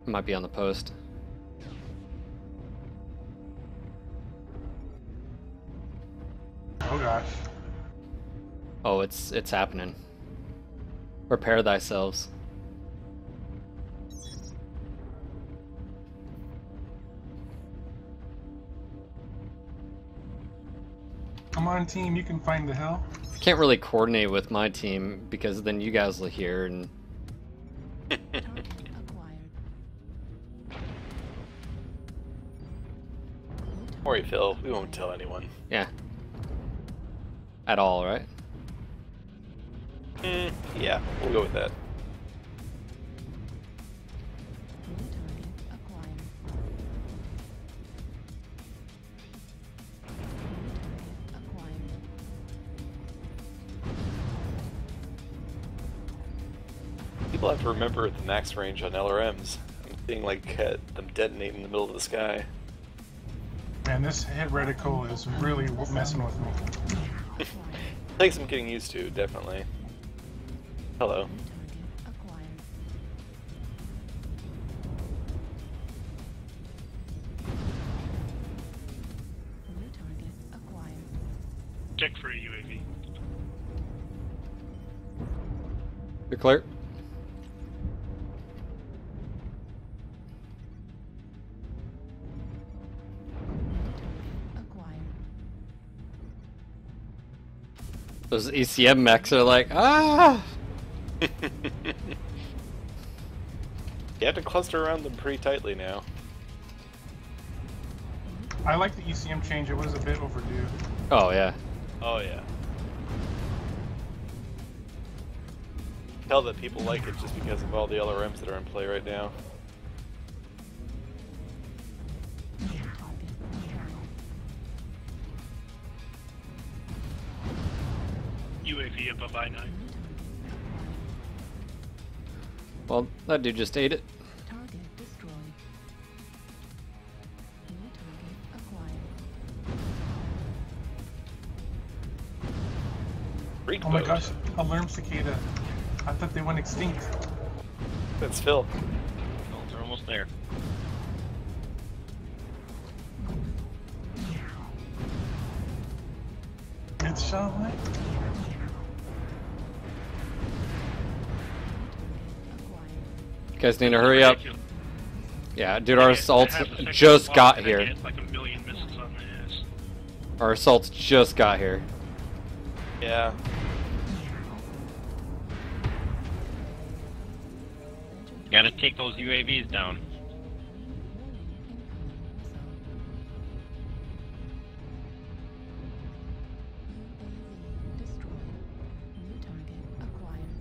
Might be on the post. Oh gosh. Oh, it's happening. Prepare thyselves. Come on, team, you can find the hill. I can't really coordinate with my team because then you guys will hear and. Don't worry, Phil. We won't tell anyone. Yeah. At all, right? Yeah, we'll go with that. People have to remember the max range on LRMs. I'm seeing like them detonate in the middle of the sky. Man, this head reticle is really messing with me. Takes some getting used to, definitely. Hello. Check for a UAV. You're clear. Those ECM mechs are like, ah! You have to cluster around them pretty tightly now. I like the ECM change, it was a bit overdue. Oh, yeah. Oh yeah. Tell that people like it just because of all the LRMs that are in play right now. UAV above I-9. Well, that dude just ate it. Target destroyed. New target acquired. Freak Oh my boat. gosh, alarm cicada. I thought they went extinct. That's Phil. Oh, they're almost there. It's Shaolin. You guys need to hurry up. Yeah, dude, our assaults just got here. Like a million missiles on the ass. Our assaults just got here. Yeah. Gotta take those UAVs down. Destroyed. New target acquired.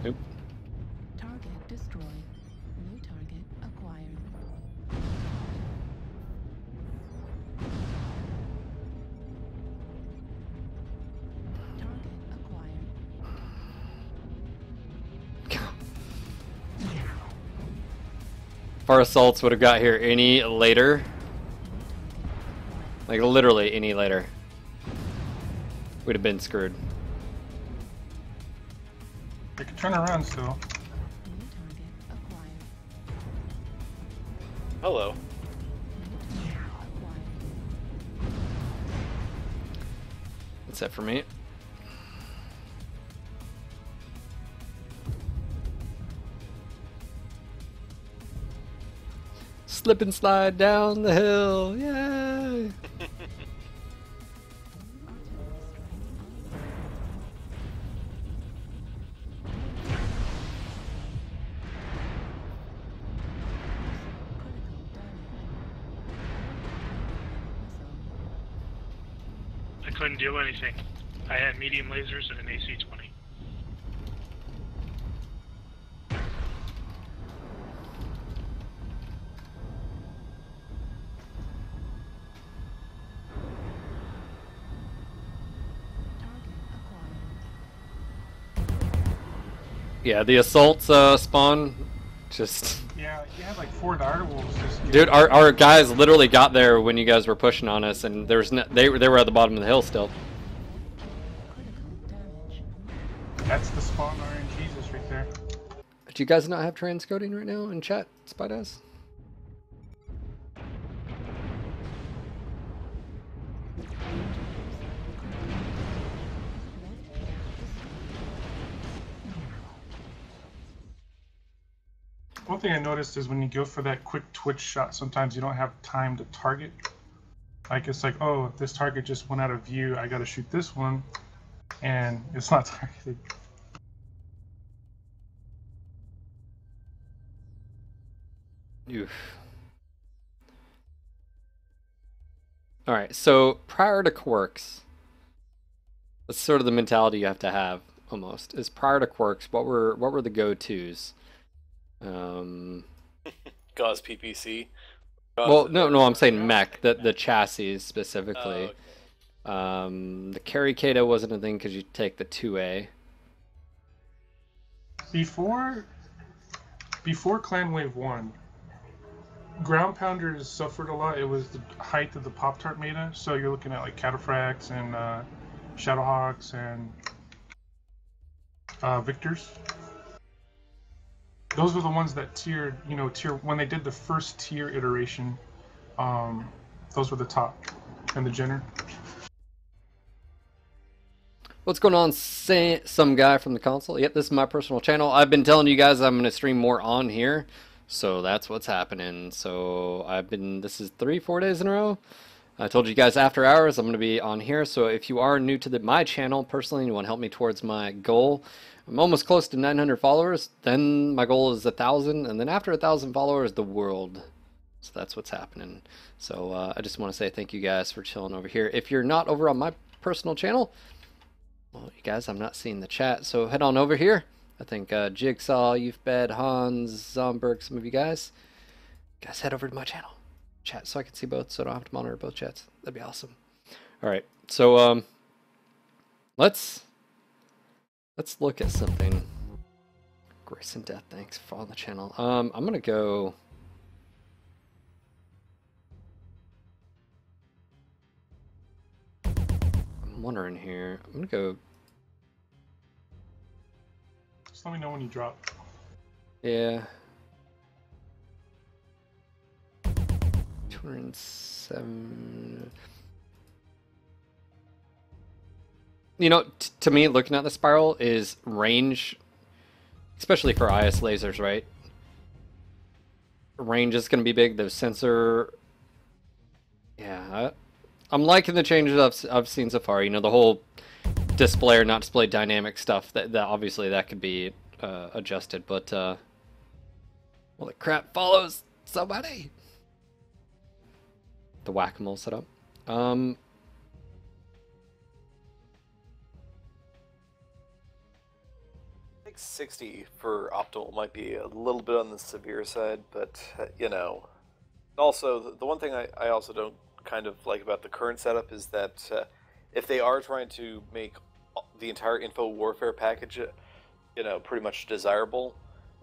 Oop. Target destroyed. New target acquired. Target acquired. If our assaults would have got here any later, like literally any later, we'd have been screwed. They can turn around still. New target acquired. Hello. New target acquired. That's it for me. Slip and slide down the hill, yay! I couldn't do anything. I had medium lasers and an AC-20. Yeah, the assault spawn just... Yeah, you had like 4 direwolves just... Dude, our guys literally got there when you guys were pushing on us, and there was no, they were at the bottom of the hill still. Critical damage. That's the spawn RNGesus right there. Do you guys not have transcoding right now in chat, Spidas? One thing I noticed is when you go for that quick twitch shot, sometimes you don't have time to target. Like, it's like, oh, this target just went out of view, I gotta shoot this one, and it's not targeted. Oof. Alright, so prior to Quirks, that's sort of the mentality you have to have, almost, is prior to Quirks, what were the go-tos? Gauze PPC. Well, no, I'm saying mech, the chassis specifically. Oh, okay. The carry Kato wasn't a thing because you take the 2A. Before Clan Wave 1, ground pounders suffered a lot. It was the height of the Pop-Tart meta, so you're looking at like Cataphracts and Shadowhawks and Victors. Those were the ones that tiered, when they did the first tier iteration, those were the top, and the Jenner. What's going on, some guy from the console? Yep, this is my personal channel. I've been telling you guys I'm going to stream more on here, so that's what's happening. So this is 3-4 days in a row. I told you guys after hours I'm going to be on here, so if you are new to my channel personally and you want to help me towards my goal, I'm almost close to 900 followers, then my goal is 1,000, and then after 1,000 followers, the world. So that's what's happening. So I just want to say thank you guys for chilling over here. If you're not over on my personal channel, well, you guys, I'm not seeing the chat, so head on over here. I think Jigsaw, Youthbed, Hans, Zomberg, some of you guys head over to my channel. Chat so I can see both, so I don't have to monitor both chats. That'd be awesome. All right, so let's look at something. Grace and Death, thanks for following the channel. I'm gonna go. I'm wondering here. I'm gonna go. Just let me know when you drop. Yeah. 207. To me, looking at the spiral is range, especially for IS lasers, right? Range is going to be big. The sensor, yeah, I'm liking the changes I've seen so far. The whole display or not display dynamic stuff. That obviously that could be adjusted, but well, the crap follows somebody. The whack-a-mole setup. I think 60 for optimal might be a little bit on the severe side, but Also, the one thing I also don't kind of like about the current setup is that if they are trying to make the entire info warfare package, pretty much desirable,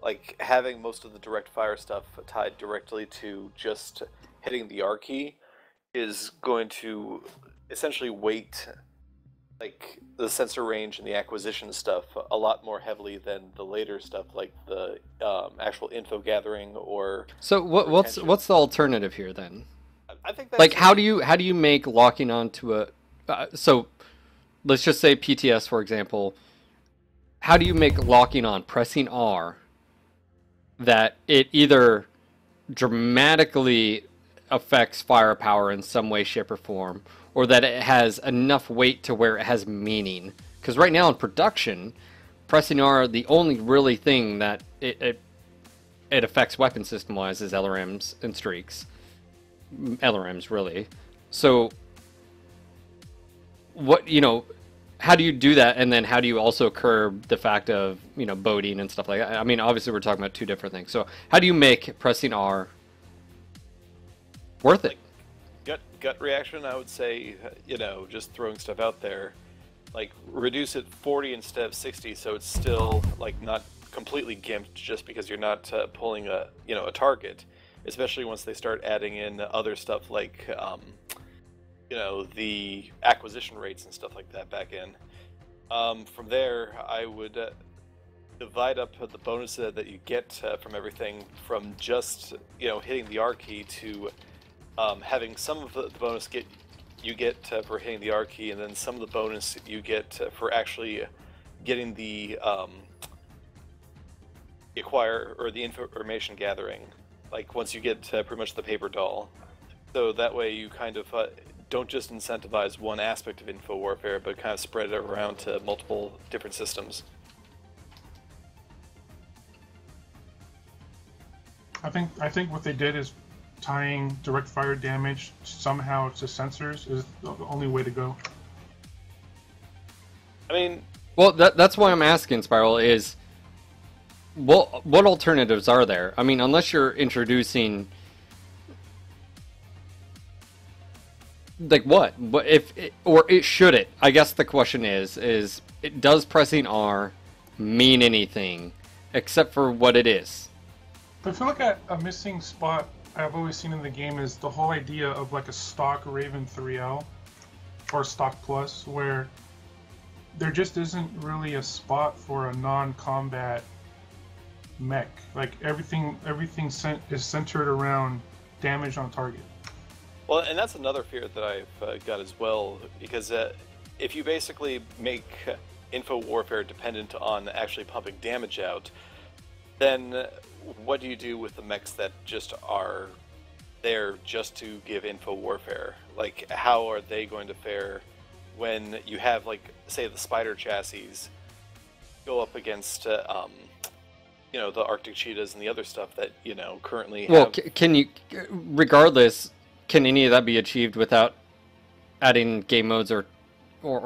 like having most of the direct fire stuff tied directly to just hitting the R key is going to essentially weight like the sensor range and the acquisition stuff a lot more heavily than the later stuff, like the actual info gathering or. So what's the alternative here then? I think that's like how do you make locking onto a so let's just say PTS for example. How do you make locking on pressing R that it either dramatically affects firepower in some way, shape, or form, or that it has enough weight to where it has meaning? Because right now in production, pressing R, the only really thing that it affects weapon system-wise is LRMs and streaks. LRMs, really. So, how do you do that, and then how do you also curb the fact of, boating and stuff like that? I mean, obviously we're talking about two different things. So how do you make pressing R worth it? Gut reaction, I would say, just throwing stuff out there, like reduce it 40 instead of 60, so it's still like not completely gimped just because you're not pulling a target, especially once they start adding in other stuff like the acquisition rates and stuff like that back in. From there, I would divide up the bonuses that you get from everything, from just hitting the R key to having some of the bonus you get for hitting the R key, and then some of the bonus you get for actually getting the acquire or the information gathering. Like once you get pretty much the paper doll, so that way you kind of don't just incentivize one aspect of info warfare, but kind of spread it around to multiple different systems. I think what they did is tying direct fire damage somehow to sensors is the only way to go. I mean, well, that's why I'm asking, Spiral, is what alternatives are there? I mean, unless you're introducing, like, what if it, or it should it? I guess the question is it does pressing R mean anything except for what it is? I feel like a missing spot I've always seen in the game is the whole idea of like a stock Raven 3L or stock plus, where there just isn't really a spot for a non-combat mech. Like everything is centered around damage on target. well, and that's another fear that I've got as well, because if you basically make info warfare dependent on actually pumping damage out, then what do you do with the mechs that just are there just to give info warfare? Like, how are they going to fare when you have, like, say, the spider chassis go up against, the Arctic cheetahs and the other stuff that, currently have... Well, can you, regardless, can any of that be achieved without adding game modes or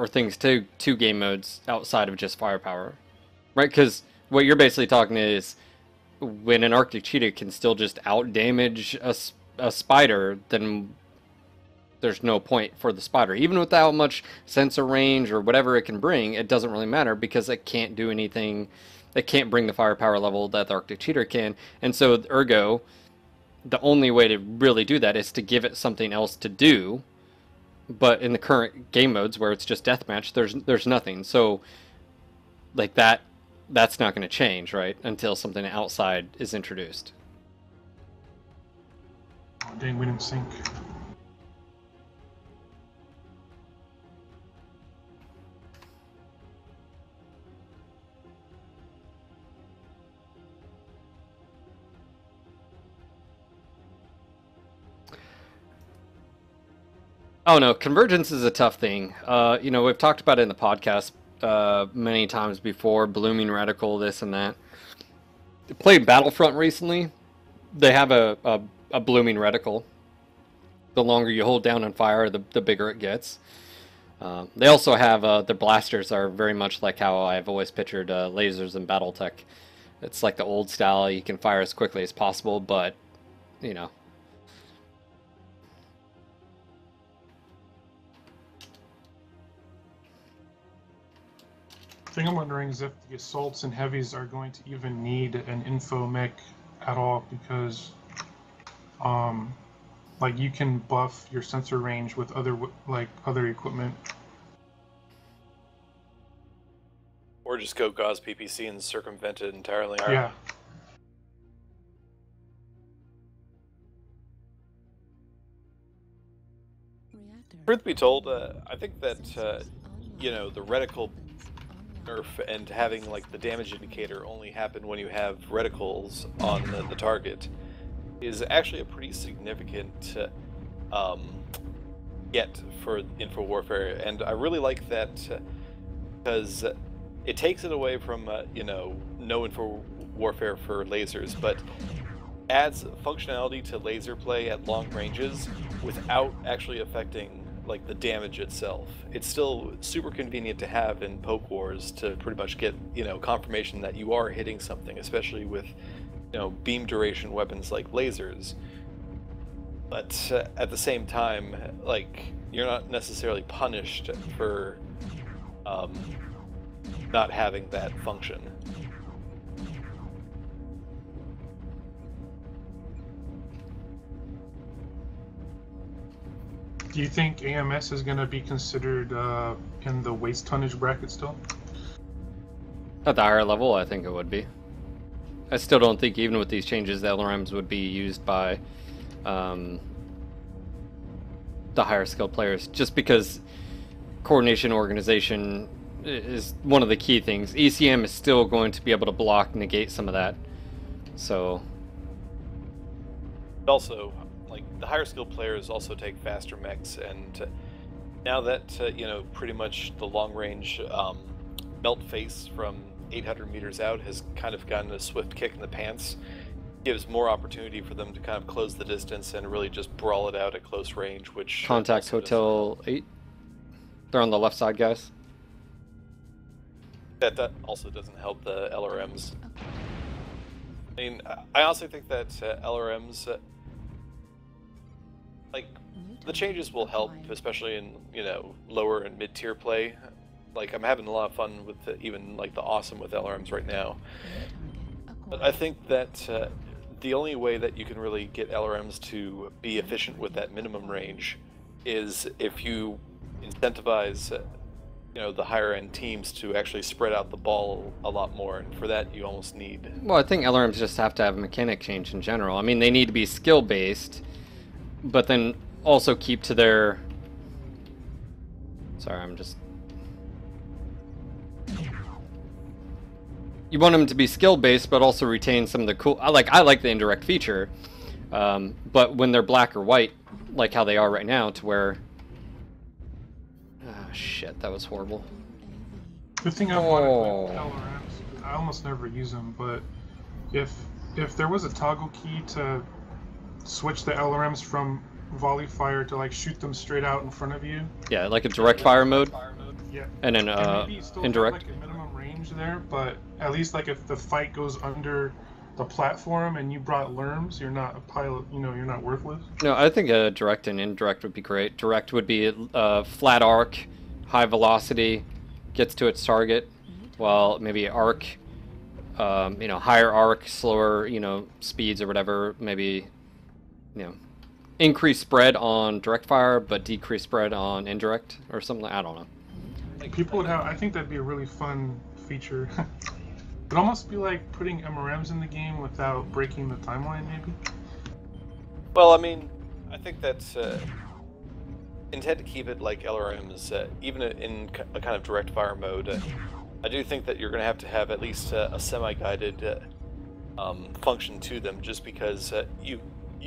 things to game modes outside of just firepower? Right? Because what you're basically talking is when an Arctic cheetah can still just out-damage a spider, then there's no point for the spider. Even without much sensor range or whatever it can bring, it doesn't really matter because it can't do anything. It can't bring the firepower level that the Arctic cheetah can. And so, ergo, the only way to really do that is to give it something else to do. But in the current game modes where it's just deathmatch, there's nothing. So, like that's not going to change, right? Until something outside is introduced. Oh, dang, we didn't sync. Oh no, convergence is a tough thing. We've talked about it in the podcast many times before. Blooming reticle, this and that. Played Battlefront recently. They have a blooming reticle. The longer you hold down and fire, the bigger it gets. They also have the blasters are very much like how I've always pictured lasers in BattleTech. It's like the old style. You can fire as quickly as possible, but The thing I'm wondering is if the assaults and heavies are going to even need an info mech at all, because like you can buff your sensor range with other equipment. Or just go Gauss PPC and circumvent it entirely. Yeah. Truth be told, I think that, the reticle nerf and having, like, the damage indicator only happen when you have reticles on the target is actually a pretty significant get for info warfare, and I really like that because it takes it away from, no info warfare for lasers, but adds functionality to laser play at long ranges without actually affecting like the damage itself. It's still super convenient to have in poke wars to pretty much get confirmation that you are hitting something, especially with beam duration weapons like lasers. But at the same time, like, you're not necessarily punished for not having that function. Do you think AMS is going to be considered in the waste tonnage bracket still? At the higher level, I think it would be. I still don't think, even with these changes, the LRMs would be used by the higher skilled players, just because coordination, organization is one of the key things. ECM is still going to be able to block, negate some of that. So also, like, the higher skilled players also take faster mechs, and now that you know, pretty much the long range melt face from 800 meters out has kind of gotten a swift kick in the pants, gives more opportunity for them to kind of close the distance and really just brawl it out at close range, which contact Hotel 8. They're on the left side, guys. That also doesn't help the LRMs. I mean, I honestly think that LRMs, like, the changes will help, especially in, you know, lower and mid-tier play. Like, I'm having a lot of fun with even, like, the awesome with LRMs right now. But I think that the only way that you can really get LRMs to be efficient with that minimum range is if you incentivize, you know, the higher end teams to actually spread out the ball a lot more, and for that you almost need... Well, I think LRMs just have to have a mechanic change in general. I mean, they need to be skill based, but then also keep to their... Sorry, I'm just... You want them to be skill based, but also retain some of the cool... I like the indirect feature, but when they're black or white, like how they are right now, to where... Ah, shit, that was horrible. The thing I've wanted with LRMs, I almost never use them, but if there was a toggle key to switch the LRMs from volley fire to, like, shoot them straight out in front of you. Yeah, like a direct fire mode. Yeah. And then maybe you still indirect. have, like, a minimum range there, but at least, like, if the fight goes under the platform and you brought LRMs, you're not a pilot, you know, you're not worthless. No, I think direct and indirect would be great. Direct would be flat arc, high velocity, gets to its target, while maybe arc, you know, higher arc, slower, you know, speeds or whatever, maybe, you know, increase spread on direct fire, but decrease spread on indirect or something. I don't know. People would have, I think that'd be a really fun feature. It'd almost be like putting MRMs in the game without breaking the timeline, maybe. Well, I mean, I think that's intend to keep it like LRMs, even in a kind of direct fire mode. I do think that you're going to have at least a semi-guided function to them, just because you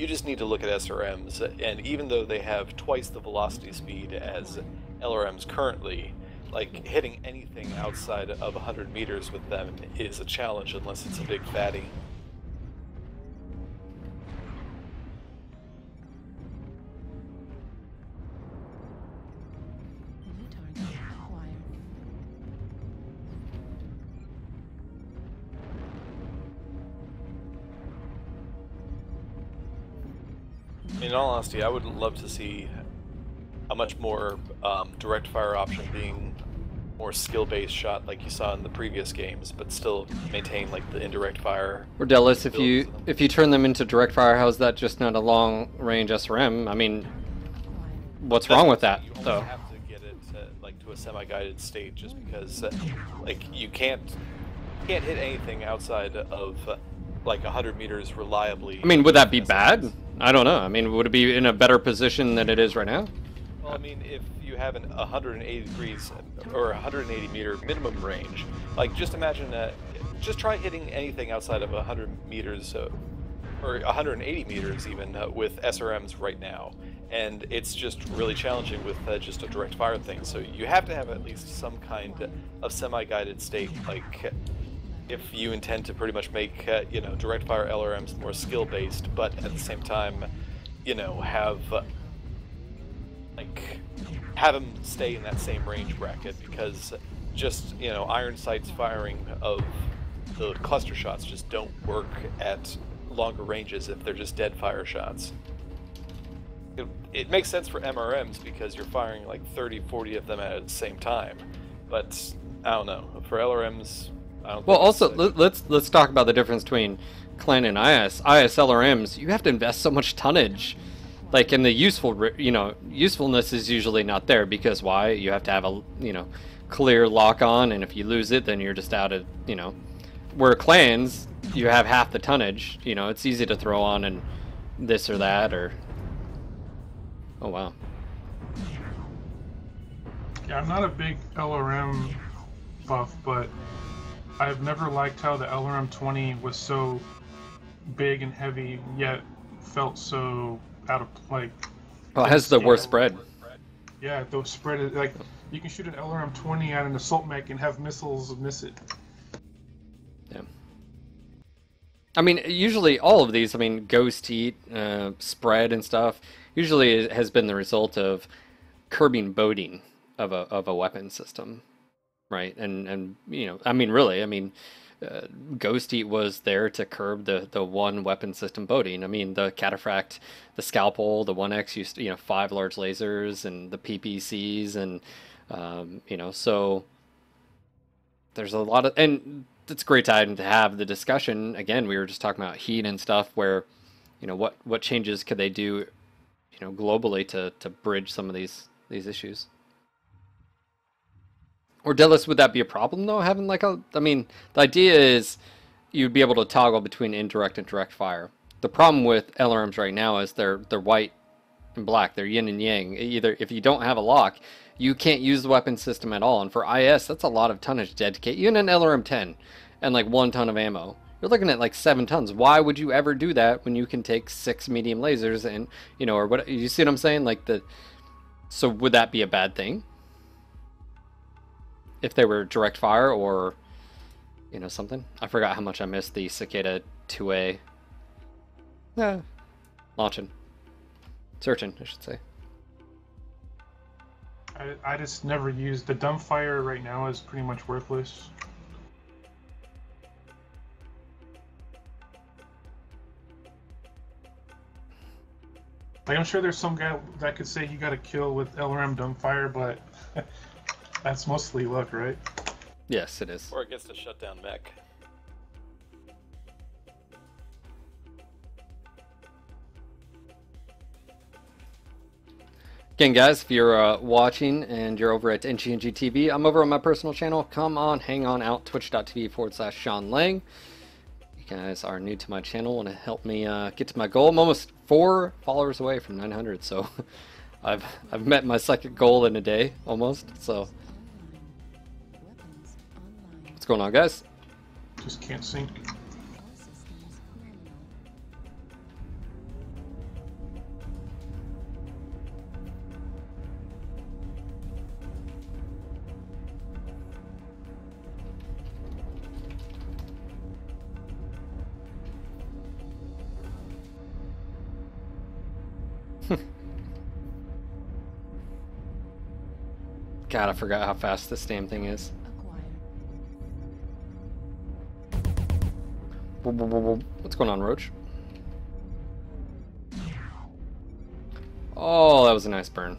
just need to look at SRMs, and even though they have twice the velocity speed as LRMs currently, like, hitting anything outside of 100 meters with them is a challenge unless it's a big fatty. New target acquired. In all honesty, I would love to see a much more direct fire option being more skill-based shot like you saw in the previous games, but still maintain, like, the indirect fire. Or Delis, if you turn them into direct fire, how's that just not a long range SRM? I mean, what's wrong with that, You almost though? have to get it like to a semi-guided state, just because like you can't hit anything outside of like 100 meters reliably. I mean, would that be bad? I don't know. I mean, would it be in a better position than it is right now? Well, I mean, if you have an 180 degrees or 180 meter minimum range, like, just imagine just try hitting anything outside of 100 meters or 180 meters even with SRMs right now, and it's just really challenging with just a direct fire thing. So you have to have at least some kind of semi-guided state, like, if you intend to pretty much make you know, direct fire LRMs more skill based, but at the same time, you know, have them stay in that same range bracket, because just, you know, iron sights firing of the cluster shots just don't work at longer ranges if they're just dead fire shots. It makes sense for MRMs because you're firing like 30-40 of them at the same time, but I don't know, for LRMs, I don't Well, think also, let's talk about the difference between Clan and IS. IS LRMs, you have to invest so much tonnage like in the usefulness is usually not there because why? You have to have a clear lock on, and if you lose it, then you're just out of Where clans, you have half the tonnage. It's easy to throw on and this or that or. Oh wow. Yeah, I'm not a big LRM buff, but I've never liked how the LRM 20 was so big and heavy, yet felt so out of like. Oh, it has the worst spread. Yeah, those spread like you can shoot an LRM 20 at an assault mech and have missiles miss it. Yeah. I mean, usually all of these, ghost heat, spread and stuff, usually it has been the result of curbing boating of a weapon system, right? And really, Ghost Heat was there to curb the one weapon system boating. The Cataphract, the Scalpel, the 1X used 5 large lasers and the PPCs and so there's a lot of, and it's a great time to have the discussion. Again, we were just talking about heat and stuff where what changes could they do globally to bridge some of these issues. Or Delis, would that be a problem though? Having the idea is you'd be able to toggle between indirect and direct fire. The problem with LRMs right now is they're white and black. They're yin and yang. Either if you don't have a lock, you can't use the weapon system at all. And for IS, that's a lot of tonnage to dedicate. Even an LRM 10 and 1 ton of ammo, you're looking at 7 tons. Why would you ever do that when you can take 6 medium lasers and or what? You see what I'm saying? So would that be a bad thing? If they were direct fire or, something. I forgot how much I missed the Cicada 2A. Yeah. Launching. Searching, I should say. I just never used the dumbfire right now is pretty much worthless. I'm sure there's some guy that could say you got to kill with LRM dumbfire, but that's mostly luck, right? Yes, it is. Or it gets to shut down mech. Again, guys, if you're watching and you're over at NGNG TV, I'm over on my personal channel. Come on, hang on out, twitch.tv/Sean Lang. You guys are new to my channel, want to help me get to my goal. I'm almost 4 followers away from 900, so I've met my second goal in a day, almost. So, what's going on, guys? Just can't sync. God, I forgot how fast this damn thing is. What's going on, Roach? Oh, that was a nice burn.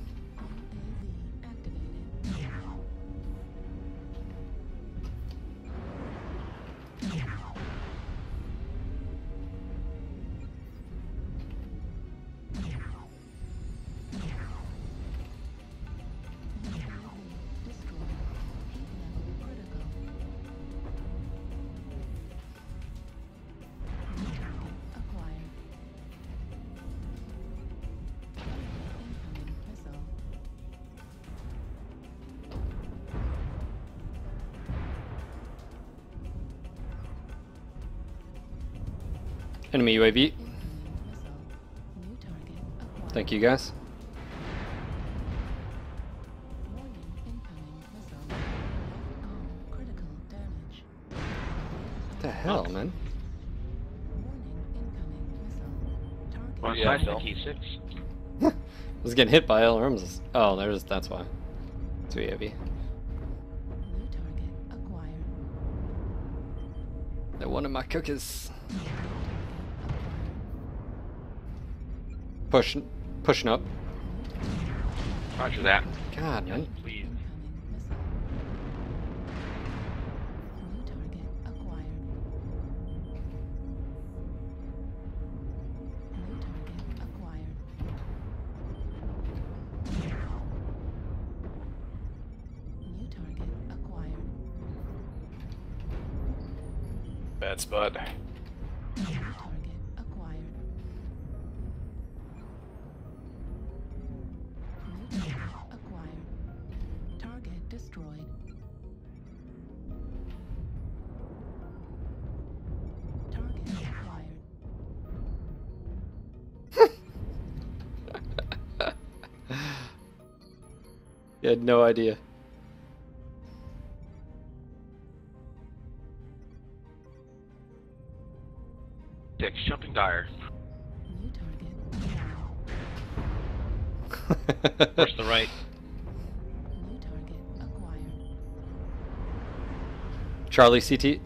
Enemy UAV. Thank you, guys. What the hell, man? Well, Yeah, nice Phil. T6. I was getting hit by LRMs. Oh, that's why. It's UAV. They're one of my cookies. Pushing up. Roger that. God, man. Please. bad spot. New target acquired. New target acquired. Target destroyed. Target acquired. You had no idea. Dick's jumping dire. New target acquired. Push the right. New target acquired. Charlie CT.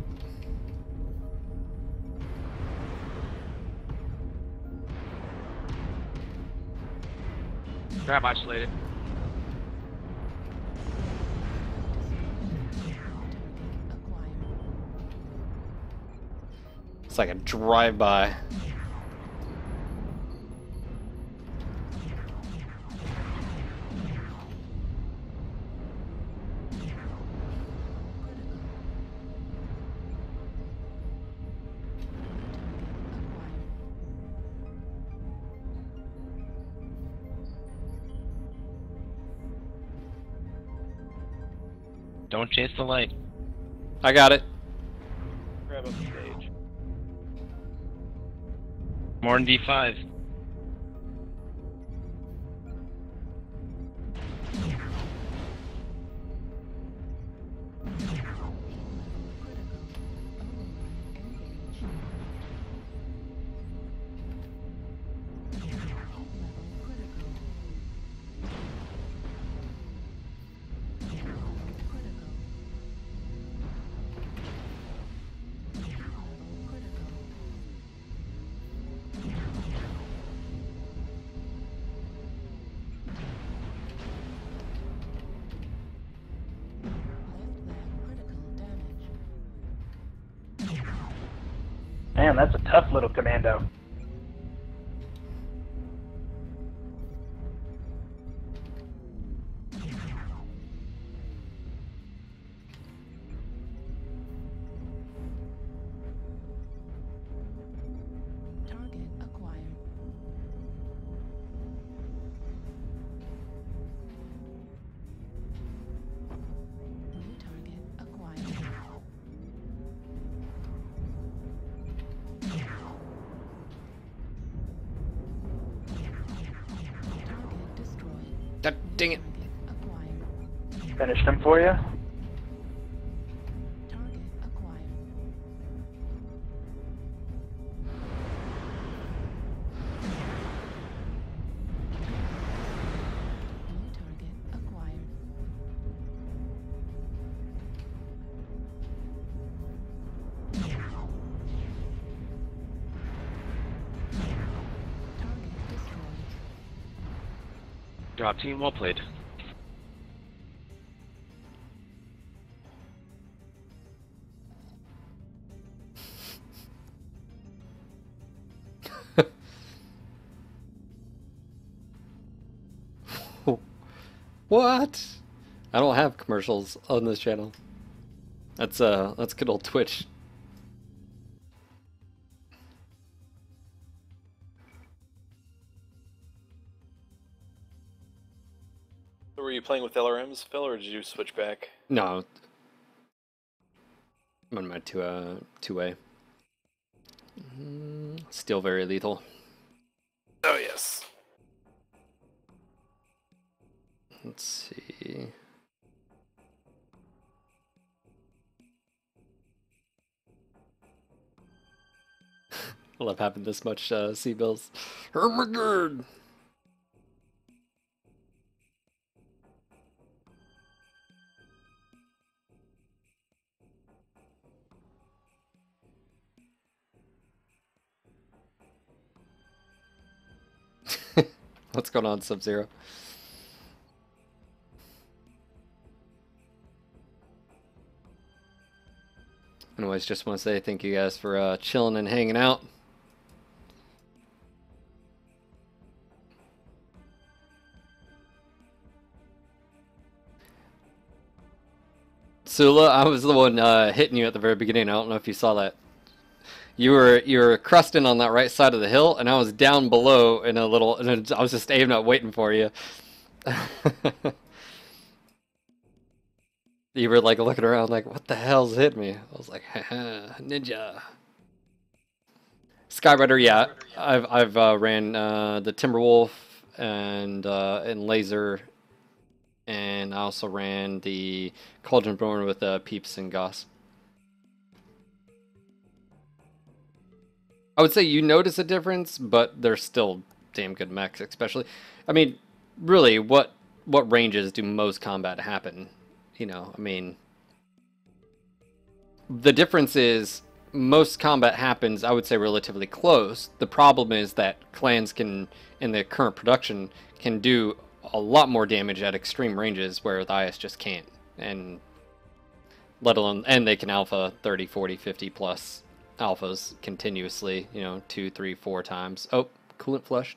Grab isolated. Acquired. It's like a drive-by. Don't chase the light. I got it. Grab up the stage. More than D5. Man, that's a tough little commando. Target acquired. New target acquired. Target destroyed. God dang it. Target acquired. Finished him for you? Target acquired. New target acquired. Target destroyed. Job team, well played. What? I don't have commercials on this channel. That's good old Twitch. So were you playing with LRMs, Phil, or did you switch back? No. I'm on my two-way. Still very lethal. Oh, yes. Let's see. I love having this much C-bills. Oh my god! What's going on, Sub-Zero? Anyways, just want to say thank you guys for chilling and hanging out. Sula, I was the one hitting you at the very beginning. I don't know if you saw that. You were crusting on that right side of the hill, and I was down below in a little, and I was just aiming up, waiting for you. You were like looking around, like, what the hell's hit me? I was like, haha, ninja. Skyrider, yeah, I've ran the Timberwolf and Laser, and I also ran the Cauldron Born with Peeps and Goss. I would say you notice a difference, but they're still damn good mechs, especially. I mean, really, what ranges do most combat happen? You know, I mean, the difference is most combat happens, I would say, relatively close. The problem is that clans can, in the current production, can do a lot more damage at extreme ranges where the IS just can't. And let alone, and they can alpha 30, 40, 50 plus alphas continuously, you know, 2, 3, 4 times. Oh, coolant flush.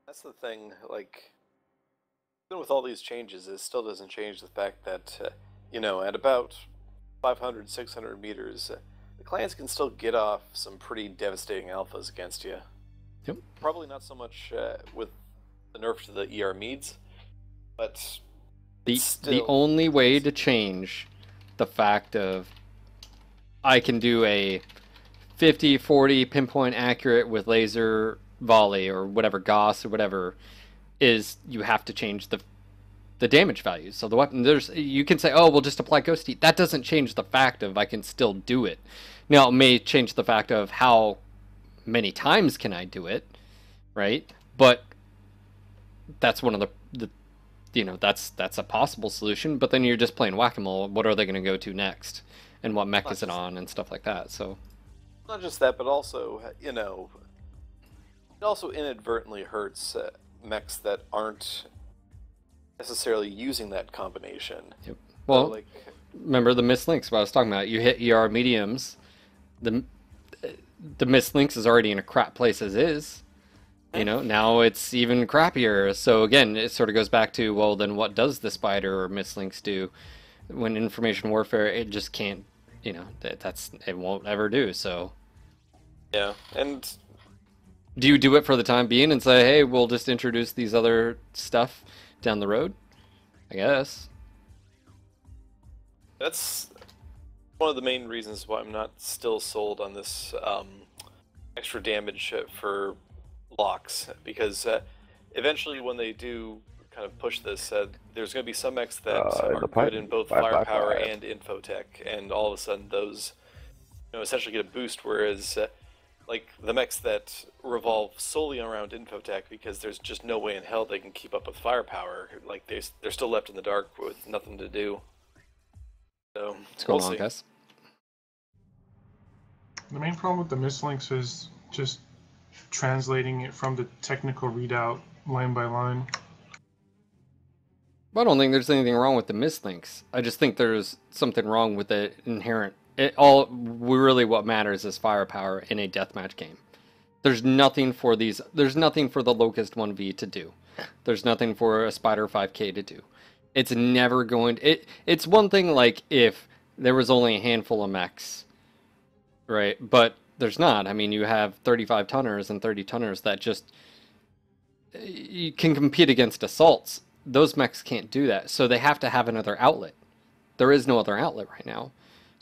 That's the thing, like, even with all these changes, it still doesn't change the fact that, you know, at about 500, 600 meters, the clans can still get off some pretty devastating alphas against you. Yep. Probably not so much with the nerf to the ER meads, but the only way to change the fact of I can do a 50-40 pinpoint accurate with laser volley or whatever, Gauss or whatever, is you have to change the damage values. So the weapon, you can say, oh, we'll just apply Ghost Heat. That doesn't change the fact of I can still do it. Now, it may change the fact of how many times can I do it, right? But that's one of the you know, that's a possible solution, but then you're just playing whack-a-mole. What are they going to go to next? And what mech is it on and stuff like that, so... Not just that, but also, you know, it also inadvertently hurts mechs that aren't necessarily using that combination. Yep. Well, so, like, remember the mislinks, what I was talking about. You hit ER mediums, the mislinks is already in a crap place as is. You know, now it's even crappier. So again, it sort of goes back to, well, then what does the spider or mislinks do? When information warfare, it just can't, you know, it won't ever do, so... Yeah, and... Do you do it for the time being and say, hey, we'll just introduce these other stuff down the road? I guess. That's one of the main reasons why I'm not still sold on this extra damage for locks, because eventually when they do kind of push this, there's going to be some mechs that are good in both firepower and infotech, and all of a sudden those, you know, essentially get a boost, whereas like the mechs that revolve solely around infotech, because there's just no way in hell they can keep up with firepower, like they're still left in the dark with nothing to do. So what's going on, guys? The main problem with the mislinks is just translating it from the technical readout line by line. I don't think there's anything wrong with the mislinks. I just think there's something wrong with the inherent. Really what matters is firepower in a deathmatch game. There's nothing for these. There's nothing for the Locust 1v to do. There's nothing for a Spider 5k to do. It's never going to... It's one thing like if there was only a handful of mechs, right? But there's not. I mean, you have 35 tonners and 30 tonners that just... You can compete against assaults. Those mechs can't do that. So they have to have another outlet. There is no other outlet right now.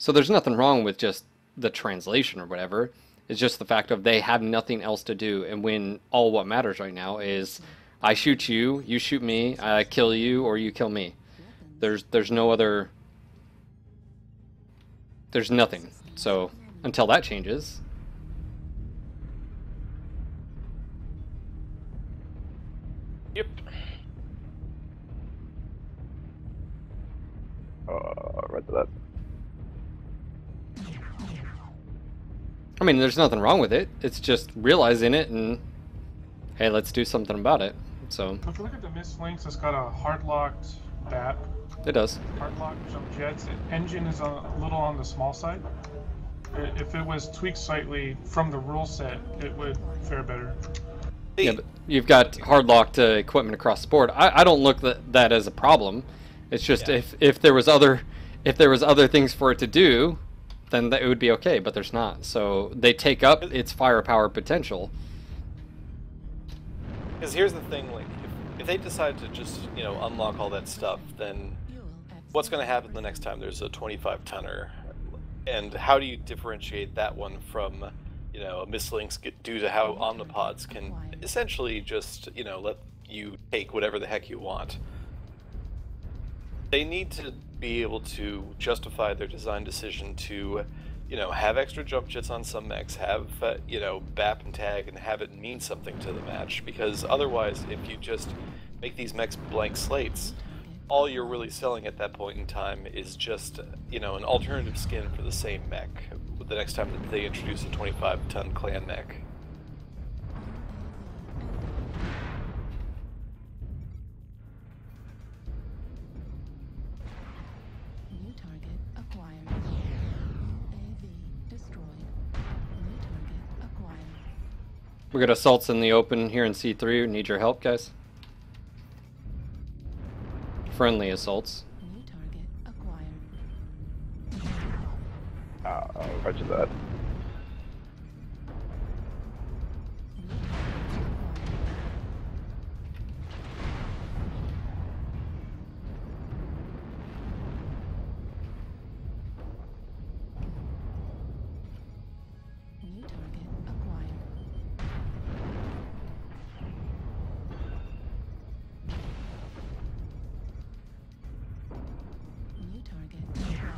So there's nothing wrong with just the translation or whatever. It's just the fact of they have nothing else to do. And when all what matters right now is I shoot you, you shoot me, I kill you, or you kill me. There's no other... There's nothing. So until that changes... Yep. Right to that. I mean, there's nothing wrong with it. It's just realizing it and, hey, let's do something about it. So. If you look at the mislinks, it's got a hard-locked BAP. It does. Hard-locked jump jets. Engine is a little on the small side. If it was tweaked slightly from the rule set, it would fare better. Yeah, but you've got hard-locked equipment across the board. I don't look at that as a problem. It's just if there was other... if there was other things for it to do, then it would be okay, but there's not. So they take up its firepower potential. Because here's the thing, like, if they decide to just, unlock all that stuff, then what's going to happen the next time there's a 25-tonner? And how do you differentiate that one from, a mislinks due to how omnipods can essentially just, let you take whatever the heck you want? They need to be able to justify their design decision to, have extra jump jets on some mechs, have, BAP and tag, and have it mean something to the match. Because otherwise, if you just make these mechs blank slates, all you're really selling at that point in time is just, an alternative skin for the same mech the next time that they introduce a 25-ton clan mech. New target acquired. UAV destroyed. New target acquired. We got assaults in the open here in C3. We need your help, guys. Friendly assaults. New target acquired. Roger that. New target acquired. New target acquired. New target acquired. New target acquired.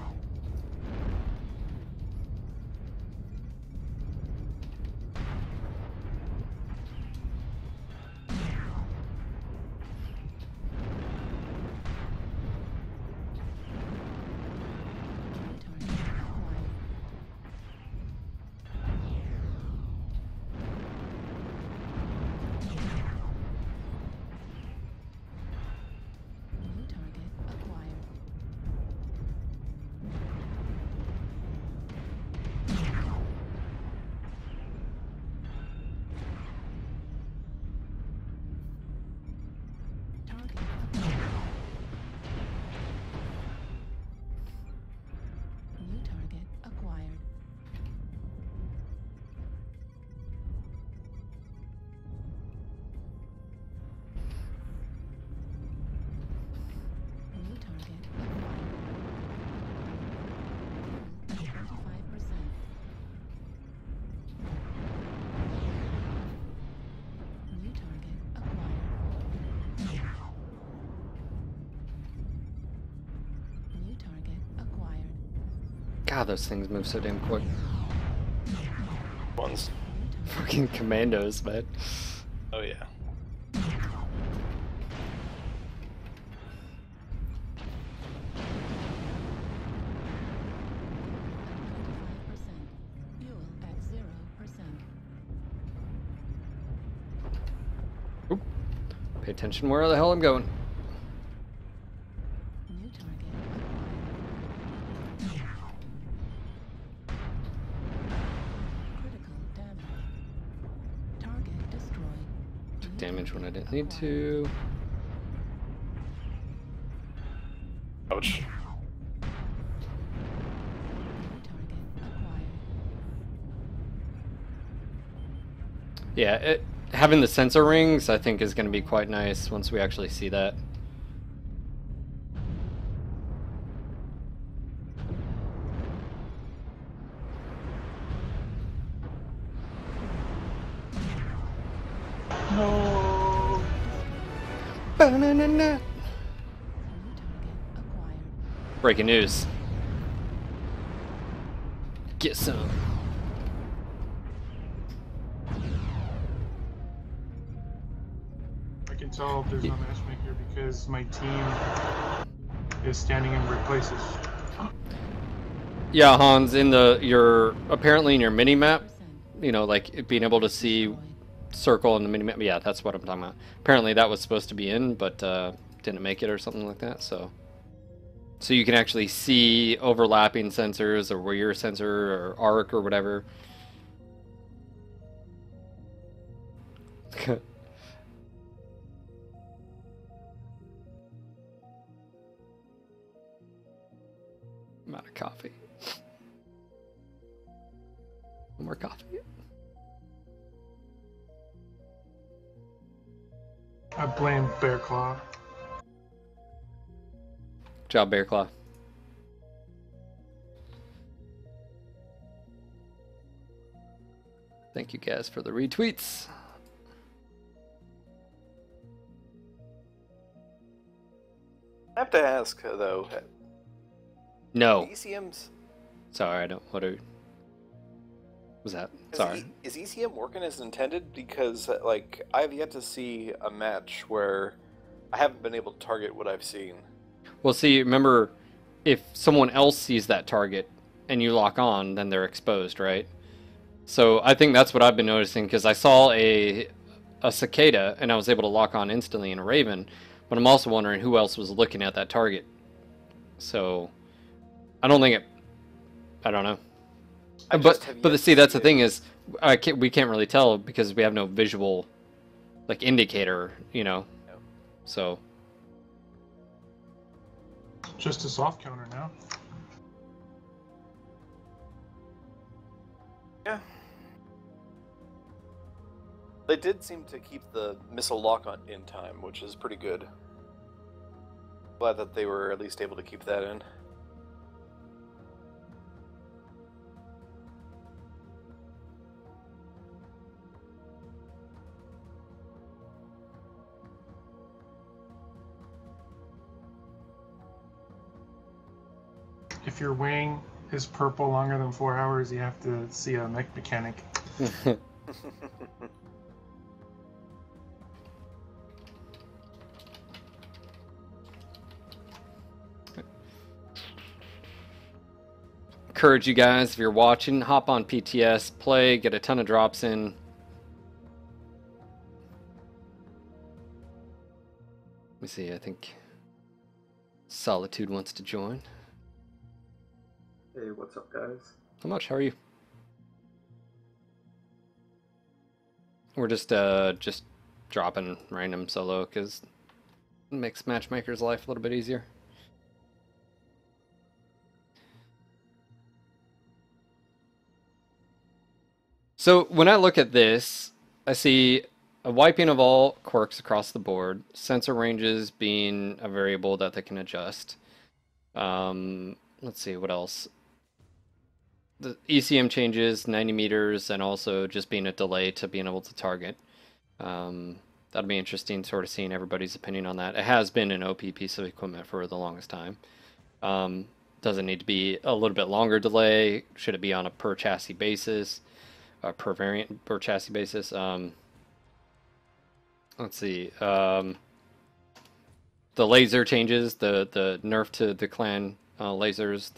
New target acquired. Target acquired. New target acquired. New target acquired. Fuel at 25%. New target acquired. New target acquired. God, those things move so damn quick. Ones. Fucking commandos, man. Oh, yeah. Fuel at 0%. Oop. Pay attention where the hell I'm going. New target acquired. Critical damage. Target destroyed. Took damage when I didn't need to. Ouch. New target acquired. Yeah, having the sensor rings, I think, is going to be quite nice once we actually see that. No. Ba-na-na-na. New target acquired. Breaking news. Get some. I can tell there's no matchmaker because my team is standing in weird places. Yeah, Hans, apparently in your mini map, like it being able to see circle in the mini map. Yeah, that's what I'm talking about. Apparently that was supposed to be in, but didn't make it or something like that. So you can actually see overlapping sensors or where your sensor or arc or whatever. I'm out of coffee. No more coffee. I blame Bear Claw. Good job, Bear Claw. Thank you guys for the retweets. I have to ask though. No. ECM's Sorry, I don't. What was that? Sorry. Is ECM working as intended? Because like I have yet to see a match where I haven't been able to target what I've seen. Well, see, remember, if someone else sees that target and you lock on, then they're exposed, right? So I think that's what I've been noticing, because I saw a cicada and I was able to lock on instantly in a raven, but I'm also wondering who else was looking at that target. So I don't think it. I don't know. But see, that's the thing is, we can't really tell because we have no visual, like, indicator, you know. No. So. Just a soft counter now. Yeah. They did seem to keep the missile lock on in time, which is pretty good. Glad that they were at least able to keep that in. If your wing is purple longer than 4 hours, you have to see a mech mechanic. Encourage you guys, if you're watching, hop on PTS, play, get a ton of drops in. Let me see, I think Solitude wants to join. Hey, what's up, guys? How much? How are you? We're just dropping random solo because it makes Matchmaker's life a little bit easier. So when I look at this, I see a wiping of all quirks across the board, sensor ranges being a variable that they can adjust. Let's see, what else? The ECM changes, 90 meters, and also just being a delay to being able to target. That'll be interesting, sort of seeing everybody's opinion on that. It has been an OP piece of equipment for the longest time. Does it need to be a little bit longer delay? Should it be on a per chassis basis? Per variant, per chassis basis? Let's see. The laser changes, the nerf to the clan lasers,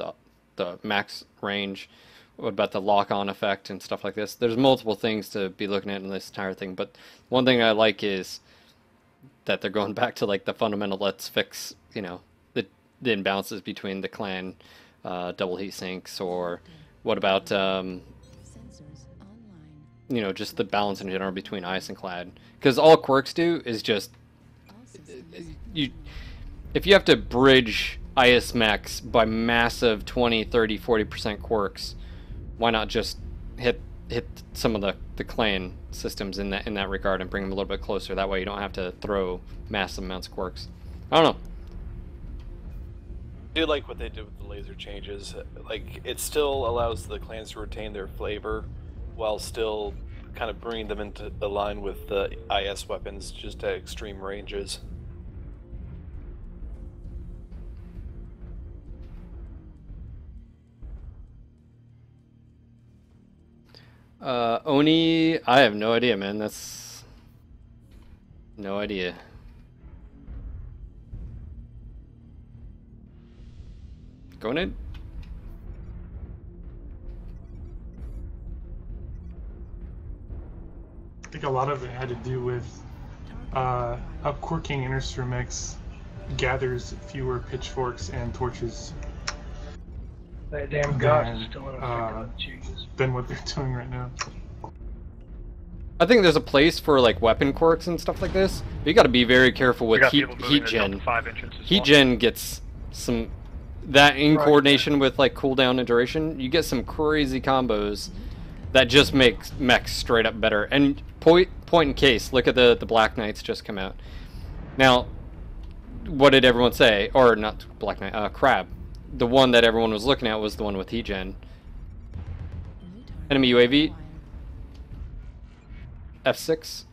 the max range. What about the lock-on effect and stuff like this? There's multiple things to be looking at in this entire thing, but one thing I like is that they're going back to like the fundamental. Let's fix, you know, the imbalances between the clan double heat sinks, or what about you know, just the balance in general between ice and clad, because all quirks do is just if you have to bridge IS max by massive 20, 30, 40% quirks, why not just hit some of the clan systems in that regard and bring them a little bit closer? That way you don't have to throw massive amounts of quirks. I don't know. I do like what they did with the laser changes. Like, it still allows the clans to retain their flavor while still kind of bringing them into the line with the IS weapons, just at extreme ranges. Oni, I have no idea, man. That's no idea. Going in. I think a lot of it had to do with upquirking Innerstream gathers fewer pitchforks and torches That damn god is still in a Jesus. than what they're doing right now. I think there's a place for like weapon quirks and stuff like this, but you got to be very careful We with got heat people moving to gen. Delta 5 entrance as Heat well. gen gets some that in Right. coordination with like cooldown and duration, you get some crazy combos that just makes mechs straight up better. And point in case, look at the Black Knights just come out. Now, what did everyone say? Or not Black Knight, Crab. The one that everyone was looking at was the one with heat gen. New target Enemy UAV, acquired. F6.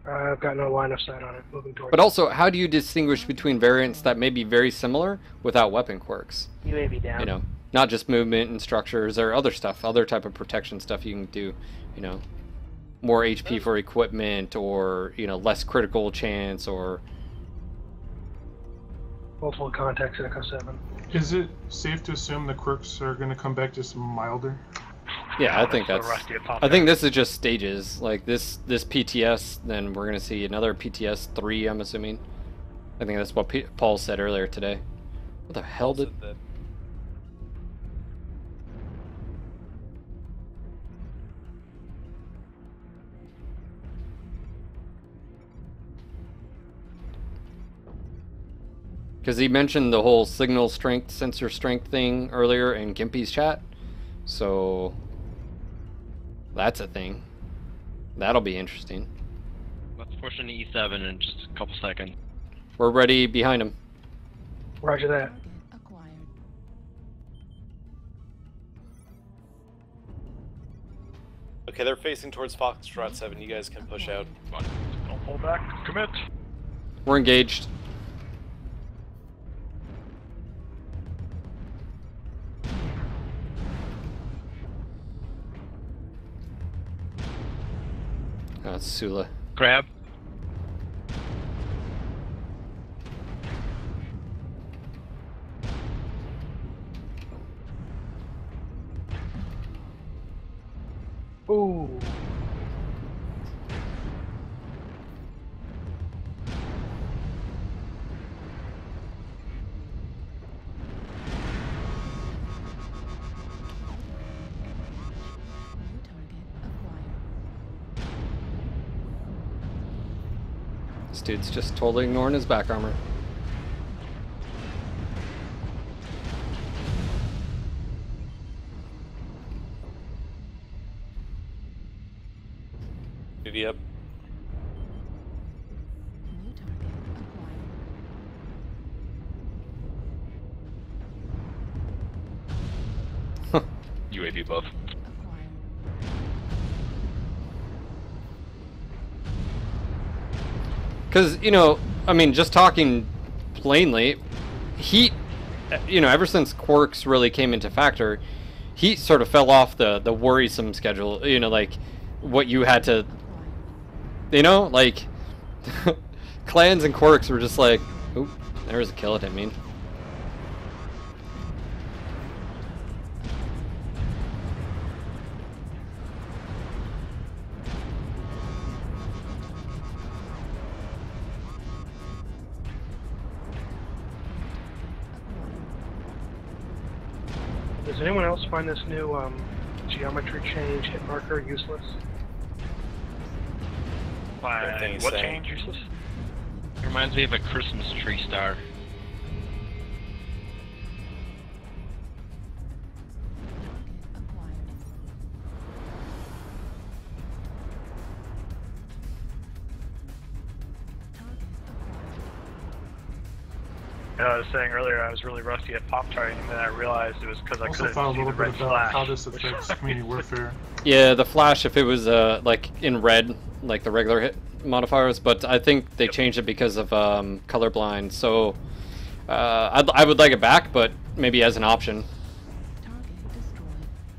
I've got no line of sight on it. Moving towards. But also, how do you distinguish between variants that may be very similar without weapon quirks? UAV down. You know, not just movement and structures or other stuff, other type of protection stuff you can do, you know, more HP for equipment or, you know, less critical chance or... Multiple contacts at Echo 7. Is it safe to assume the quirks are going to come back just milder? Yeah, I think So that's... rusty at pop I think this is just stages. Like this PTS, then we're going to see another PTS 3, I'm assuming. I think that's what Paul said earlier today. What the hell did... Said that Because he mentioned the whole signal strength, sensor strength thing earlier in Gimpy's chat. So that's a thing. That'll be interesting. Let's push into E7 in just a couple seconds. We're ready behind him. Roger that. Target acquired. Okay, they're facing towards Foxtrot 7. You guys can push out. Don't pull back. Commit. We're engaged. That's Sula. Crab. Ooh. New target acquired. This dude's just totally ignoring his back armor. Movie up. New target acquired. UAV above. Acquired. Because, you know, I mean, just talking plainly, Heat, you know, ever since Quirks really came into factor, Heat sort of fell off the worrisome schedule, you know, like, what you had to, you know, like, Clans and Quirks were just like, oop, there was a kill, it didn't mean. Does anyone else find this new geometry change hit marker useless? Everything he's What saying. change useless? It reminds me of a Christmas tree star. Target acquired. Target acquired. I was saying earlier I was really rusty at pop targeting, and then I realized it was because I Also couldn't thought a see the little red bit about flash. how this affects community warfare. Yeah, the flash, if it was like in red, like the regular hit modifiers, but I think they changed it because of colorblind. So I would like it back, but maybe as an option. Target destroyed.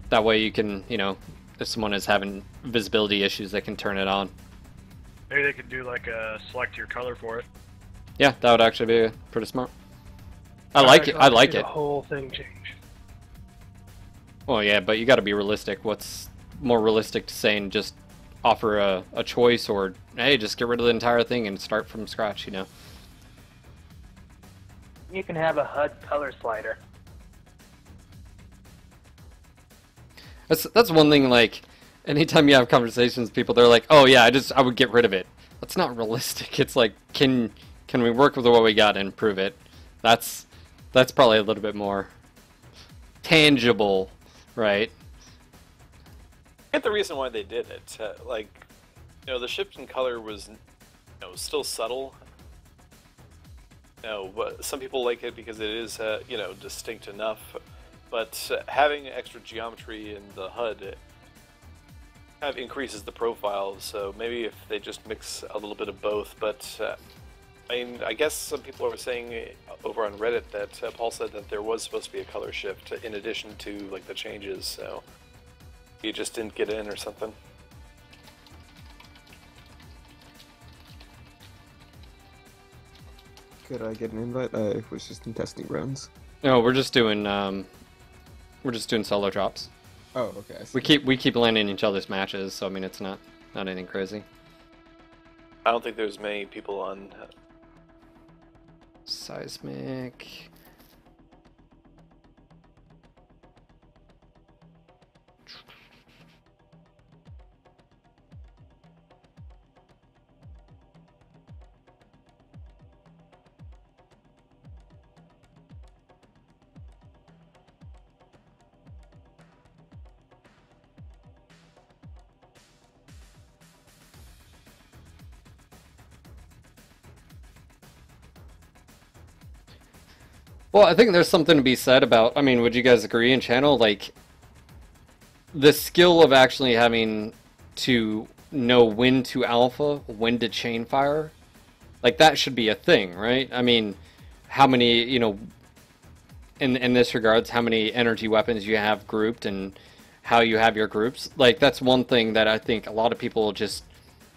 That way you can, you know, if someone is having visibility issues, they can turn it on. Maybe they could do like a select your color for it. Yeah, that would actually be pretty smart. I like it. I like The it. whole thing change. Well, yeah, but you got to be realistic. What's more realistic to saying just offer a choice, or hey, just get rid of the entire thing and start from scratch? You know. You can have a HUD color slider. That's one thing. Like, anytime you have conversations with people, they're like, "Oh yeah, I would get rid of it." That's not realistic. It's like, can we work with what we got and improve it? That's That's probably a little bit more tangible, right? I get the reason why they did it. Like, you know, the shift in color was, you know, still subtle. You know, but some people like it because it is, you know, distinct enough. But having extra geometry in the HUD kind of increases the profile. So maybe if they just mix a little bit of both. But I mean, I guess some people are saying over on Reddit that Paul said that there was supposed to be a color shift in addition to like the changes. So he just didn't get in or something. Could I get an invite? I was just in testing rounds. No, we're just doing solo drops. Oh, okay. I see. We keep landing each other's matches, so I mean it's not anything crazy. I don't think there's many people on. Seismic. Well, I think there's something to be said about, I mean, would you guys agree in channel, like, the skill of actually having to know when to alpha, when to chain fire, like, that should be a thing, right? I mean, how many, you know, in this regards, how many energy weapons you have grouped and how you have your groups, like, that's one thing that I think a lot of people just,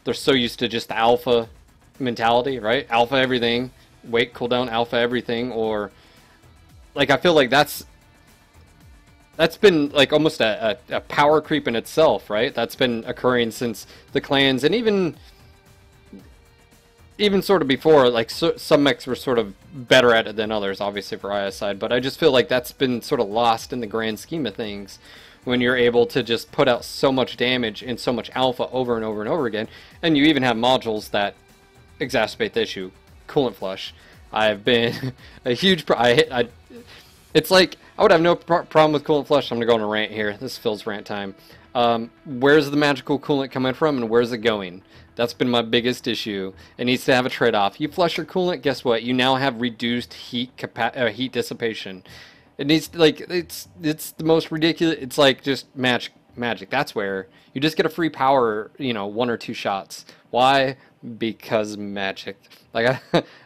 they're so used to just the alpha mentality, right? Alpha everything, wait, cooldown, alpha everything, or... Like, I feel like that's been, like, almost a power creep in itself, right? That's been occurring since the clans, and even sort of before, like, some mechs were sort of better at it than others, obviously, for IS side, but I just feel like that's been sort of lost in the grand scheme of things when you're able to just put out so much damage and so much alpha over and over and over again, and you even have modules that exacerbate the issue. Coolant flush. I've been a huge... It's like, I would have no problem with coolant flush. I'm going to go on a rant here. This is Phil's rant time. Where's the magical coolant coming from and where's it going? That's been my biggest issue. It needs to have a trade-off. You flush your coolant, guess what? You now have reduced heat dissipation. It needs, like, it's the most ridiculous... It's like just magic. That's where you just get a free power, you know, 1 or 2 shots. Why? Because magic. Like,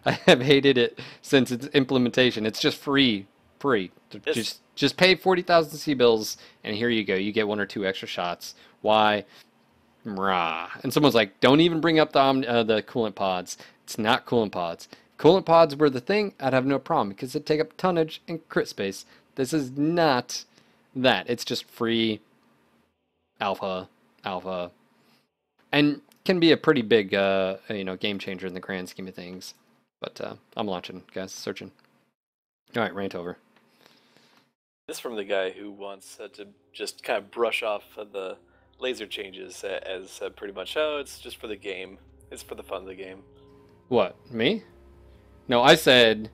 I have hated it since its implementation. It's just free. Just pay 40,000 C-bills, and here you go. You get 1 or 2 extra shots. Why? Rah. And someone's like, don't even bring up the coolant pods. It's not coolant pods. Coolant pods were the thing, I'd have no problem, because it'd take up tonnage and crit space. This is not that. It's just free alpha, and can be a pretty big, you know, game changer in the grand scheme of things. But I'm launching, guys, searching. All right, rant over. This from the guy who wants to just kind of brush off the laser changes as pretty much, oh, it's just for the game. It's for the fun of the game. What, me? No, I said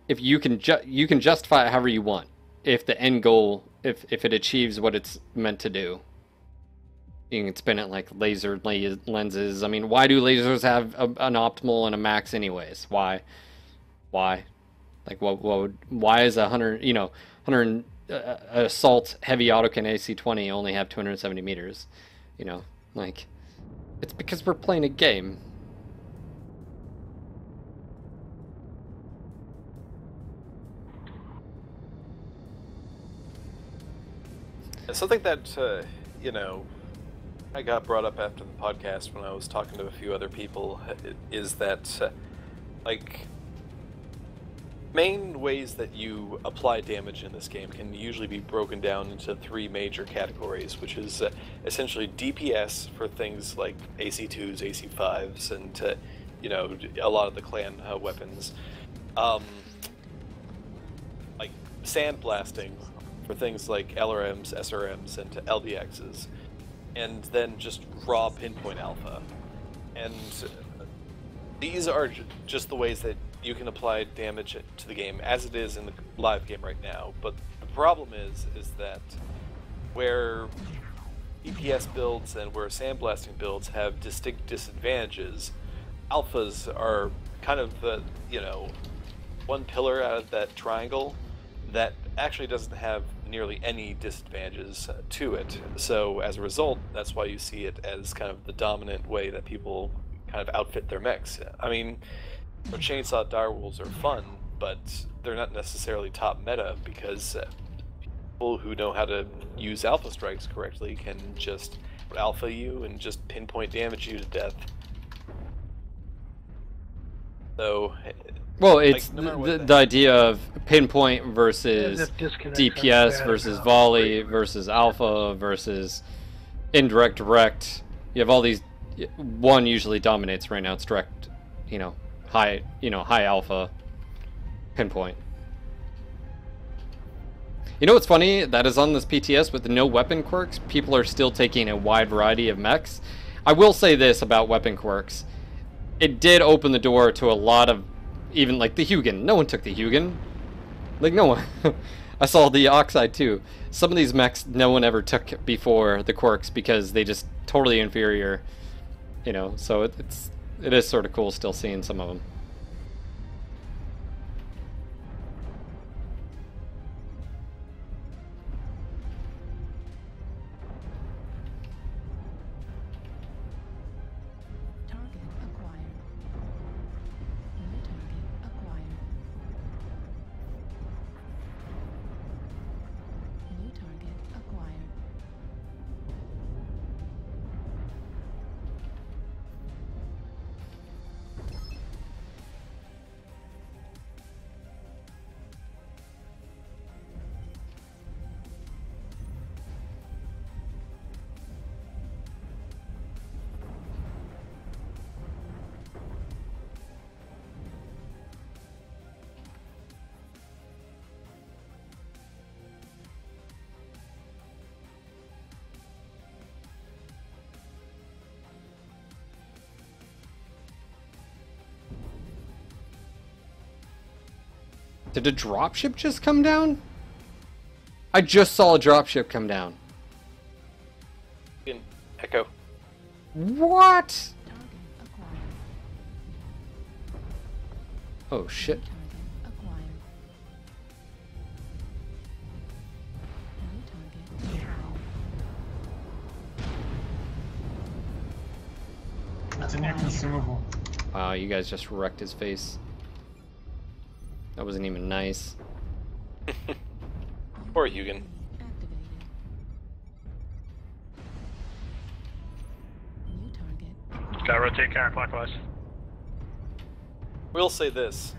if you can justify it however you want. If the end goal, if it achieves what it's meant to do. You can spin it like laser lenses. I mean, why do lasers have an optimal and a max anyways? Why? Like, why is 100, you know, 100 assault heavy autocan AC-20 only have 270 meters? You know, like, it's because we're playing a game. Something that, you know, I got brought up after the podcast when I was talking to a few other people is that, like, main ways that you apply damage in this game can usually be broken down into 3 major categories, which is essentially DPS for things like AC2s, AC5s, and, you know, a lot of the clan weapons. Like sandblasting for things like LRMs, SRMs, and LBXs. And then just raw pinpoint alpha. And these are just the ways that you can apply damage to the game as it is in the live game right now. But the problem is that where PTS builds and where sandblasting builds have distinct disadvantages, alphas are kind of the, you know, one pillar out of that triangle that actually doesn't have nearly any disadvantages to it. So as a result, that's why you see it as kind of the dominant way that people kind of outfit their mechs. I mean, chainsaw direwolves are fun, but they're not necessarily top meta because people who know how to use alpha strikes correctly can just alpha you and just pinpoint damage you to death. So, well, it's like, no the idea of pinpoint versus disconnect DPS bad versus enough. volley versus alpha versus indirect direct. You have all these. One usually dominates right now. It's direct, you know, high alpha pinpoint. You know what's funny? That is on this PTS with the no weapon quirks. People are still taking a wide variety of mechs. I will say this about weapon quirks. It did open the door to a lot of, even like the Hugin. No one took the Hugin. Like, no one. I saw the Oxide too. Some of these mechs no one ever took before the quirks because they just totally inferior. You know, so it is sort of cool still seeing some of them. Target acquired. New target acquired. New target acquired. Did a dropship just come down? I just saw a dropship come down. Echo. What? Target acquired. Oh shit. Target acquired. New target acquired. It's a near consumable. Wow, you guys just wrecked his face. That wasn't even nice. Poor Hugin. Activated. New target. Gotta rotate counterclockwise. We'll say this.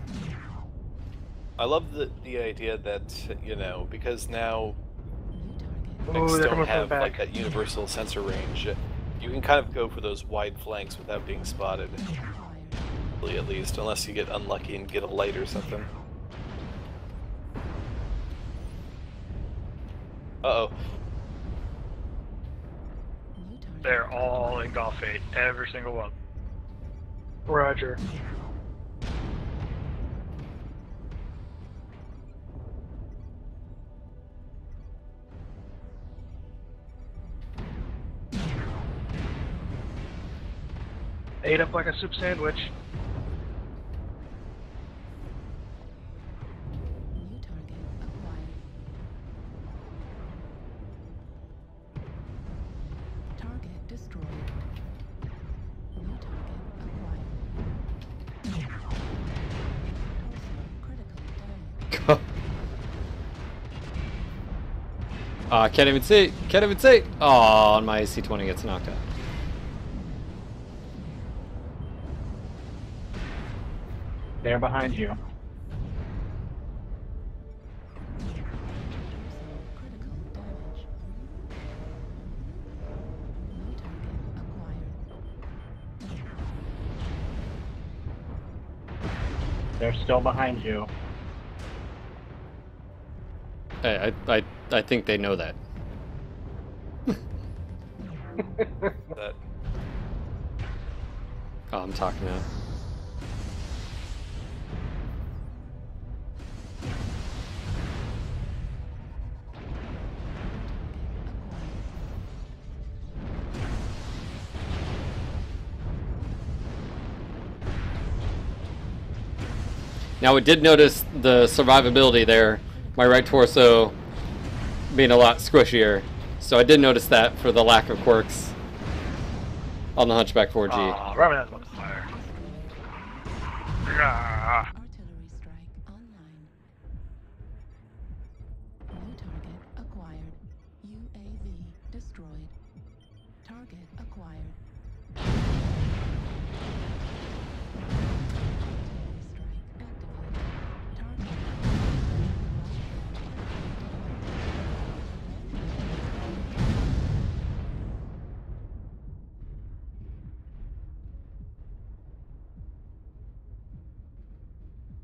I love the idea that, you know, because now New target. Oh, mechs they're don't coming from the have back. like that universal sensor range, you can kind of go for those wide flanks without being spotted. Acquired. At least, unless you get unlucky and get a light or something. Uh-oh. New target. They're all in Golf 8, every single one. Roger. Ate up like a soup sandwich. New target acquired. Target destroyed. New target acquired. Also critical damage. Can't even see. Can't even see. Oh, my AC-20 gets knocked out. They're behind you. Also critical damage. New target acquired. They're still behind you. I think they know that. That Oh, I'm talking now. Now, it did notice the survivability there. My right torso being a lot squishier. So I did notice that for the lack of quirks on the Hunchback 4G. Oh, Raven has about to fire. Ah. Artillery strike online. New target acquired. UAV destroyed. Target acquired. Artillery strike activated. Target.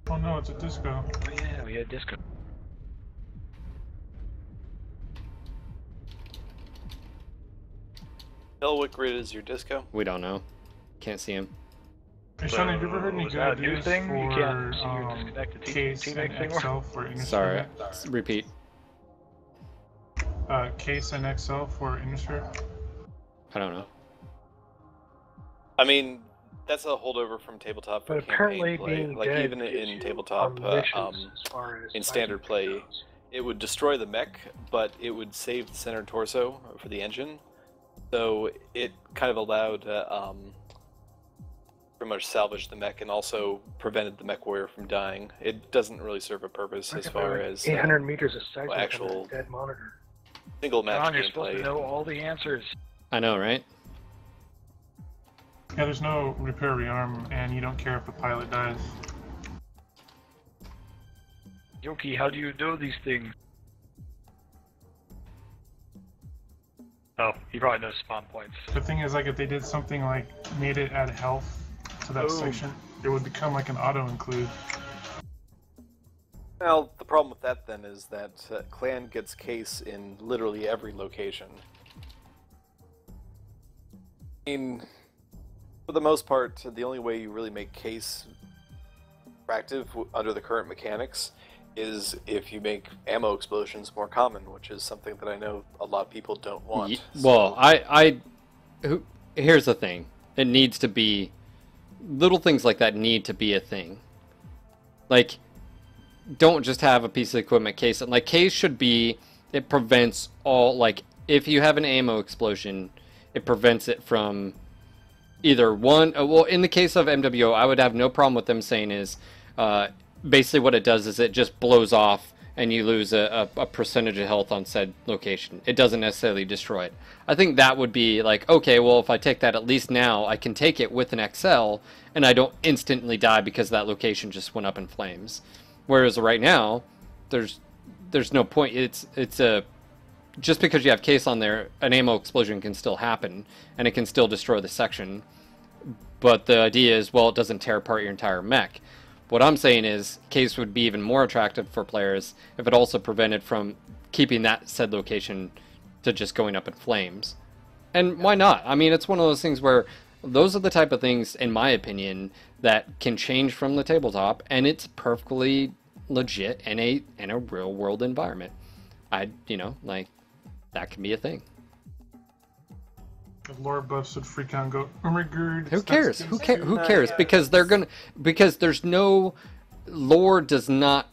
Oh no, it's a disco. Oh yeah, we had disco. Tell what grid is your disco? We don't know. Can't see him. Hey, Sean, have you ever heard any Was that good a new news thing? You for can't see your disconnected Case teammates and anymore? XL for Innistrad? Sorry. Repeat. Case and XL for Innistrad? I don't know. I mean, that's a holdover from tabletop for But apparently campaign play. being Like dead even gives in you tabletop, missions as far as in standard play, goes. it would destroy the mech, but it would save the center torso for the engine. So it kind of allowed pretty much salvage the mech and also prevented the mech warrior from dying. It doesn't really serve a purpose as far as 800 meters a second actual on a dead monitor. single match John, you're supposed to gameplay. know all the answers. I know, right? Yeah, there's no repair rearm, and you don't care if the pilot dies. Yoki, how do you know these things? Oh, he probably knows spawn points. The thing is, like, if they did something like made it add health to that Boom. section, it would become like an auto include. Well, the problem with that then is that clan gets case in literally every location. I mean, for the most part, the only way you really make case attractive under the current mechanics is if you make ammo explosions more common, which is something that I know a lot of people don't want. Well, here's the thing. It needs to be... Little things like that need to be a thing. Like, don't just have a piece of equipment case. Like, case should be... It prevents all... Like, if you have an ammo explosion, it prevents it from either one... Well, in the case of MWO, I would have no problem with them saying is... basically what it does is it just blows off and you lose a percentage of health on said location. It doesn't necessarily destroy it. I think that would be like, okay, well, if I take that, at least now I can take it with an XL and I don't instantly die because that location just went up in flames. Whereas right now, there's no point. It's a... Just because you have case on there, an ammo explosion can still happen and it can still destroy the section. But the idea is, well, it doesn't tear apart your entire mech. What I'm saying is, case would be even more attractive for players if it also prevented from keeping that said location to just going up in flames. And why not? I mean, it's one of those things where those are the type of things, in my opinion, that can change from the tabletop, and it's perfectly legit in a real world environment. That can be a thing. The lore buffs would freak out and go, oh my god. Who cares? Who cares? Because there's no... Lore does not...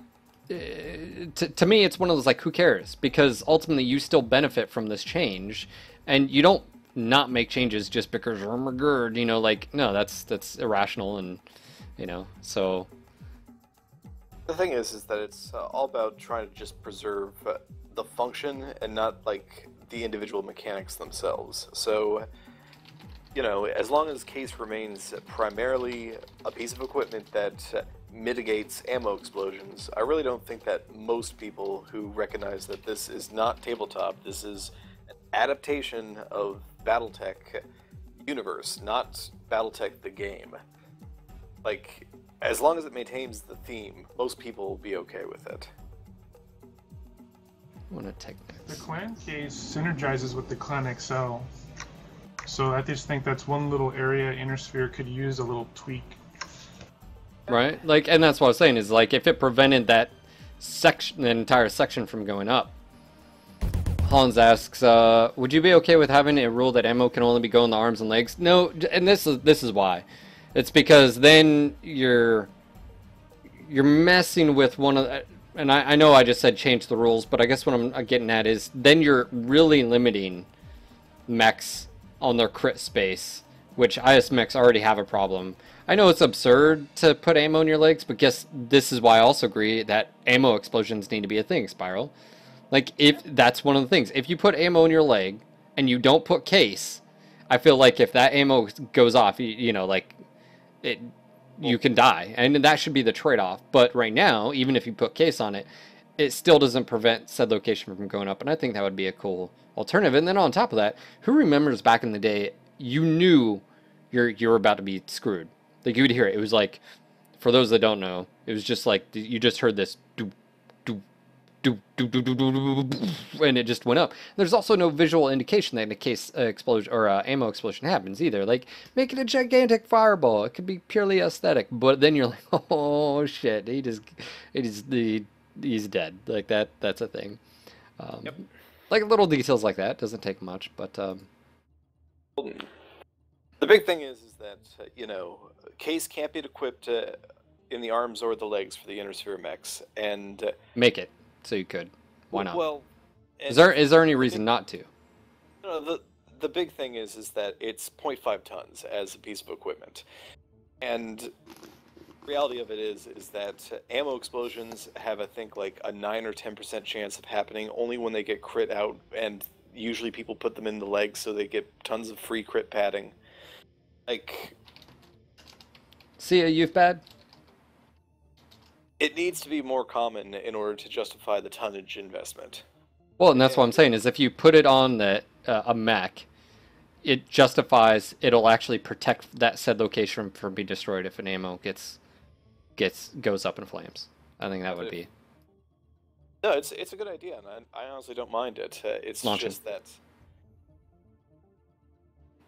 To me, it's one of those, like, who cares? Because ultimately, you still benefit from this change, and you don't not make changes just because, oh my god, no, that's irrational, and, so... The thing is that it's all about trying to just preserve the function and not, like, the individual mechanics themselves. So, as long as case remains primarily a piece of equipment that mitigates ammo explosions, I really don't think that most people who recognize that this is not tabletop, this is an adaptation of Battletech universe, not Battletech the game. Like, as long as it maintains the theme, most people will be okay with it. I want to take The this. clan case synergizes with the clan XL. So I just think that's one little area Innersphere could use a little tweak. Right? Like, and that's what I was saying, is like, if it prevented that section, the entire section from going up. Hans asks, would you be okay with having a rule that ammo can only be going in the arms and legs? No, and this is why. It's because then you're you're messing with one of the, and I know I just said change the rules, but I guess what I'm getting at is then you're really limiting mechs on their crit space, which IS mechs already have a problem. I know it's absurd to put ammo in your legs, but guess this is why I also agree that ammo explosions need to be a thing, Spiral. Like, if that's one of the things. If you put ammo in your leg and you don't put case, I feel like if that ammo goes off, you know, like, you can die. And that should be the trade-off. But right now, even if you put case on it, it still doesn't prevent said location from going up. And I think that would be a cool alternative. And then on top of that, who remembers back in the day, you knew you're about to be screwed. Like, you would hear it. It was like, for those that don't know, it was just like, you just heard this do, do, do, do, do, do, do, do, and it just went up. There's also no visual indication that a case explosion or ammo explosion happens either. Like, make it a gigantic fireball. It could be purely aesthetic, but then you're like, oh shit, he's dead. Like that's a thing. Yep. Like little details like that doesn't take much, but The big thing is that you know, case can't be equipped in the arms or the legs for the inner sphere mechs, and make it so you could. Why not? Well, is there any reason not to? No, the big thing is that it's 0.5 tons as a piece of equipment, and reality of it is that ammo explosions have, I think, like a 9 or 10% chance of happening only when they get crit out, and usually people put them in the legs so they get tons of free crit padding. Like, see a youth bad? It needs to be more common in order to justify the tonnage investment. Well, and that's what I'm saying is if you put it on a mech, it justifies. It'll actually protect that said location from being destroyed if an ammo goes up in flames. I think that would be. No, it's a good idea, and I honestly don't mind it. It's launching. Just that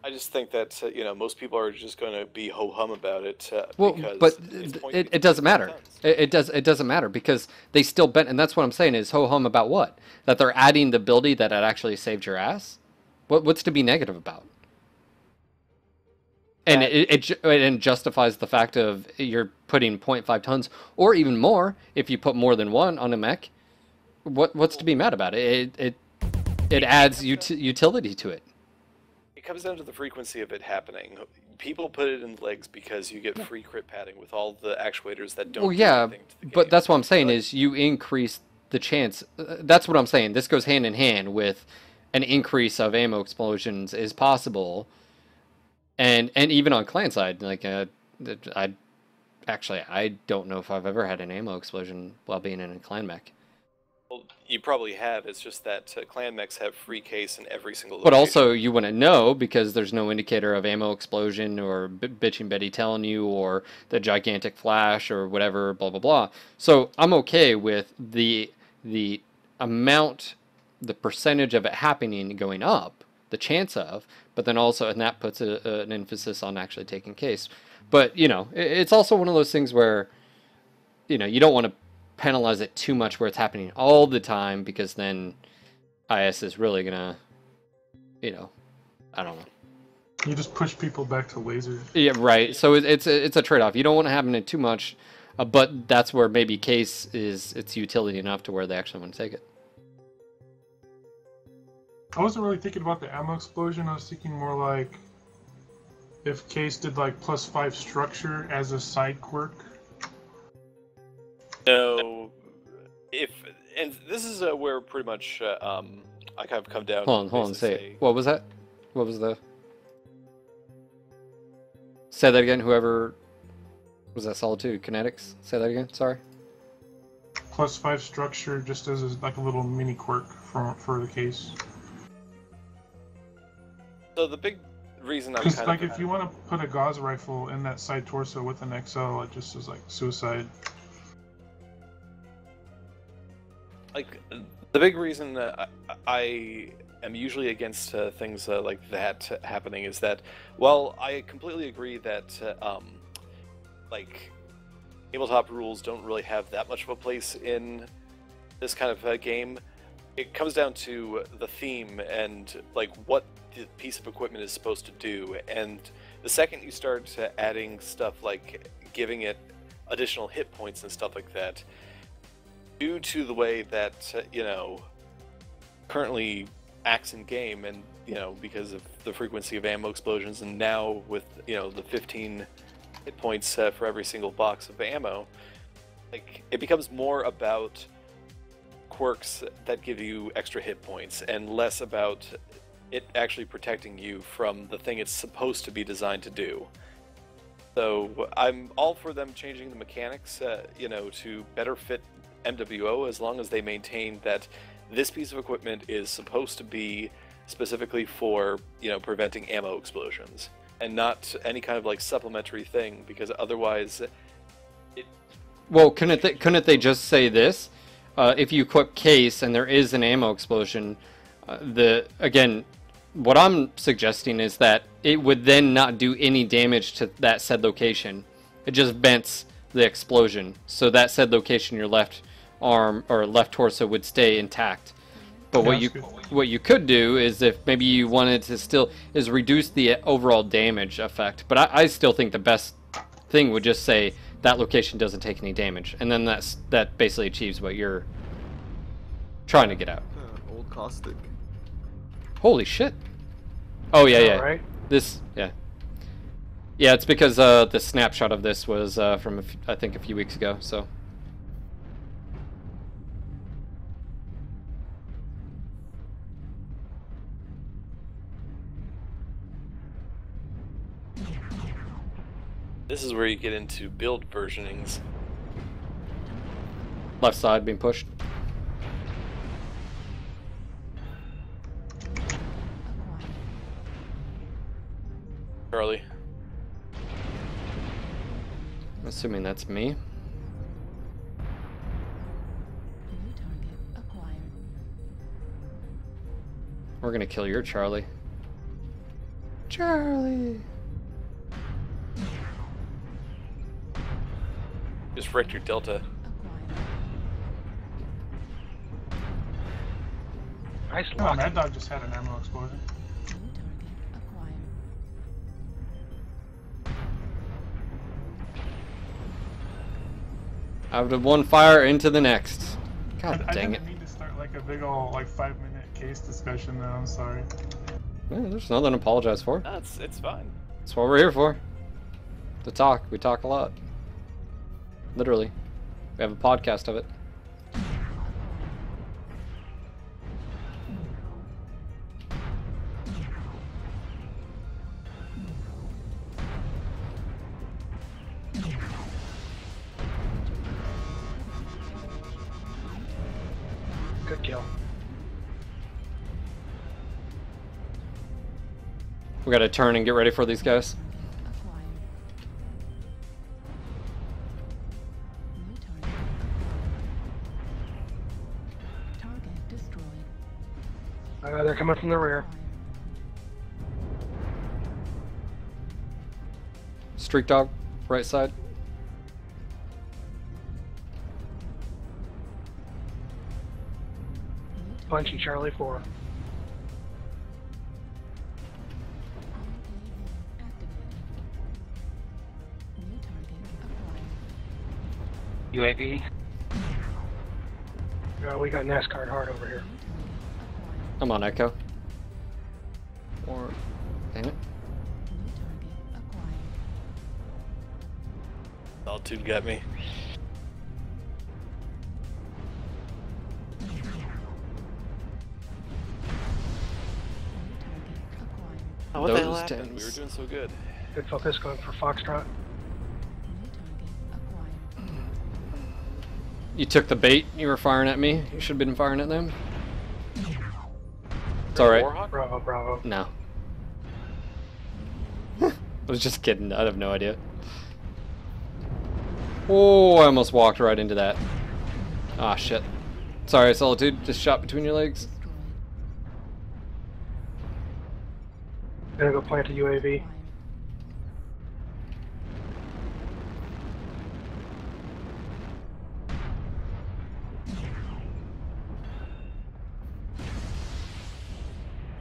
I just think that you know, most people are just going to be ho hum about it. Well, because but it doesn't matter. It doesn't matter because they still bent, and that's what I'm saying is ho hum about what? That they're adding the ability that it actually saved your ass. What's to be negative about? And it justifies the fact of you're putting 0.5 tons or even more if you put more than one on a mech. What's to be mad about it? It adds utility to it. It comes down to the frequency of it happening. People put it in legs because you get free crit padding with all the actuators that don't. Well, yeah, do anything to the but game. that's what I'm saying is you increase the chance. That's what I'm saying. This goes hand in hand with an increase of ammo explosions is possible, and even on clan side, like I don't know if I've ever had an ammo explosion while being in a clan mech. Well, you probably have. It's just that clan mechs have free case in every single But location. also, you wouldn't know because there's no indicator of ammo explosion or Bitching Betty telling you or the gigantic flash or whatever, blah, blah, blah. So I'm okay with the amount, the percentage of it happening going up, the chance of, but then also, and that puts an emphasis on actually taking case. But, you know, it's also one of those things where, you know, you don't want to penalize it too much where it's happening all the time because then IS is really gonna, you know, I don't know. You just push people back to lasers. Yeah, right. So it's a trade-off. You don't want to have it too much, but that's where maybe case is its utility enough to where they actually want to take it. I wasn't really thinking about the ammo explosion. I was thinking more like if case did like +5 structure as a side quirk. No, and this is where pretty much I kind of come down. Hold on, say it. What was that? What was the? Say that again. Whoever was that? Solitude Kinetics. Say that again. Sorry. +5 structure, just as like a little mini quirk for the case. So the big reason I'm Because kind like of if you want to put a gauze rifle in that side torso with an XL, it just is like suicide. like the big reason I am usually against things like that happening is that, well, I completely agree that like tabletop rules don't really have that much of a place in this kind of game. It comes down to the theme and like what the piece of equipment is supposed to do, and the second you start adding stuff like giving it additional hit points and stuff like that. Due to the way that, currently acts in game, and, because of the frequency of ammo explosions, and now with, the 15 hit points for every single box of ammo, like, it becomes more about quirks that give you extra hit points, and less about it actually protecting you from the thing it's supposed to be designed to do. So I'm all for them changing the mechanics, to better fit MWO, as long as they maintain that this piece of equipment is supposed to be specifically for, preventing ammo explosions, and not any kind of like supplementary thing, because otherwise it... Well, couldn't they just say this? If you equip case and there is an ammo explosion, again, what I'm suggesting is that it would then not do any damage to that said location. It just vents the explosion, so that said location, your left arm or left torso, would stay intact. But what you could do is, if maybe you wanted to reduce the overall damage effect. But I still think the best thing would just say that location doesn't take any damage, and then that basically achieves what you're trying to get out. Old caustic. Holy shit! Oh yeah. Right? Yeah, it's because the snapshot of this was from I think a few weeks ago. So. This is where you get into build versionings. Left side being pushed. Charlie. I'm assuming that's me. New target acquired. We're gonna kill your Charlie. Charlie! Just wrecked your Delta. Acquired. Nice Oh, lock. Mad Dog just had an ammo explosion. New target acquired. Out of one fire into the next. God I dang it. didn't mean to start like a big ol' 5-minute case discussion though, I'm sorry. There's nothing to apologize for. No, it's fine. That's what we're here for. To talk. We talk a lot. Literally. We have a podcast of it. Good kill. We gotta turn and get ready for these guys. Acquired. New target acquired. Target destroyed. They're coming from the rear. Acquired. Streak dog, right side. New target Punching Charlie 4. activated. New target acquired. UAV. We got NASCAR hard over here. New target acquired. I'm on Echo. Or... Dang it. New target acquired. Altitude got me. New target acquired. Oh, what the hell Those happened? We were dens. doing so good. Good focus going for Foxtrot. New target acquired. You took the bait. You were firing at me. You should have been firing at them. It's alright. Warhawk? Bravo, bravo. No. I was just kidding. I have no idea. Oh, I almost walked right into that. Ah, shit. Sorry, Solitude. Just shot between your legs. Destroyed. Gonna go plant a UAV. Acquired.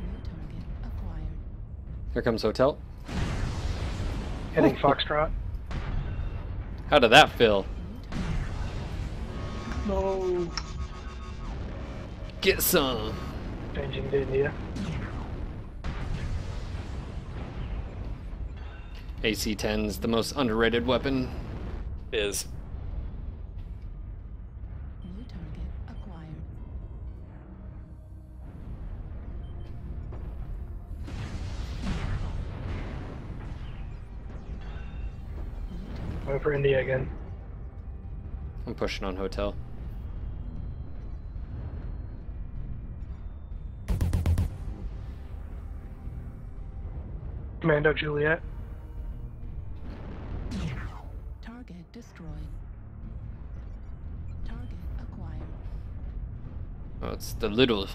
New target acquired. Here comes Hotel. Heading Foxtrot. How did that feel? No. Get some. Changing to India. AC-10's the most underrated weapon. Is. New target acquired. Going for India again. I'm pushing on hotel. Commando Juliet. Target destroyed. Target acquired. Oh, it's the little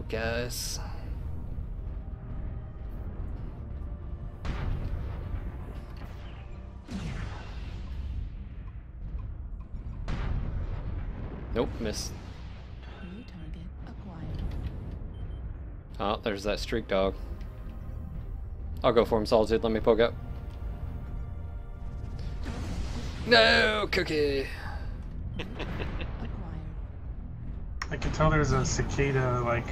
guys. Nope, miss. New target acquired. Oh, there's that streak dog. I'll go for him, Solitude. Let me poke up. No, cookie. Acquired. I can tell there's a cicada like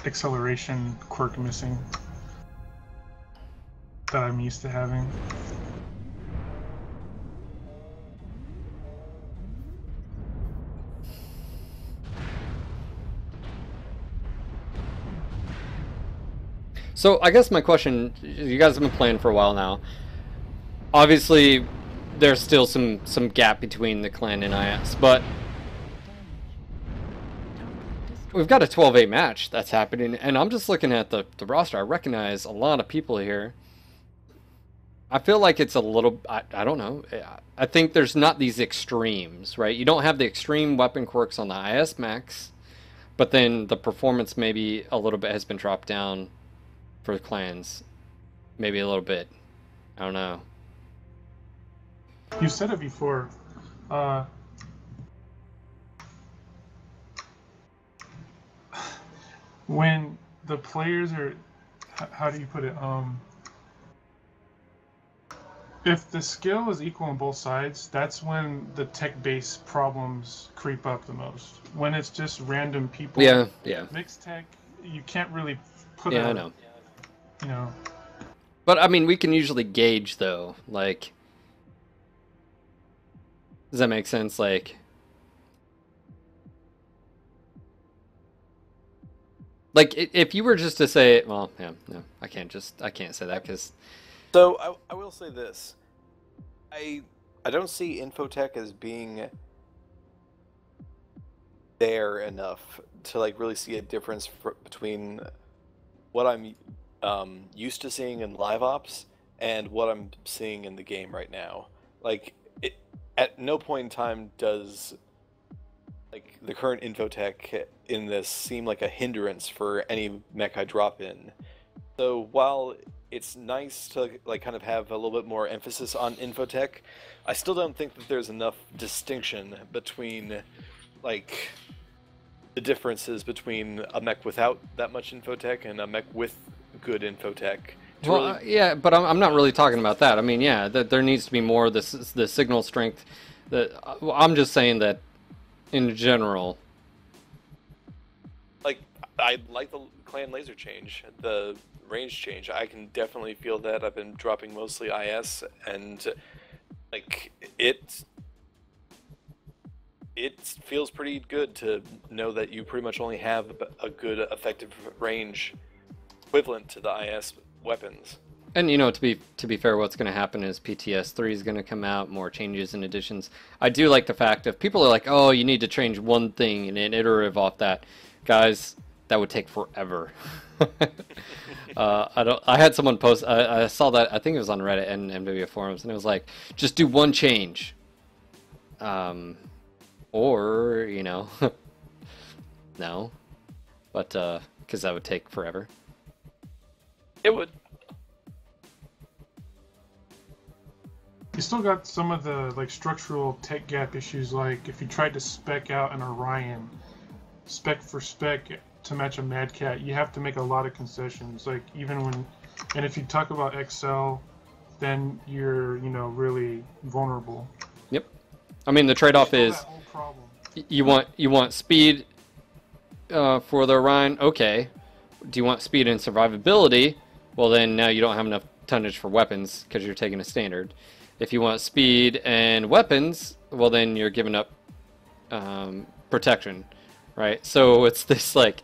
acceleration quirk missing that I'm used to having. So I guess my question, you guys have been playing for a while now. Obviously, there's still some gap between the clan and IS, but we've got a 12-8 match that's happening, and I'm just looking at the roster. I recognize a lot of people here. I feel like it's a little, I don't know. I think there's not these extremes, right? You don't have the extreme weapon quirks on the IS max, but then the performance maybe a little bit has been dropped down for clans. Maybe a little bit. I don't know. You said it before. When the players are, how do you put it? If the skill is equal on both sides, that's when the tech-based problems creep up the most. When it's just random people, Yeah. mixed tech, you can't really put Yeah, I know. You know. But I mean, we can usually gauge though. Like, does that make sense? Like, if you were just to say, well, yeah, no, I can't say that because. So I will say this. I don't see infotech as being there enough to like really see a difference between what I'm used to seeing in live ops and what I'm seeing in the game right now. Like, at no point in time does like the current infotech in this seem like a hindrance for any mech I drop in. So while it's nice to like kind of have a little bit more emphasis on infotech, I still don't think that there's enough distinction between like the differences between a mech without that much infotech and a mech with good infotech. Well, really... yeah, but I'm not really talking about that. I mean, yeah, that there needs to be more the signal strength. I'm just saying that in general. Like, I like the clan laser change, the range change. I can definitely feel that. I've been dropping mostly IS, and like it feels pretty good to know that you pretty much only have a good effective range equivalent to the IS weapons. And you know, to be fair, what's going to happen is PTS 3 is going to come out, more changes and additions. I do like the fact if people are like, oh, you need to change one thing and an iterative off that, guys, that would take forever. I had someone post. I saw that. I think it was on Reddit and MW forums, and it was like, just do one change. Or you know, no, but because that would take forever. It would. You still got some of the like structural tech gap issues, like if you tried to spec out an Orion, spec for spec to match a Mad Cat, you have to make a lot of concessions. Like even when, and if you talk about Excel, then you're, really vulnerable. Yep. I mean, the trade-off Still is that whole problem. you want speed for the Orion. Okay. Do you want speed and survivability? Well, then now you don't have enough tonnage for weapons because you're taking a standard. If you want speed and weapons, well, then you're giving up protection, right? So it's this like,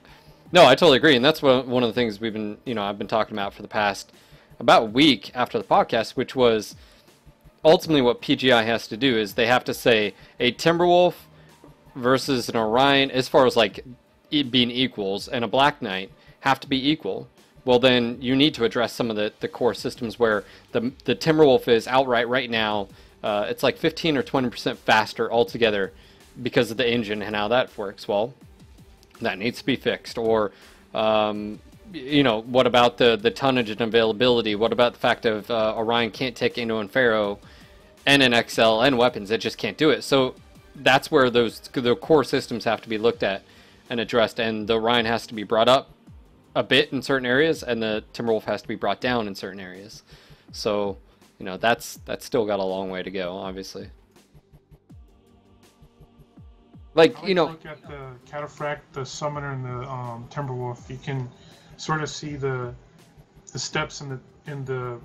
no, I totally agree, and that's one of the things we've been, I've been talking about for the past about a week after the podcast, which was ultimately what PGI has to do is they have to say a Timberwolf versus an Orion, as far as like being equals, and a Black Knight have to be equal. Well, then you need to address some of the core systems where the Timberwolf is outright right now. It's like 15 or 20% faster altogether because of the engine and how that works. Well, that needs to be fixed. Or, what about the tonnage and availability? What about the fact of Orion can't take Indo and Pharaoh and an XL and weapons? It just can't do it. So that's where the core systems have to be looked at and addressed, and the Orion has to be brought up a bit in certain areas, and the Timberwolf has to be brought down in certain areas. So, that's still got a long way to go, obviously. Like, Look at the Cataphract, the Summoner, and the Timberwolf. You can sort of see the steps in the.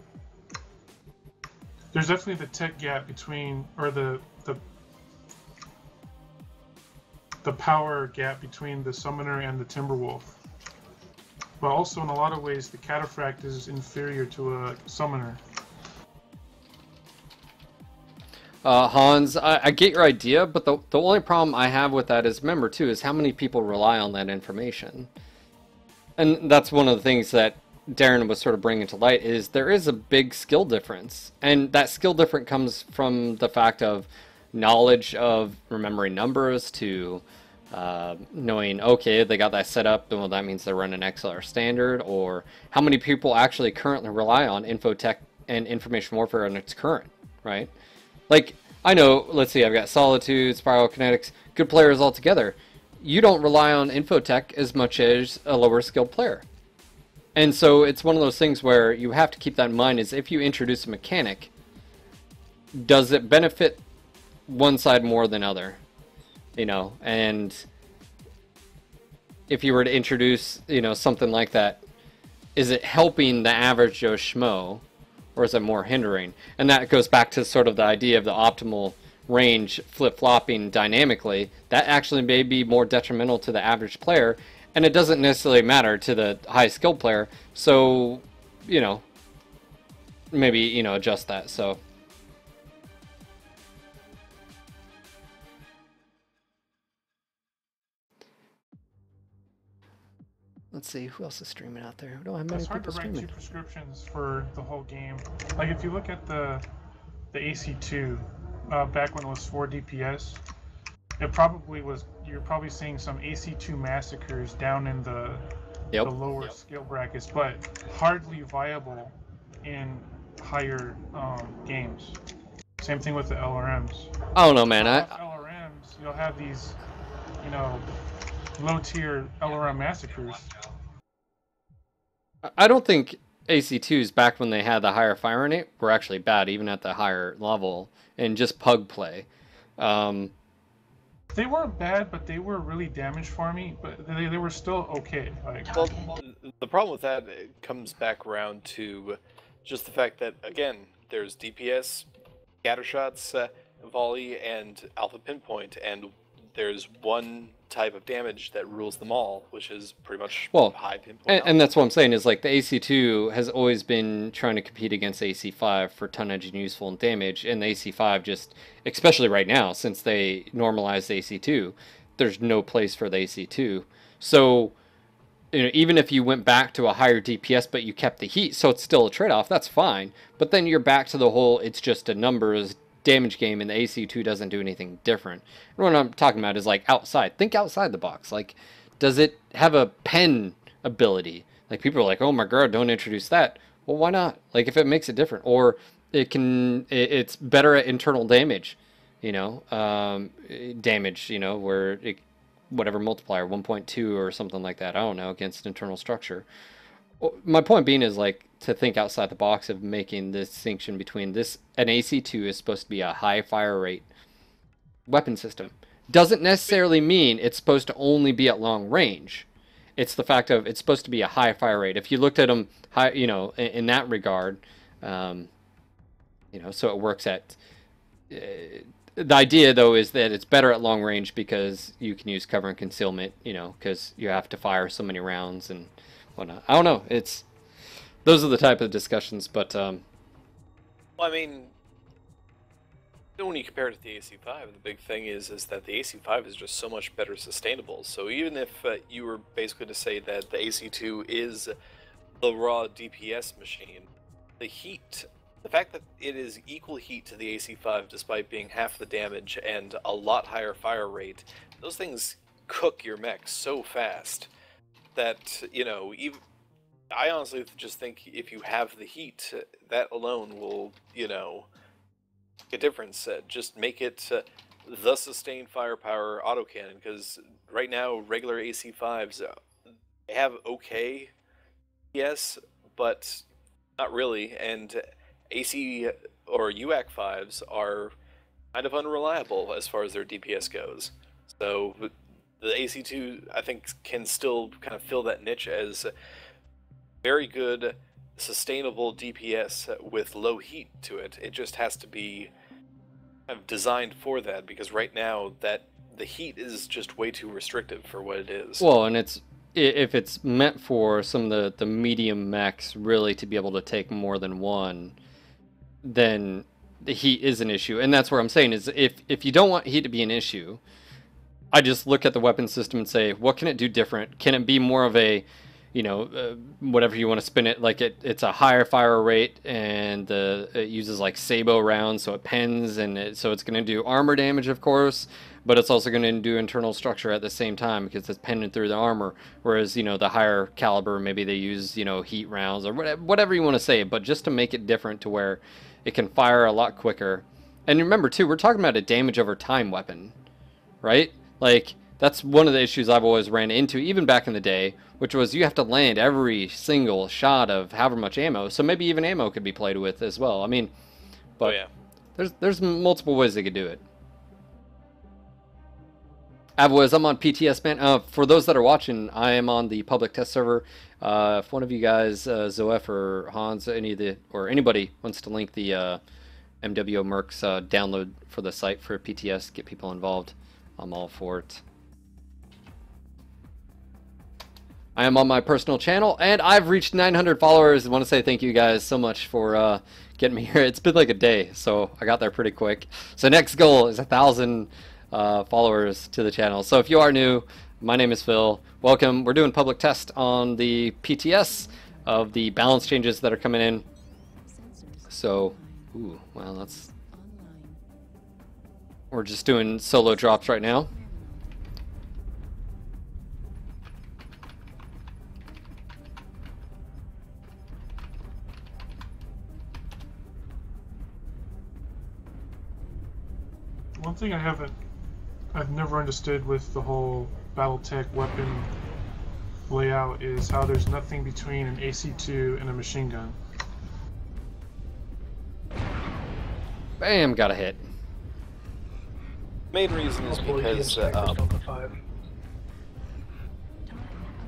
There's definitely the tech gap between, or the power gap between the Summoner and the Timberwolf. But also, in a lot of ways, the Cataphract is inferior to a Summoner. Hans, I get your idea, but the only problem I have with that is, remember, too, is how many people rely on that information. And that's one of the things that Darren was sort of bringing to light, is there is a big skill difference. And that skill difference comes from the fact of knowledge of remembering numbers to knowing, okay, they got that set up, well, that means they're running XLR standard, or how many people actually currently rely on infotech and information warfare in its current, right? Like, I know, let's see, I've got Solitude, Spiral Kinetics, good players altogether. You don't rely on infotech as much as a lower skilled player. And so it's one of those things where you have to keep that in mind, is if you introduce a mechanic, does it benefit one side more than other? And if you were to introduce, something like that, is it helping the average Joe Schmo, or is it more hindering? And that goes back to sort of the idea of the optimal range flip-flopping dynamically. That actually may be more detrimental to the average player, and it doesn't necessarily matter to the high-skilled player. So, maybe, adjust that. So. Let's see, who else is streaming out there? We don't have many It's hard to people write streaming. 2 prescriptions for the whole game. Like, if you look at the AC2, back when it was 4 DPS, it probably was, you're probably seeing some AC2 massacres down in the lower skill brackets, but hardly viable in higher games. Same thing with the LRMs. I don't know, man. LRMs, you'll have these, low-tier LRM massacres. I don't think AC2s, back when they had the higher fire rate, were actually bad, even at the higher level, and just pug play. They weren't bad, but they were really damage farmy, but they were still okay. Well, the problem with that, it comes back around to just the fact that, again, there's DPS, scattershots, volley, and alpha pinpoint, and there's one type of damage that rules them all, which is pretty much high pinpoint. And that's what I'm saying, is like the AC2 has always been trying to compete against AC5 for tonnage and useful and damage, and the AC5 just, especially right now, since they normalized the AC2, there's no place for the AC2. So, even if you went back to a higher DPS but you kept the heat, so it's still a trade-off, that's fine. But then you're back to the whole, it's just a numbers damage game, and the AC2 doesn't do anything different. And what I'm talking about is like outside. Think outside the box. Like, does it have a pen ability? Like, people are like, oh my god, don't introduce that. Well, why not? Like, if it makes it different, or it's better at internal damage, damage, where it, whatever multiplier, 1.2 or something like that. I don't know, against internal structure. My point being is, like, to think outside the box of making the distinction between this. An AC2 is supposed to be a high fire rate weapon system. Doesn't necessarily mean it's supposed to only be at long range. It's the fact of it's supposed to be a high fire rate. If you looked at them, high, you know, in that regard, you know, so it works at. The idea though is that it's better at long range because you can use cover and concealment. You know, because you have to fire so many rounds and whatnot. I don't know. Those are the type of discussions, but. Well, I mean, when you compare it to the AC5, the big thing is that the AC5 is just so much better sustainable. So even if you were basically to say that the AC2 is the raw DPS machine, the fact that it is equal heat to the AC5 despite being half the damage and a lot higher fire rate, those things cook your mech so fast that, you know, I honestly just think if you have the heat, that alone will, you know, make a difference. Just make it the sustained firepower autocannon, because right now regular AC5s they have okay, yes, but not really, and AC or UAC 5s are kind of unreliable as far as their DPS goes. So the AC2, I think, can still kind of fill that niche as very good, sustainable DPS with low heat to it. It just has to be kind of designed for that, because right now that the heat is just way too restrictive for what it is. Well, and if it's meant for some of the medium mechs really to be able to take more than one, then the heat is an issue. And that's where I'm saying is if you don't want heat to be an issue, I just look at the weapon system and say, what can it do different? Can it be more of a, you know, whatever you want to spin it, like it's a higher fire rate, and it uses like sabot rounds, so it pens, and so it's going to do armor damage, of course, but it's also going to do internal structure at the same time because it's penning through the armor. Whereas, you know, the higher caliber, maybe they use, you know, heat rounds or whatever you want to say, but just to make it different to where it can fire a lot quicker. And remember too, we're talking about a damage over time weapon, right? Like, that's one of the issues I've always ran into, even back in the day, which was you have to land every single shot of however much ammo. So maybe even ammo could be played with as well. I mean, but there's multiple ways they could do it. Avwaz, I'm on PTS, man. For those that are watching, I am on the public test server. If one of you guys, Zoef or Hans, anybody wants to link the MWO Mercs download for the site for PTS, get people involved, I'm all for it. I am on my personal channel, and I've reached 900 followers. I want to say thank you guys so much for getting me here. It's been like a day, so I got there pretty quick. So next goal is 1,000 followers to the channel. So if you are new, my name is Phil. Welcome. We're doing public test on the PTS of the balance changes that are coming in. So, ooh, well, that's... We're just doing solo drops right now. One thing I've never understood with the whole Battletech weapon layout is how there's nothing between an AC2 and a machine gun. Bam, got a hit. Main reason is because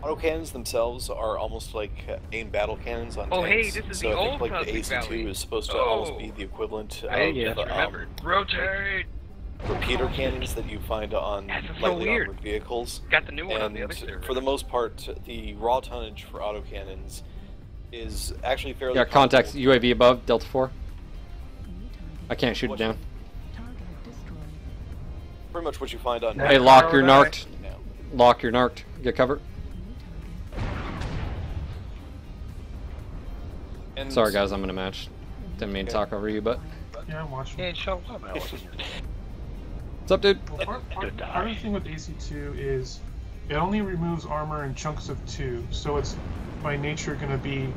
autocannons themselves are almost like aim battle cannons on tanks. Oh, hey, this is so the I old think like the Cosmic AC2 Valley. is supposed to almost be the equivalent of Rotate! repeater cannons that you find on lightly armored vehicles. Got the new one and on the other server. For the most part, the raw tonnage for autocannons is actually fairly. Yeah, contact UAV above, Delta 4. I can't shoot it down. Pretty much what you find on. Hey, lock your narked. Lock your narked. Get cover. And sorry guys, I'm in a match. Didn't mean to talk over you, but. Yeah, I'm watching. Yeah, show up. What's up, dude? Well, part of the thing with AC2 is it only removes armor in chunks of 2, so it's by nature going to be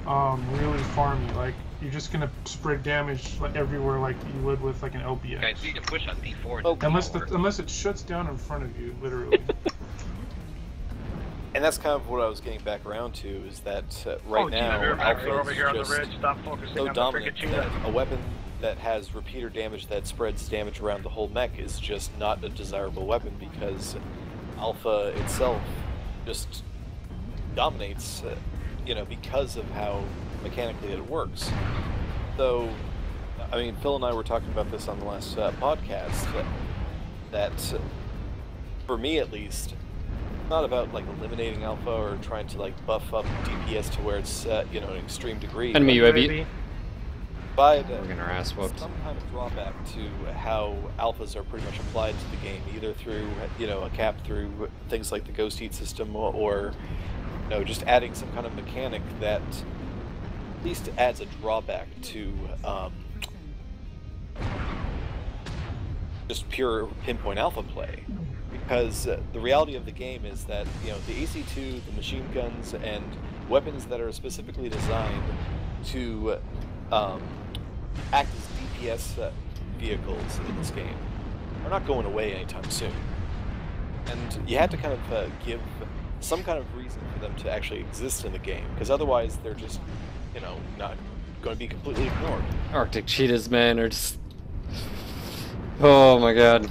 really farmy. Like, you're just going to spread damage everywhere like you would with like an LBX. Guys, you can push on D4. Unless it shuts down in front of you, literally. And that's kind of what I was getting back around to, is that right now, We're Alpha over here on the is ridge. just Stop focusing so on the dominant freaking that cheetah. a weapon that has repeater damage that spreads damage around the whole mech is just not a desirable weapon, because Alpha itself just dominates, because of how mechanically it works. So, I mean, Phil and I were talking about this on the last podcast, that for me at least, it's not about like eliminating Alpha or trying to like buff up DPS to where it's an extreme degree. Enemy UAV. Maybe. But We're getting our ass whooped. some kind of drawback to how alphas are pretty much applied to the game, either through a cap through things like the ghost heat system, or just adding some kind of mechanic that at least adds a drawback to just pure pinpoint alpha play. Because the reality of the game is that the AC2, the machine guns, and weapons that are specifically designed to act as DPS vehicles in this game are not going away anytime soon. And you have to kind of give some kind of reason for them to actually exist in the game, because otherwise they're just, not going to be completely ignored. Arctic cheetahs, man, are just... Oh my god.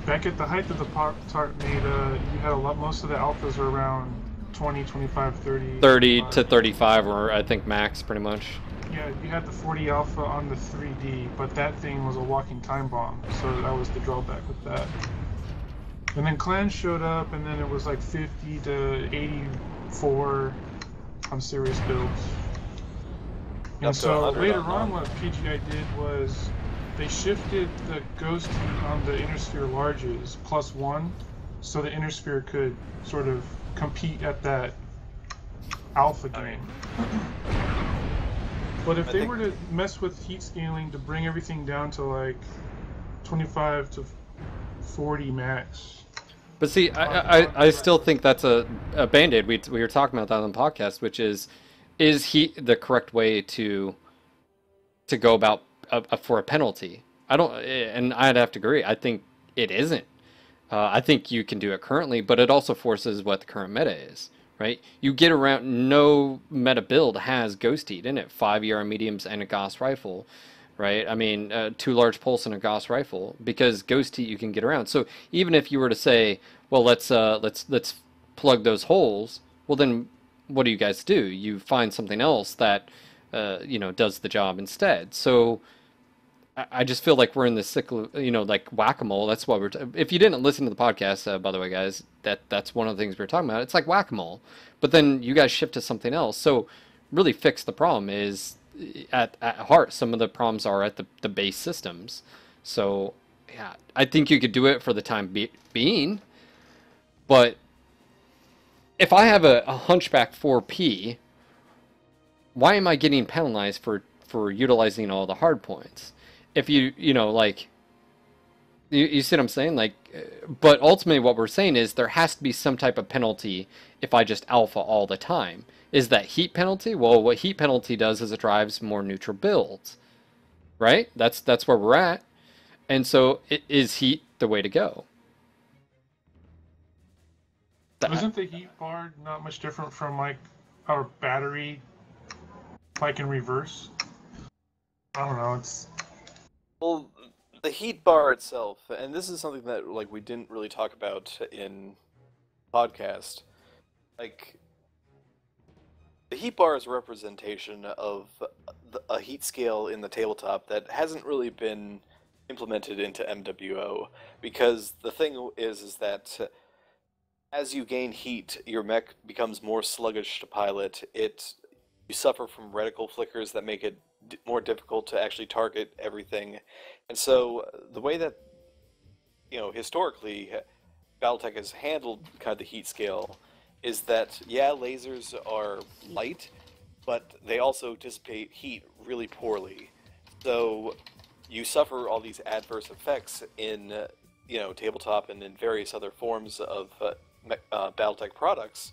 Back at the height of the Pop-Tart made, you had most of the alphas were around 20, 25, 30. 30 to 35 were, I think, max, pretty much. Yeah, you had the 40 alpha on the 3D, but that thing was a walking time bomb, so that was the drawback with that. And then clans showed up, and then it was like 50 to 84 on serious builds. And so later on, what PGI did was they shifted the ghost heat on the inner sphere larges +1, so the inner sphere could sort of compete at that alpha game. But if they were to mess with heat scaling to bring everything down to like 25 to 40 max. But see, I still think that's a band-aid. We were talking about that on the podcast, which is heat the correct way to go about for a penalty? And I'd have to agree. I think it isn't. I think you can do it currently, but it also forces what the current meta is, right? You get around, no meta build has ghost heat in it. 5 ER mediums and a Gauss rifle, right? I mean, 2 large pulse and a Gauss rifle, because ghost heat you can get around. So even if you were to say, well, let's plug those holes, well then what do you guys do? You find something else that does the job instead. So I just feel like we're in this cycle, like whack-a-mole. That's why if you didn't listen to the podcast, by the way, guys, that's one of the things we were talking about. It's like whack-a-mole, but then you guys shift to something else. So really fix the problem is at heart. Some of the problems are at the base systems. So yeah, I think you could do it for the time being, but if I have a Hunchback 4P, why am I getting penalized for utilizing all the hard points? If you see what I'm saying? Like, but ultimately what we're saying is there has to be some type of penalty if I just alpha all the time. Is that heat penalty? Well, what heat penalty does is it drives more neutral builds, right? That's where we're at. And so is heat the way to go? Isn't the heat bar not much different from like our battery, like in reverse? I don't know. Well, the heat bar itself, and this is something that we didn't really talk about in podcast. Like, the heat bar is a representation of a heat scale in the tabletop that hasn't really been implemented into MWO, because the thing is that as you gain heat, your mech becomes more sluggish to pilot. You suffer from reticle flickers that make it more difficult to actually target everything. And so the way that, historically Battletech has handled kind of the heat scale is that, yeah, lasers are light, but they also dissipate heat really poorly. So you suffer all these adverse effects in, tabletop and in various other forms of Battletech products.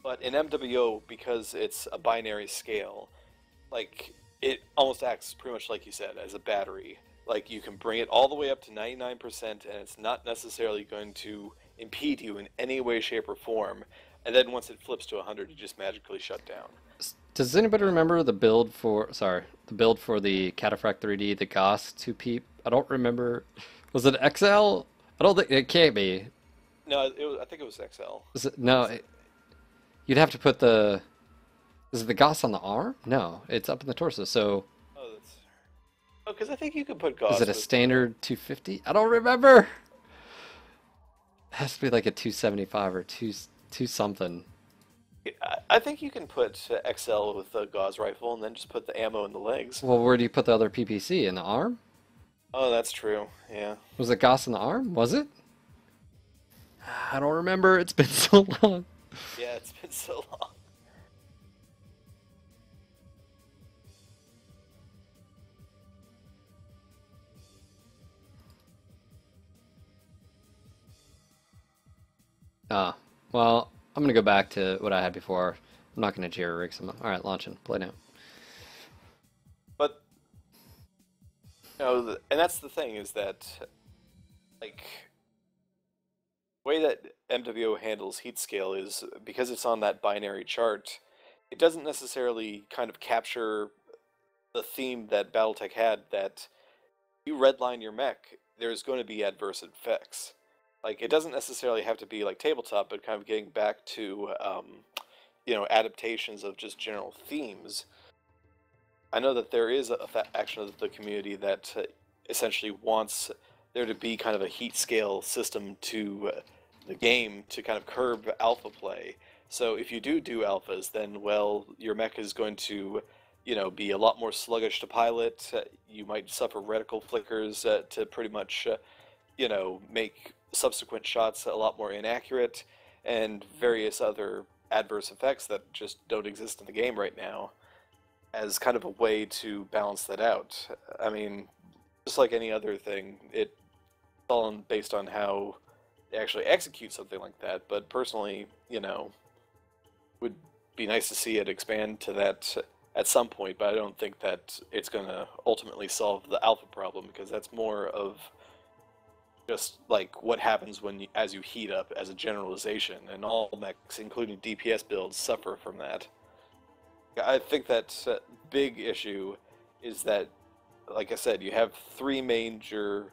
But in MWO, because it's a binary scale, it almost acts pretty much like you said, as a battery. Like, you can bring it all the way up to 99%, and it's not necessarily going to impede you in any way, shape, or form. And then once it flips to 100, you just magically shut down. Does anybody remember the build for the Cataphract 3D, the Goss 2 peep? I don't remember. Was it XL? I don't think it can't be. No, I think it was XL. Is it, no, you'd have to put the. Is it the Goss on the arm? No, it's up in the torso. So. Oh, because I think you can put Goss. Is it a standard 250? I don't remember. It has to be like a 275 or two something. I think you can put XL with the Gauze rifle and then just put the ammo in the legs. Well, where do you put the other PPC? In the arm? Oh, that's true. Yeah. Was it Gauss in the arm? Was it? I don't remember. It's been so long. Yeah, it's been so long. Well, I'm gonna go back to what I had before. I'm not gonna jerry rig some. All right, launching. Play now. But and that's the thing is that, like, the way that MWO handles heat scale is because it's on that binary chart. It doesn't necessarily kind of capture the theme that BattleTech had that you redline your mech, there's going to be adverse effects. Like, it doesn't necessarily have to be like tabletop, but kind of getting back to, adaptations of just general themes. I know that there is a faction of the community that essentially wants there to be kind of a heat scale system to the game to kind of curb alpha play. So if you do alphas, then, well, your mech is going to, be a lot more sluggish to pilot. You might suffer reticle flickers to pretty much, make subsequent shots a lot more inaccurate, and various other adverse effects that just don't exist in the game right now, as kind of a way to balance that out. I mean, just like any other thing, it's all based on how they actually execute something like that, but personally, would be nice to see it expand to that at some point, but I don't think that it's going to ultimately solve the alpha problem, because that's more of just like what happens as you heat up as a generalization, and all mechs, including DPS builds, suffer from that. I think that big issue is that, like I said, you have three major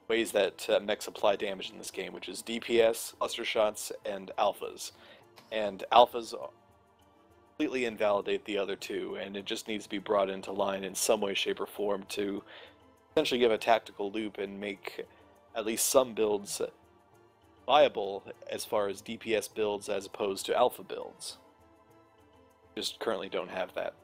ways that mechs apply damage in this game, which is DPS, cluster shots, and alphas. And alphas completely invalidate the other two, and it just needs to be brought into line in some way, shape, or form to essentially give a tactical loop and make at least some builds viable as far as DPS builds as opposed to alpha builds. Just currently don't have that.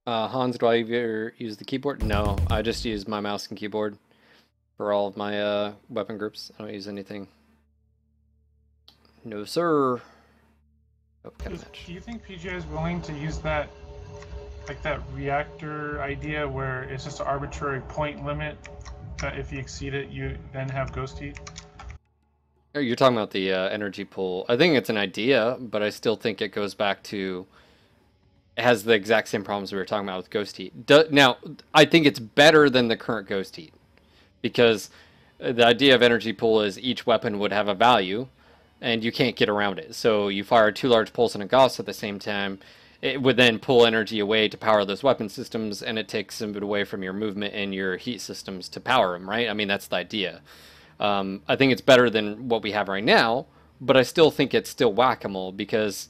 Hans, do I ever use the keyboard? No, I just use my mouse and keyboard for all of my weapon groups. I don't use anything. No, sir. Oh, Do you think PGI is willing to use that, like that reactor idea where it's just an arbitrary point limit that if you exceed it, you then have ghost heat? You're talking about the energy pool. I think it's an idea, but I still think it goes back to... It has the exact same problems we were talking about with Ghost Heat. Now, I think it's better than the current Ghost Heat, because the idea of energy pool is each weapon would have a value, and you can't get around it. So you fire two large pulse and a Gauss at the same time, it would then pull energy away to power those weapon systems, and it takes some of it away from your movement and your heat systems to power them, right? I mean, that's the idea. I think it's better than what we have right now, but I still think it's still whack-a-mole, because...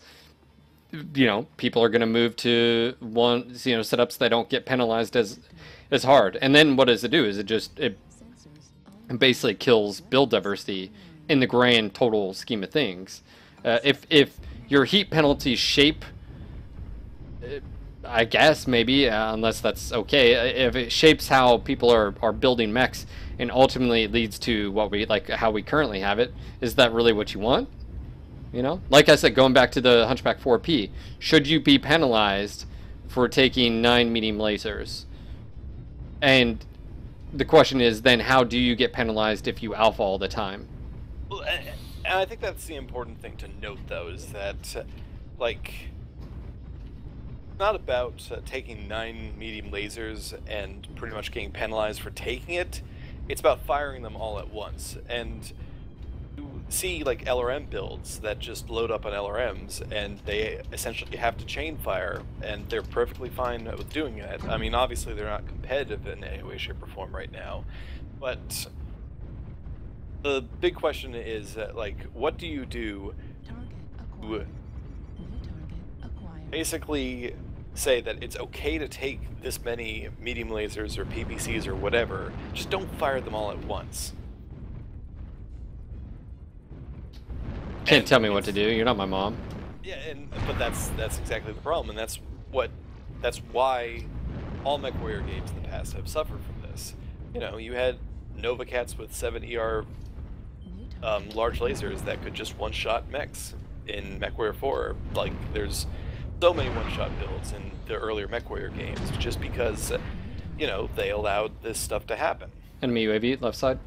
people are going to move to setups that don't get penalized as hard. And then what does it do? Is it basically kills build diversity in the grand total scheme of things. If your heat penalties shape, I guess maybe, unless that's okay, if it shapes how people are building mechs and ultimately it leads to how we currently have it, is that really what you want? Like I said, going back to the Hunchback 4P, should you be penalized for taking 9 medium lasers. And the question is then, how do you get penalized if you alpha all the time? Well, and I think that's the important thing to note, though, is that, like, it's not about taking 9 medium lasers and pretty much getting penalized for taking it. It's about firing them all at once. And you see, like, LRM builds that just load up on LRMs, and they essentially have to chain fire, and they're perfectly fine with doing that. I mean, obviously they're not competitive in any way, shape, or form right now, but the big question is, like, what do you do to basically say that it's okay to take this many medium lasers or PPCs or whatever, just don't fire them all at once. Can't tell me what to do. You're not my mom. Yeah, but that's exactly the problem, and that's why all MechWarrior games in the past have suffered from this. You know, you had Nova Cats with 7 ER large lasers that could just one-shot mechs in MechWarrior 4. Like, there's so many one-shot builds in the earlier MechWarrior games just because, you know, they allowed this stuff to happen. Enemy UAV, left side.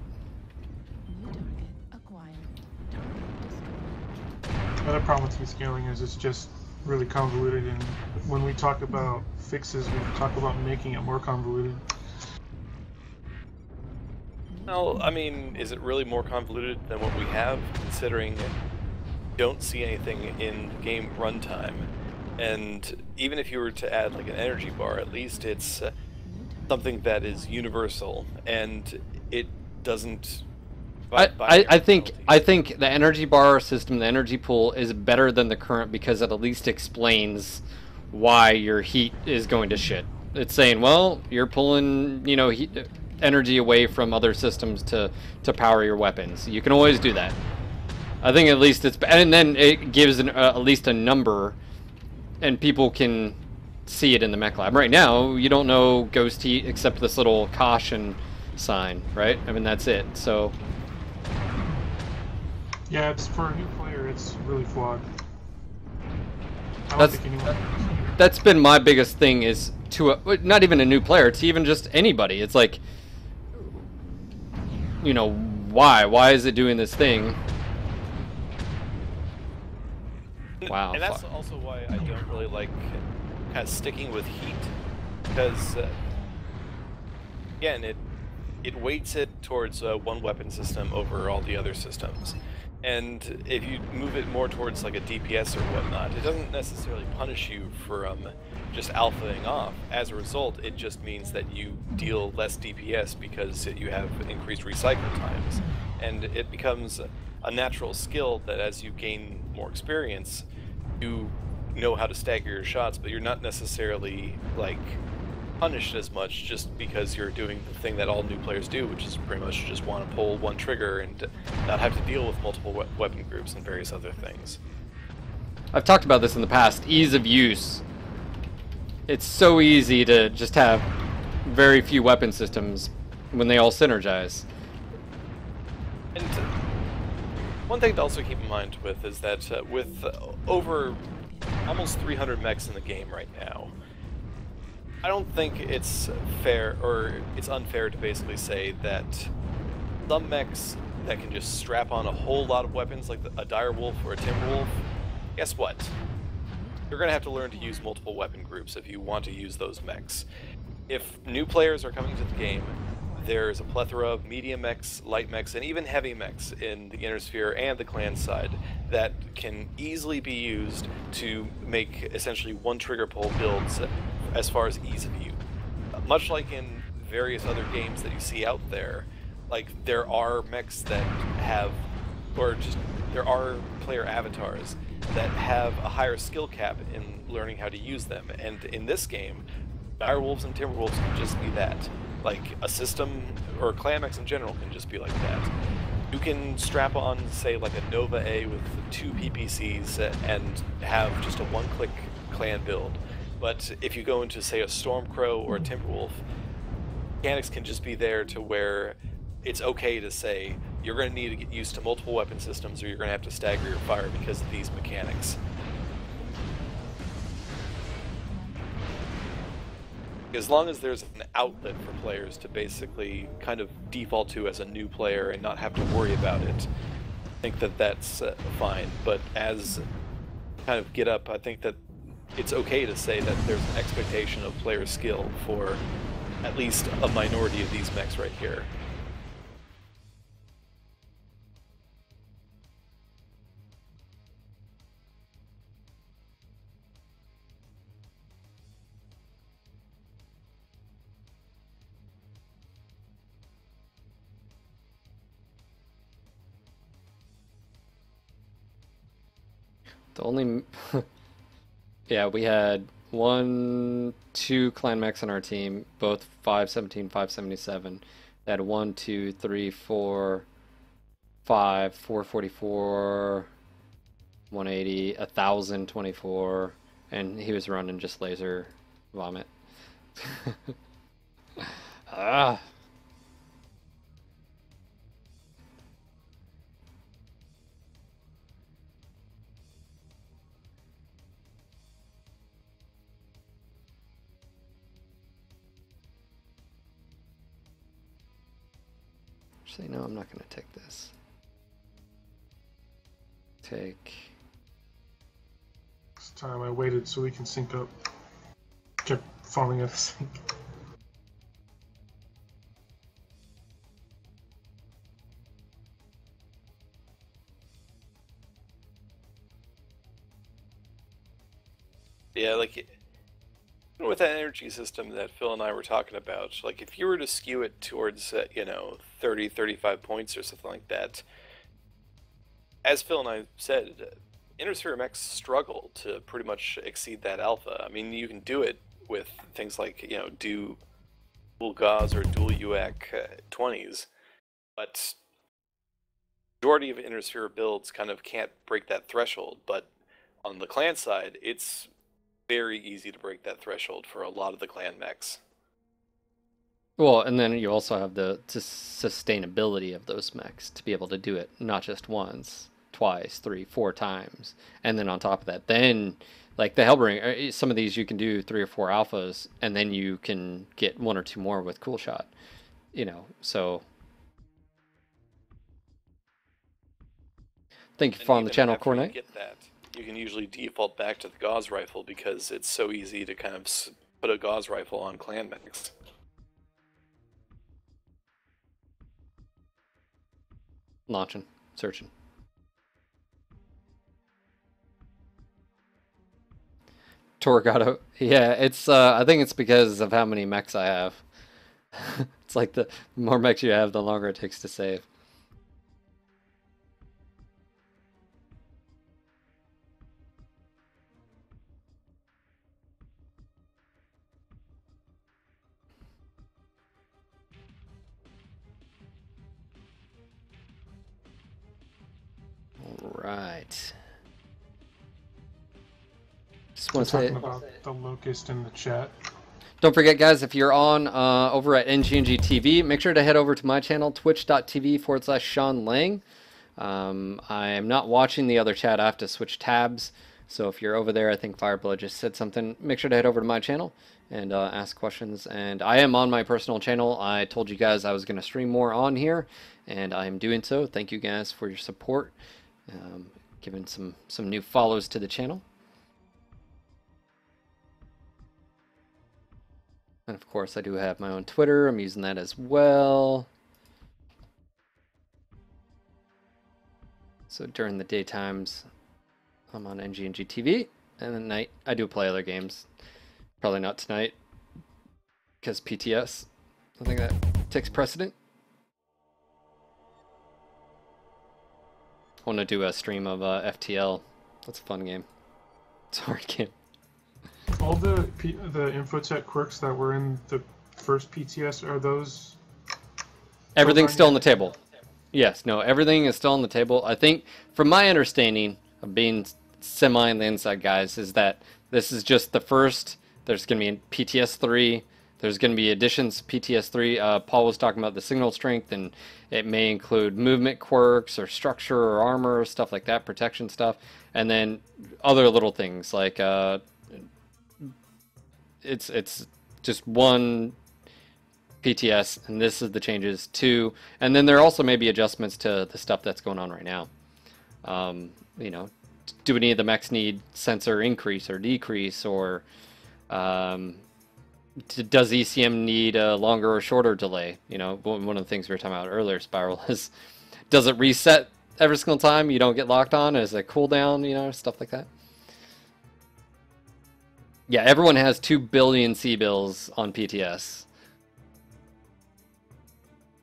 The other problem with scaling is it's just really convoluted, and when we talk about fixes, we talk about making it more convoluted. Well, I mean, is it really more convoluted than what we have, considering you don't see anything in the game runtime? And even if you were to add like an energy bar, at least it's something that is universal, and it doesn't... I think the energy bar system, the energy pool, is better than the current because it at least explains why your heat is going to shit. It's saying, well, you're pulling, you know, energy away from other systems to power your weapons. You can always do that. I think at least it's, and then it gives at least a number, and people can see it in the mech lab. Right now, you don't know ghost heat except this little caution sign, right? I mean, that's it. So. Yeah, it's for a new player, it's really flawed. That's been my biggest thing, is to not even a new player, it's even just anybody. It's like, you know, why is it doing this thing? Wow. And that's also why I don't really like kind of sticking with heat, because again, it weights it towards one weapon system over all the other systems. And if you move it more towards like a DPS or whatnot, it doesn't necessarily punish you for just alphaing off. As a result, it just means that you deal less DPS because you have increased recycle times. And it becomes a natural skill that as you gain more experience, you know how to stagger your shots, but you're not necessarily like punished as much just because you're doing the thing that all new players do, which is pretty much just want to pull one trigger and not have to deal with multiple weapon groups and various other things. I've talked about this in the past. Ease of use. It's so easy to just have very few weapon systems when they all synergize. And one thing to also keep in mind with is that with over almost 300 mechs in the game right now, I don't think it's fair, or it's unfair to basically say that some mechs that can just strap on a whole lot of weapons, like a Direwolf or a Timberwolf, guess what? You're going to have to learn to use multiple weapon groups if you want to use those mechs. If new players are coming to the game, there's a plethora of medium mechs, light mechs, and even heavy mechs in the Inner Sphere and the clan side that can easily be used to make essentially one trigger pull builds as far as ease of use. Much like in various other games that you see out there, like there are mechs that have, or just there are player avatars that have a higher skill cap in learning how to use them, and in this game, Direwolves and Timberwolves can just be that. Like a system, or clan mechs in general can just be like that. You can strap on, say, like a Nova A with 2 PPCs and have just a one-click clan build. But if you go into, say, a Stormcrow or a Timberwolf, mechanics can just be there to where it's okay to say you're going to need to get used to multiple weapon systems, or you're going to have to stagger your fire because of these mechanics. as long as there's an outlet for players to basically kind of default to as a new player and not have to worry about it, I think that that's fine. But as kind of get up, I think that it's okay to say that there's an expectation of player skill for at least a minority of these mechs right here. The only yeah, we had 2 clan mechs on our team, both 517, 577. They had 1, 2, 3, 4, 5, 444, 180, 1024, and he was running just laser vomit. Ah. Actually, no, I'm not going to take this. Take. This time I waited so we can sync up. Kept falling out of sync. Yeah, like with that energy system that Phil and I were talking about, like if you were to skew it towards, 30, 35 points or something like that, as Phil and I said, Intersphere mechs struggle to pretty much exceed that alpha. I mean, you can do it with things like, do dual gauze or dual UAC 20s, but majority of Intersphere builds kind of can't break that threshold. But on the clan side, it's very easy to break that threshold for a lot of the clan mechs. Well, and then you also have the sustainability of those mechs to be able to do it, not just once, twice, 3, 4 times. And then on top of that, then like the Hellbringer, some of these you can do 3 or 4 alphas, and then you can get 1 or 2 more with Cool Shot. So thank you for following the channel, Cornet. Get that, you can usually default back to the gauze rifle because it's so easy to kind of put a gauze rifle on clan mechs. Launching, searching. Torgato, yeah, it's I think it's because of how many mechs I have. It's like the more mechs you have, the longer it takes to save. All right. Just want to say talking about the locust in the chat. Don't forget, guys, if you're on over at NGNG TV, make sure to head over to my channel, twitch.tv/Sean Lang. I am not watching the other chat. I have to switch tabs. So if you're over there, I think Fireblood just said something. Make sure to head over to my channel and ask questions. And I am on my personal channel. I told you guys I was going to stream more on here, and I am doing so. Thank you guys for your support. Giving some new follows to the channel. And of course, I do have my own Twitter. I'm using that as well. So during the daytimes, I'm on NGNG TV. And at night, I do play other games. Probably not tonight, because PTS. I think that takes precedent. I want to do a stream of FTL. That's a fun game. It's a hard game. All the Infotech quirks that were in the first PTS, are those... Everything's still on the table. Yes, no, everything is still on the table. I think, from my understanding of being semi on the inside, guys, is that this is just the first. There's going to be PTS 3. There's going to be additions to PTS 3. Paul was talking about the signal strength, and it may include movement quirks or structure or armor, stuff like that, protection stuff. And then other little things like... it's just 1 PTS, and this is the changes 2, and then there also may be adjustments to the stuff that's going on right now. You know, do any of the mechs need sensor increase or decrease, or does ECM need a longer or shorter delay? You know, one of the things we were talking about earlier, Spiral, is does it reset every single time you don't get locked on? Is it cooldown? You know, stuff like that. Yeah, everyone has 2 billion C-bills on PTS.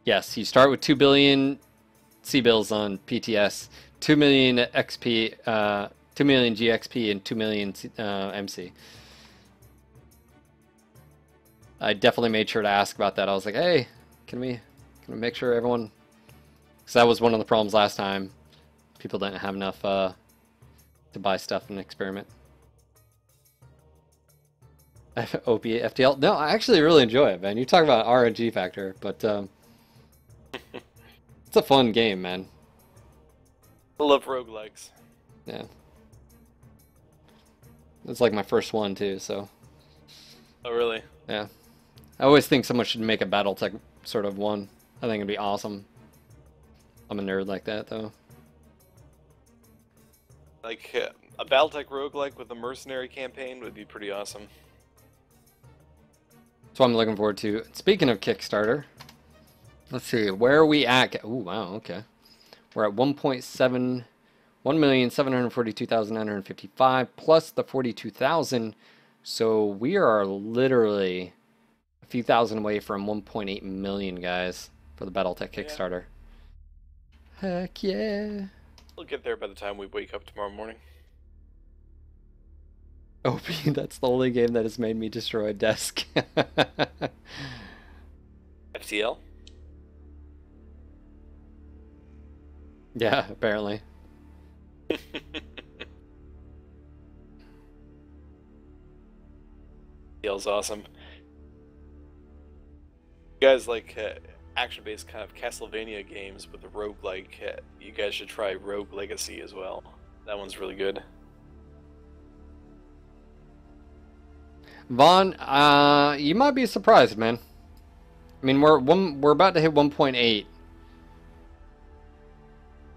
Yes, you start with 2 billion C-bills on PTS, 2 million XP, 2 million GXP, and 2 million MC. I definitely made sure to ask about that. I was like, hey, can we make sure everyone... Because that was one of the problems last time. People didn't have enough to buy stuff and experiment. OP FTL? No, I actually really enjoy it, man. You talk about RNG factor, but it's a fun game, man. I love roguelikes. Yeah. It's like my first one, too, so... Oh, really? Yeah. I always think someone should make a Battletech sort of one. I think it'd be awesome. I'm a nerd like that, though. Like, a Battletech roguelike with a mercenary campaign would be pretty awesome. That's what I'm looking forward to. Speaking of Kickstarter, let's see, where are we at? Oh, wow, okay. We're at 1,742,955 plus the 42,000. So we are literally a few thousand away from 1.8 million, guys, for the Battletech Kickstarter. Yeah. Heck yeah. We'll get there by the time we wake up tomorrow morning. OP, that's the only game that has made me destroy a desk. FTL? Yeah, apparently. FTL's awesome. You guys like action-based kind of Castlevania games with a roguelike, you guys should try Rogue Legacy as well. That one's really good. Vaughn, you might be surprised, man. I mean, we're about to hit 1.8.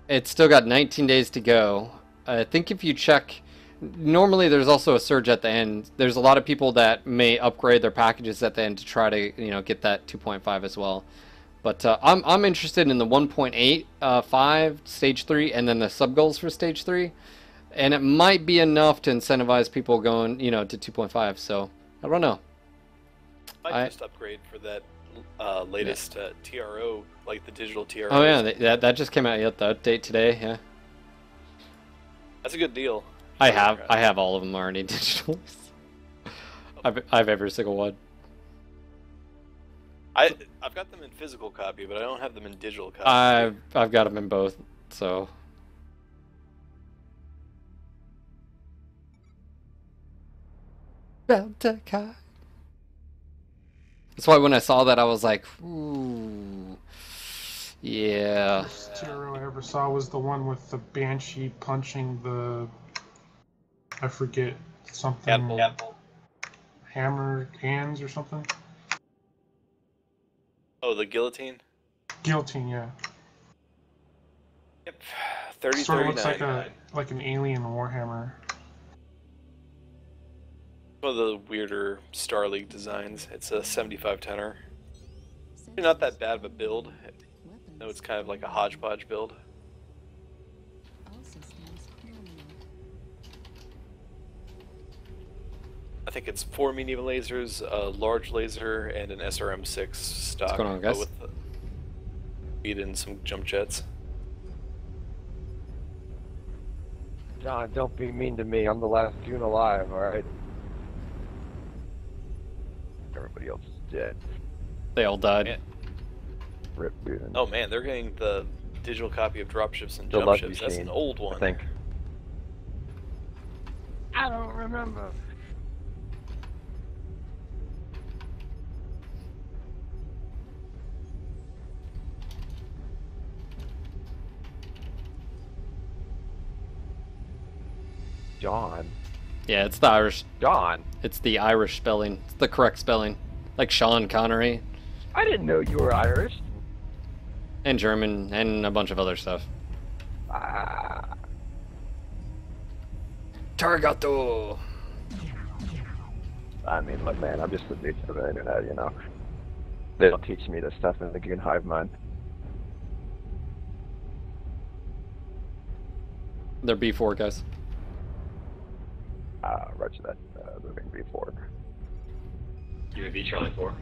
It's still got 19 days to go. I think if you check, normally there's also a surge at the end. There's a lot of people that may upgrade their packages at the end to try to, you know, get that 2.5 as well. But I'm interested in the 1.85 stage 3 and then the sub goals for stage 3. And it might be enough to incentivize people going, you know, to 2.5. So I don't know. Might just upgrade for that latest TRO, like the digital TRO. Oh yeah, that just came out yet. The update today. Yeah. That's a good deal. I have all of them already digital. I have every single one. I've got them in physical copy, but I don't have them in digital copy. I've got them in both. So. Battletech High. That's why when I saw that, I was like, ooh, yeah. The first TRO I ever saw was the one with the Banshee punching the, I forget, something, hammer hands or something. Oh, the guillotine? Guillotine, yeah. Yep, 3039. Sort of looks like an alien Warhammer. One of the weirder Star League designs. It's a 75 tenor. Not that bad of a build. No, it's kind of like a hodgepodge build. I think it's 4 medium lasers, a large laser, and an SRM-6 stock. What's going on, guys? With speed and some jump jets. John, don't be mean to me. I'm the last June alive, alright? Everybody else is dead. They all died. Man. Rip, dude. Oh man, they're getting the digital copy of dropships and The jump Lucky ships. That's Machine, an old one. I think. I don't remember. John. Yeah, it's the Irish. John. It's the Irish spelling. It's the correct spelling. Like Sean Connery. I didn't know you were Irish. And German, and a bunch of other stuff. Targato! I mean, look, man, I'm just a dude to the internet, you know. They don't teach me this stuff in the Goon Hive mind. They're B4, guys. Roger that. Moving B4. UAV Charlie 4.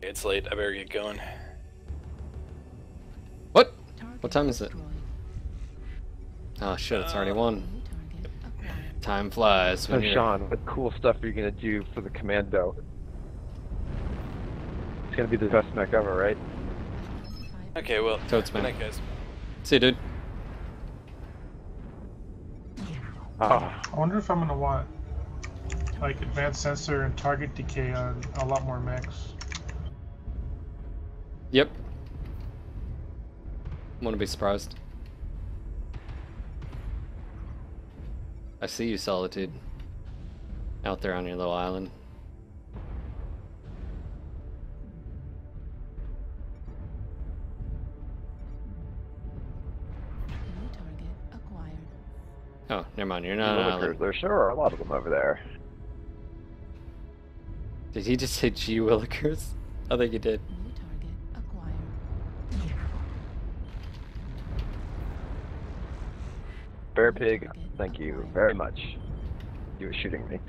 It's late. I better get going. What? What time is it? Oh shit, it's already 1. Time flies So, when you're... Sean, what cool stuff are you gonna do for the commando? It's gonna be the best mech ever, right? Okay, well, Totes, good man. night, guys. See you, dude. Ah, I wonder if I'm gonna want like advanced sensor and target decay on a lot more mechs. Yep. Wouldn't be surprised. I see you, Solitude. Out there on your little island. New target acquired. Oh, never mind. You're not on an island. there sure are a lot of them over there. Did he just say G Willikers? I think he did. New target acquired. Bear Pig, thank you very much. You were shooting me.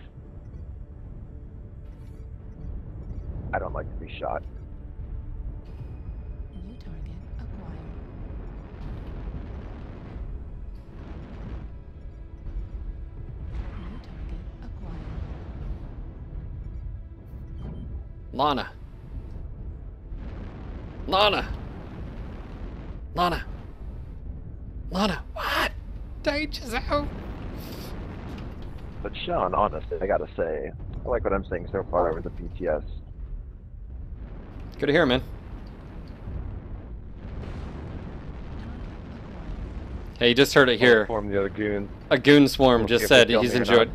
I don't like to be shot. New target acquired. New target acquired. Lana. Lana. Lana. Lana. What? Danger zone. But Sean, honestly, I gotta say, I like what I'm seeing so far with the PTS. Good to hear, man. Hey, you just heard it here. Form the other goon. A goon swarm We'll just see if they said kill he's me or enjoyed.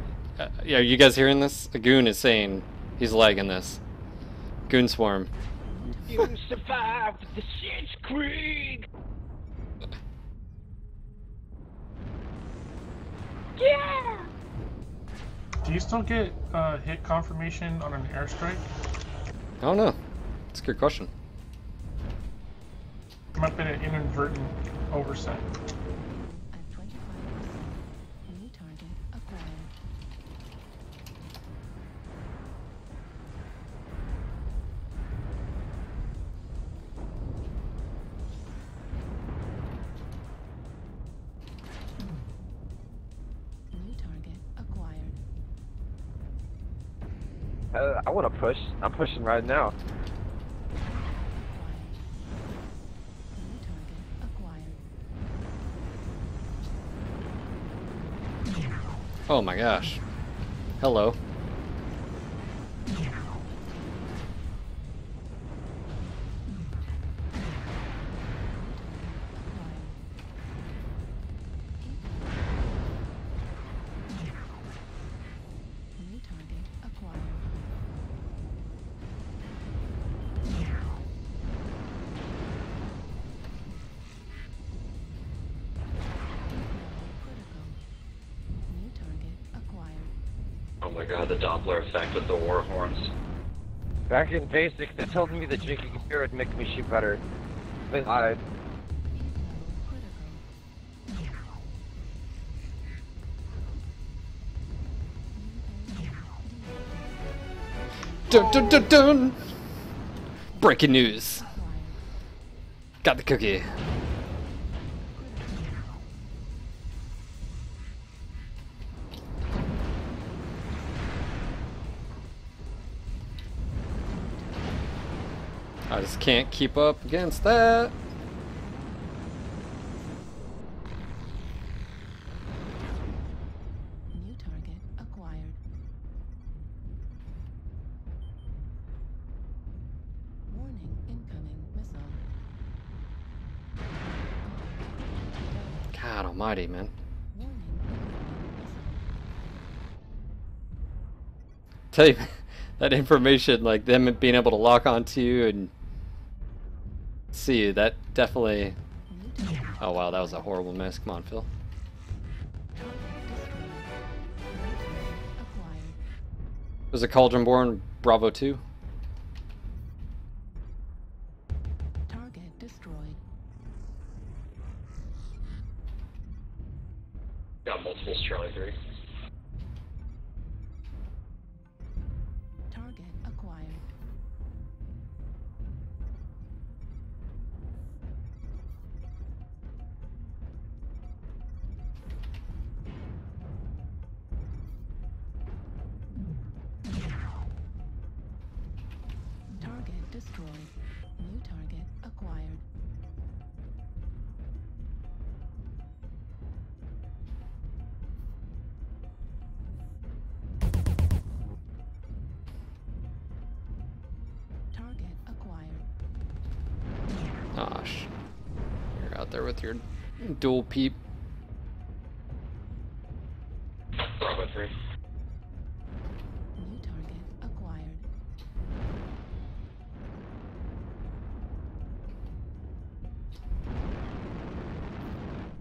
Yeah, are you guys hearing this? A goon is saying he's liking this. Goon swarm. You survived the shit's creek! Yeah! Do you still get hit confirmation on an airstrike? I don't know. It's a good question. It might have been an inadvertent oversight. At 25%. New target acquired. New target acquired. I wanna push. I'm pushing right now. New target acquired. Oh my gosh. Hello. New target acquired. Critical. New target acquired. Oh my god, the Doppler effect with the war horns. Back in basics, they told me that drinking beer would make me shoot better. They lied. Dun dun dun dun! Breaking news. Got the cookie. I just can't keep up against that. New target acquired. Warning, incoming missile. God almighty, man. Warning, incoming tell you that information, like them being able to lock onto you and see you, that definitely. Oh wow, that was a horrible miss. Come on, Phil. There's a Cauldron-born Bravo 2. Target destroyed. Got multiples, Charlie 3. Target acquired. Target destroyed. New target acquired. Target acquired. Gosh. You're out there with your dual peep. Bravo 3. New target acquired.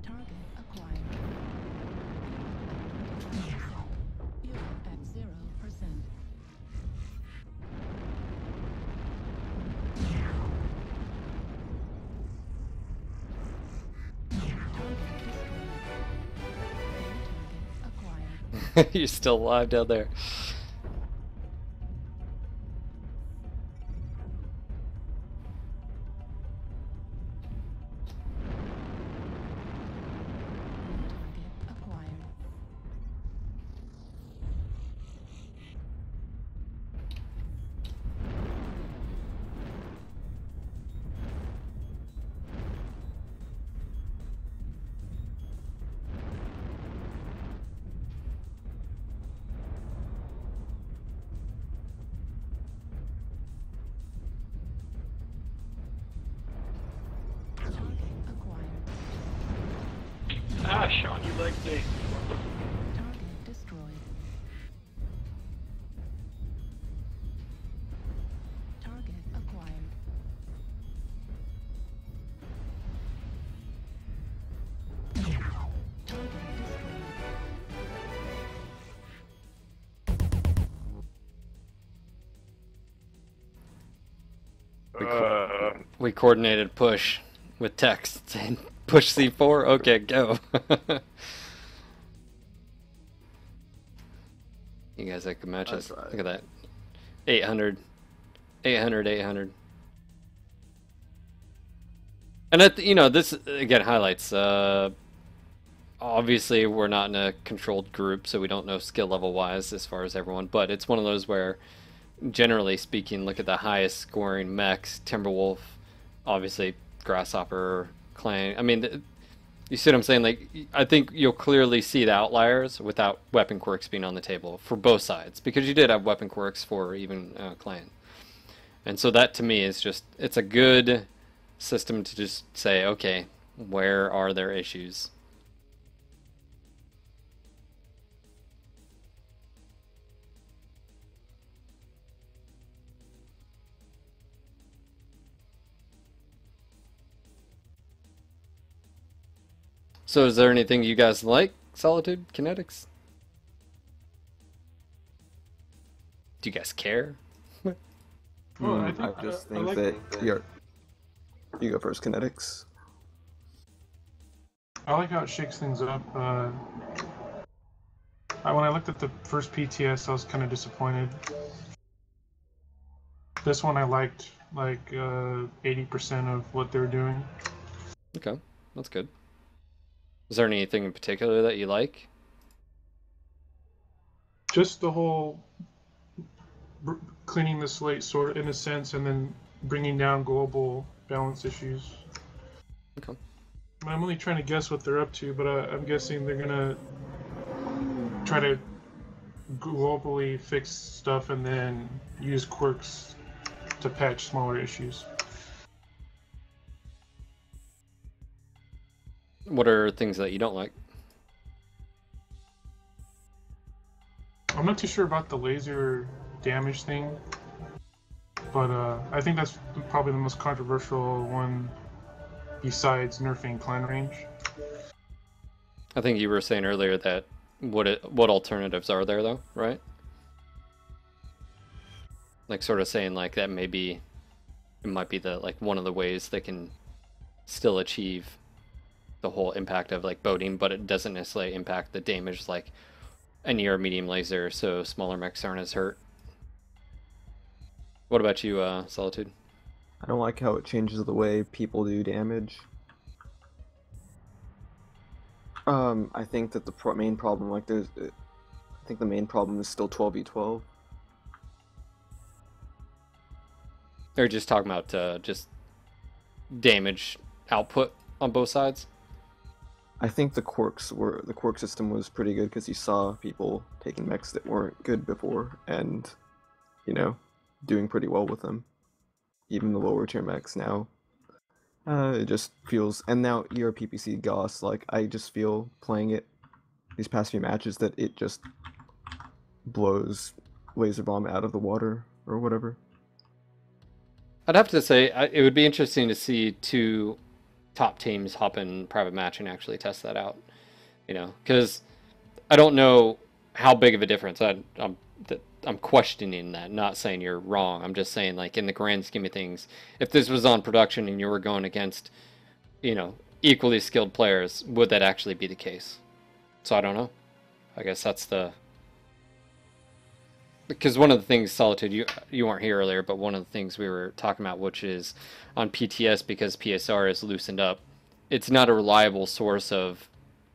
Target acquired. Fuel at 0%. Acquired. You're still alive down there. Target acquired. Target acquired. Ah, Sean, you like me. Target destroyed. Target acquired. Target destroyed. We coordinated push with text and push C4. Okay, go. You guys like matches. That's right. Look at that. 800. 800, 800. And you know, this again highlights. Obviously, we're not in a controlled group, so we don't know skill level wise as far as everyone. But it's one of those where, generally speaking, look at the highest scoring mechs: Timberwolf, obviously Grasshopper, Clan. I mean, you see what I'm saying? Like, I think you'll clearly see the outliers without weapon quirks being on the table for both sides, because you did have weapon quirks for even Clan. And so that to me is just, it's a good system to just say, okay, where are their issues? So is there anything you guys like, Solitude, Kinetics? Do you guys care? Well, I think just I think like that you go first, Kinetics. I like how it shakes things up. When I looked at the first PTS, I was kind of disappointed. This one I liked, like 80% of what they're doing. Okay, that's good. Is there anything in particular that you like? Just the whole cleaning the slate, sort of in a sense, and then bringing down global balance issues. Okay. I'm only trying to guess what they're up to, but I'm guessing they're gonna try to globally fix stuff and then use quirks to patch smaller issues. What are things that you don't like? I'm not too sure about the laser damage thing, but I think that's probably the most controversial one besides nerfing clan range. I think you were saying earlier that what alternatives are there though, right? Like sort of saying like that maybe it might be the like one of the ways they can still achieve the whole impact of like boating, but it doesn't necessarily impact the damage like a near medium laser, so smaller mechs aren't as hurt. What about you, Solitude? I don't like how it changes the way people do damage. I think that the main problem, like I think the main problem is still 12v12. They're just talking about just damage output on both sides. I think the quirk system was pretty good because you saw people taking mechs that weren't good before and, you know, doing pretty well with them. Even the lower tier mechs now. It just feels, and now you're a PPC Goss, like I just feel playing it these past few matches that it just blows Laser Bomb out of the water or whatever. I'd have to say it would be interesting to see two top teams hop in private match and actually test that out. You know, because I don't know how big of a difference. I'm questioning that, not saying you're wrong. I'm just saying, like, in the grand scheme of things, if this was on production and you were going against, you know, equally skilled players, would that actually be the case? So I don't know. I guess that's the... Because one of the things, Solitude, you weren't here earlier, but one of the things we were talking about, which is on PTS, because PSR is loosened up, it's not a reliable source of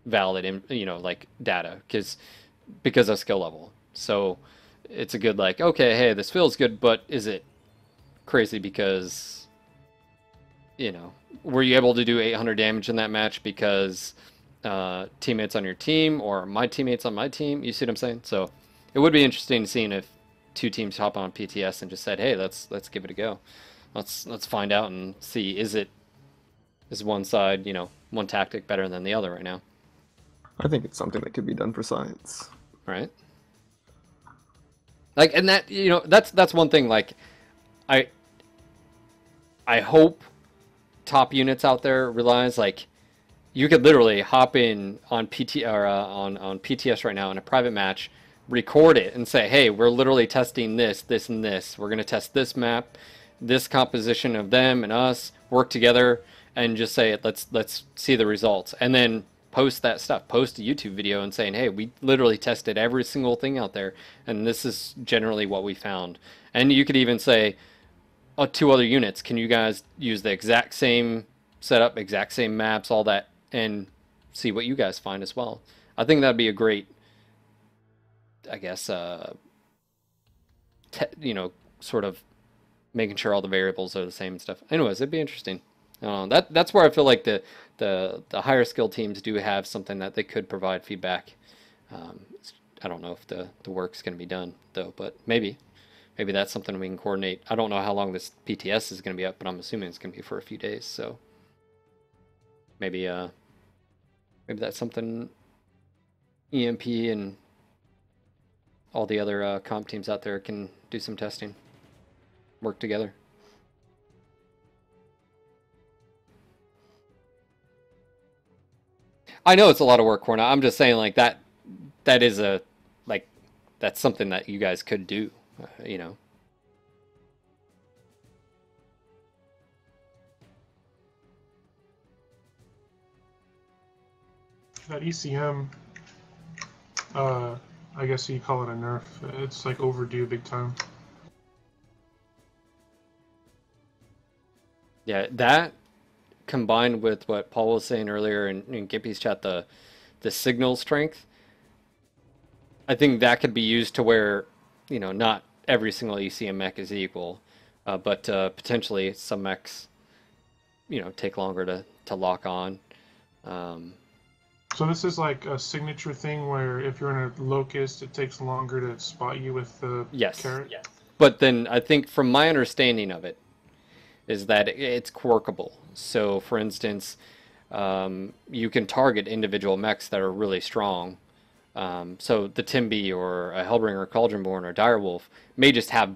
valid, you know, like, data, because of skill level. So it's a good, like, okay, hey, this feels good, but is it crazy because, you know, were you able to do 800 damage in that match because teammates on your team or my teammates on my team? You see what I'm saying? So it would be interesting seeing if two teams hop on PTS and just said, hey, let's give it a go. Let's find out and see, is one side, you know, one tactic better than the other right now? I think it's something that could be done for science. Right. Like, and that, you know, that's one thing, like, I hope top units out there realize, like, you could literally hop in on on PTS right now in a private match, record it, and say, hey, we're literally testing this, this, and this. We're going to test this map, this composition of them and us, work together, and just say, let's see the results. And then post that stuff, post a YouTube video and saying, hey, we literally tested every single thing out there, and this is generally what we found. And you could even say, oh, two other units, can you guys use the exact same setup, exact same maps, all that, and see what you guys find as well. I think that'd be a great, I guess, you know, sort of making sure all the variables are the same and stuff. Anyways, it'd be interesting. That's where I feel like the higher skill teams do have something that they could provide feedback. I don't know if the work's going to be done though, but maybe that's something we can coordinate. I don't know how long this PTS is going to be up, but I'm assuming it's going to be for a few days. So maybe that's something EMP and all the other comp teams out there can do some testing, work together. I know it's a lot of work, Corna. I'm just saying, like, that is that's something that you guys could do, you know. That ECM, I guess you call it a nerf. It's like overdue big time. Yeah, that combined with what Paul was saying earlier in Gippy's chat, the signal strength, I think that could be used to where, you know, not every single ECM mech is equal, but potentially some mechs, you know, take longer to lock on. So this is like a signature thing where if you're in a locust, it takes longer to spot you with the carrot? Yes. But then I think from my understanding of it is that it's quirkable. So for instance, you can target individual mechs that are really strong So the Timby or a Hellbringer, Cauldronborn, or Direwolf may just have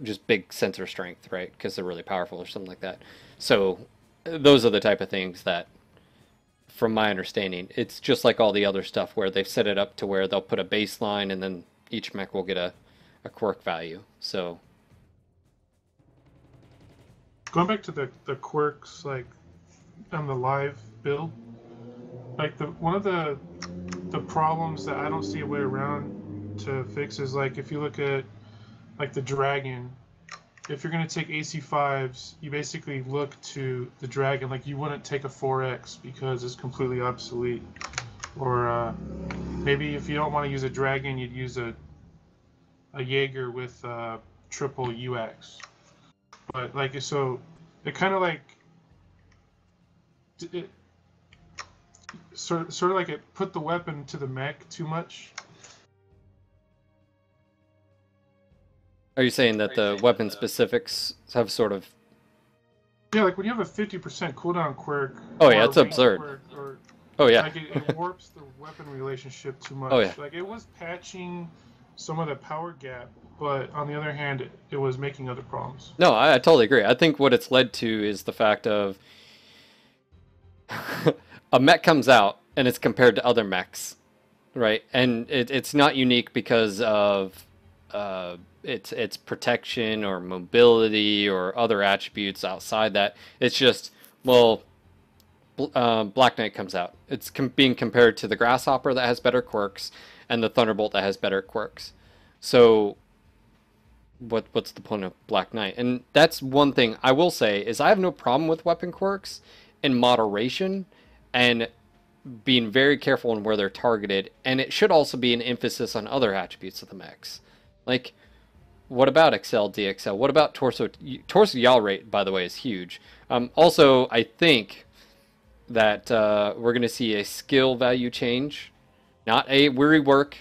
just big sensor strength, right? Because they're really powerful or something like that. So those are the type of things that, from my understanding, it's just like all the other stuff where they've set it up to where they'll put a baseline and then each mech will get a quirk value. So going back to the quirks, like on the live build, like one of the problems that I don't see a way around to fix is like if you look at like the dragon, if you're going to take AC5s, you basically look to the dragon. Like you wouldn't take a 4X because it's completely obsolete. Or maybe if you don't want to use a dragon, you'd use a Jaeger with triple UX. But like, so it kind of like it sort of like it put the weapon to the mech too much. are you saying that the weapon specifics have sort of... Yeah, like when you have a 50% cooldown quirk. Oh yeah, it's absurd. Oh yeah. Like it warps the weapon relationship too much. Oh yeah. Like it was patching some of the power gap, but on the other hand, it was making other problems. No, I totally agree. I think what it's led to is the fact of a mech comes out and it's compared to other mechs, right? And it's not unique because of its protection or mobility or other attributes outside that. It's just, well, Black Knight comes out. It's being compared to the Grasshopper that has better quirks and the Thunderbolt that has better quirks. So what's the point of Black Knight? And that's one thing I will say is I have no problem with weapon quirks in moderation and being very careful in where they're targeted. And it should also be an emphasis on other attributes of the mechs. Like, what about XL, DXL? What about torso yaw rate, by the way, is huge. Also, I think that we're going to see a skill value change, not a weary work.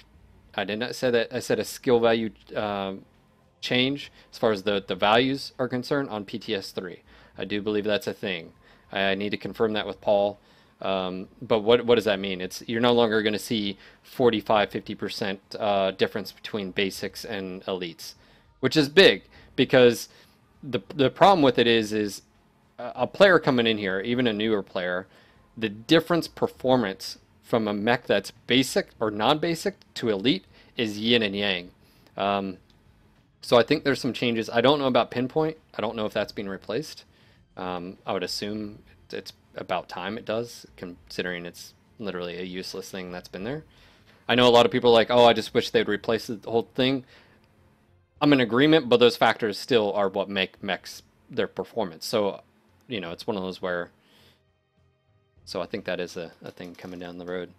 I did not say that. I said a skill value change as far as the values are concerned on PTS 3. I do believe that's a thing. I need to confirm that with Paul. But what does that mean? You're no longer going to see 45-50% difference between basics and elites, which is big because the problem with it is a player coming in here, even a newer player, the difference performance from a mech that's basic or non-basic to elite is yin and yang. So I think there's some changes. I don't know about Pinpoint. I don't know if that's being replaced. I would assume it's about time it does, considering it's literally a useless thing that's been there. I know a lot of people are like, oh, I just wish they'd replace the whole thing. I'm in agreement, but those factors still are what make mechs their performance. So, you know, it's one of those where... So I think that is a thing coming down the road.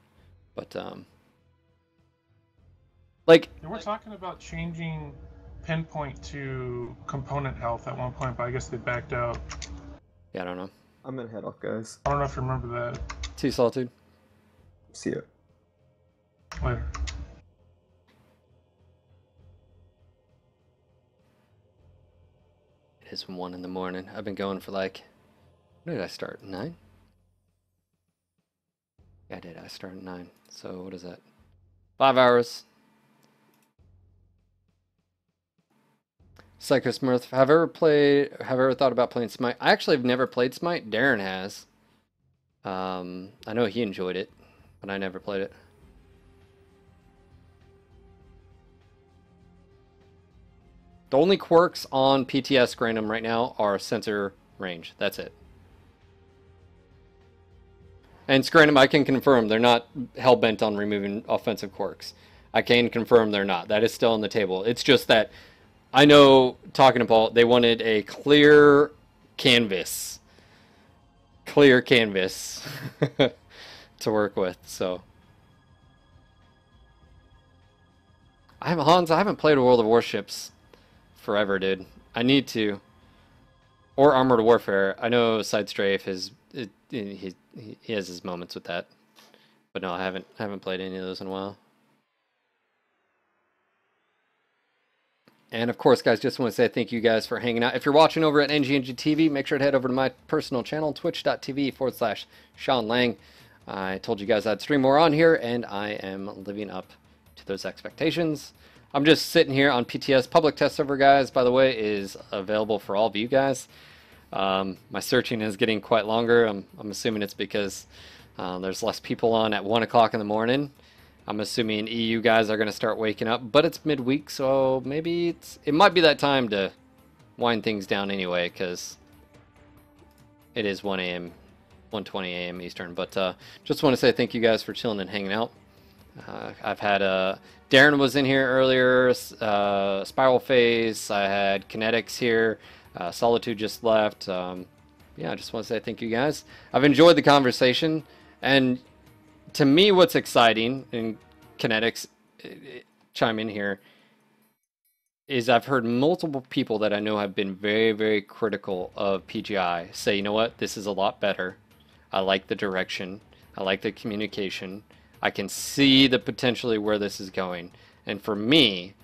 But, like... And we're talking about changing Pinpoint to component health at one point, but I guess they backed out. Yeah, I don't know. I'm gonna head off, guys. I don't know if you remember that. See, Solitude. See ya. Later. It is 1 in the morning. I've been going for like... When did I start? 9? Yeah, I did. I started at 9. So what is that? 5 hours. Psycho Smurf, have I ever thought about playing Smite? I actually have never played Smite. Darren has. I know he enjoyed it, but I never played it. The only quirks on PTS Grandum right now are sensor range. That's it. And Scranum, I can confirm they're not hell-bent on removing offensive quirks. I can confirm they're not. That is still on the table. It's just that I know, talking to Paul, they wanted a clear canvas. Clear canvas to work with, so. Hans, I haven't played World of Warships forever, dude. I need to. Or Armored Warfare. I know Side Strafe he has his moments with that. But no, I haven't played any of those in a while. And of course, guys, just want to say thank you guys for hanging out. If you're watching over at NGNG TV, make sure to head over to my personal channel, twitch.tv/Sean Lang. I told you guys I'd stream more on here, and I am living up to those expectations. I'm just sitting here on PTS. Public test server, guys, by the way, is available for all of you guys. My searching is getting quite longer. I'm assuming it's because there's less people on at 1 o'clock in the morning. I'm assuming EU guys are going to start waking up, but it's midweek, so maybe it might be that time to wind things down anyway, because it is 1 a.m., 1:20 a.m. Eastern. But just want to say thank you guys for chilling and hanging out. I've had Darren was in here earlier, Spiral Phase, I had Kinetics here, Solitude just left. Yeah, I just want to say thank you guys. I've enjoyed the conversation, and to me what's exciting, and Kinetics chime in here, is I've heard multiple people that I know have been very, very critical of PGI say, you know what, this is a lot better. I like the direction. I like the communication. I can see the potentially where this is going. And for me,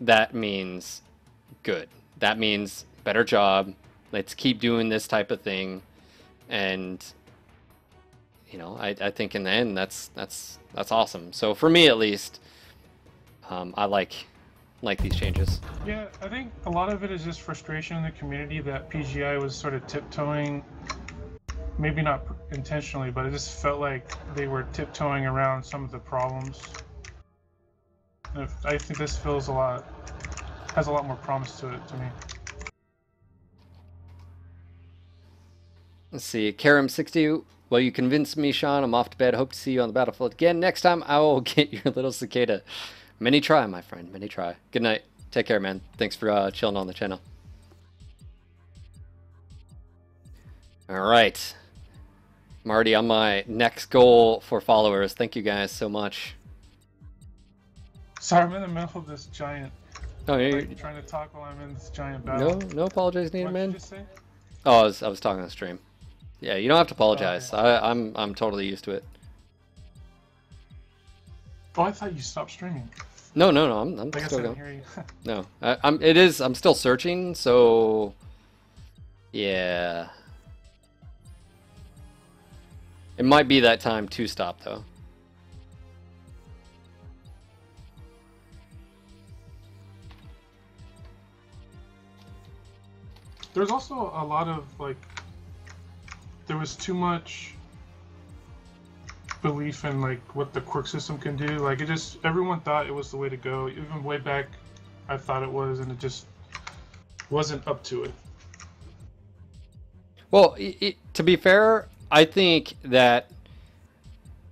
that means good. That means better job. Let's keep doing this type of thing. And, you know, I think in the end, that's awesome. So for me, at least, I like these changes. Yeah, I think a lot of it is just frustration in the community that PGI was sort of tiptoeing, maybe not intentionally, but it just felt like they were tiptoeing around some of the problems. And I think this has a lot more promise to it to me. Let's see, Karam60. Well, you convinced me, Sean. I'm off to bed. Hope to see you on the battlefield again. Next time, I will get your little cicada. Many try, my friend. Many try. Good night. Take care, man. Thanks for chilling on the channel. All right. I'm already on my next goal for followers. Thank you guys so much. Sorry, I'm in the middle of this giant. Oh, you're trying to talk while I'm in this giant battle. No apologies needed, What man. did you just say? Oh, I was talking on the stream. Yeah, you don't have to apologize. Okay. I'm totally used to it. Oh, I thought you stopped streaming. No, I'm I guess still I didn't going. hear you. No, I'm still searching, so yeah. It might be that time to stop though. There's also a lot of there was too much belief in what the quirk system can do. Everyone thought it was the way to go. Even way back, I thought it was, and it just wasn't up to it. Well, to be fair, I think that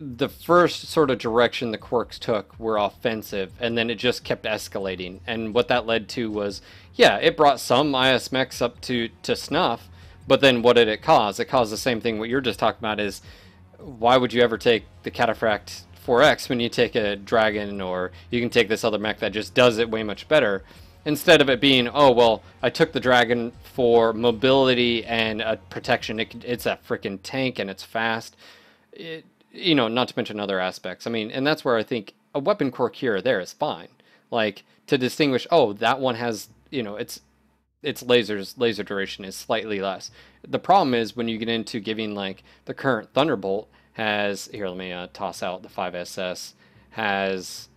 the first sort of direction the Quirks took were offensive, and then it just kept escalating. And what that led to was, yeah, it brought some IS mechs up to snuff, but then what did it cause? It caused the same thing what you're just talking about is, why would you ever take the Cataphract 4X when you take a Dragon, or you can take this other mech that just does it way much better? Instead of it being, oh, well, I took the Dragon for mobility and protection. It's a freaking tank and it's fast. You know, not to mention other aspects. I mean, and that's where I think a weapon quirk here or there is fine. Like, to distinguish, oh, that one has, you know, its laser duration is slightly less. The problem is when you get into giving, like, the current Thunderbolt has, here, let me toss out the 5SS, has,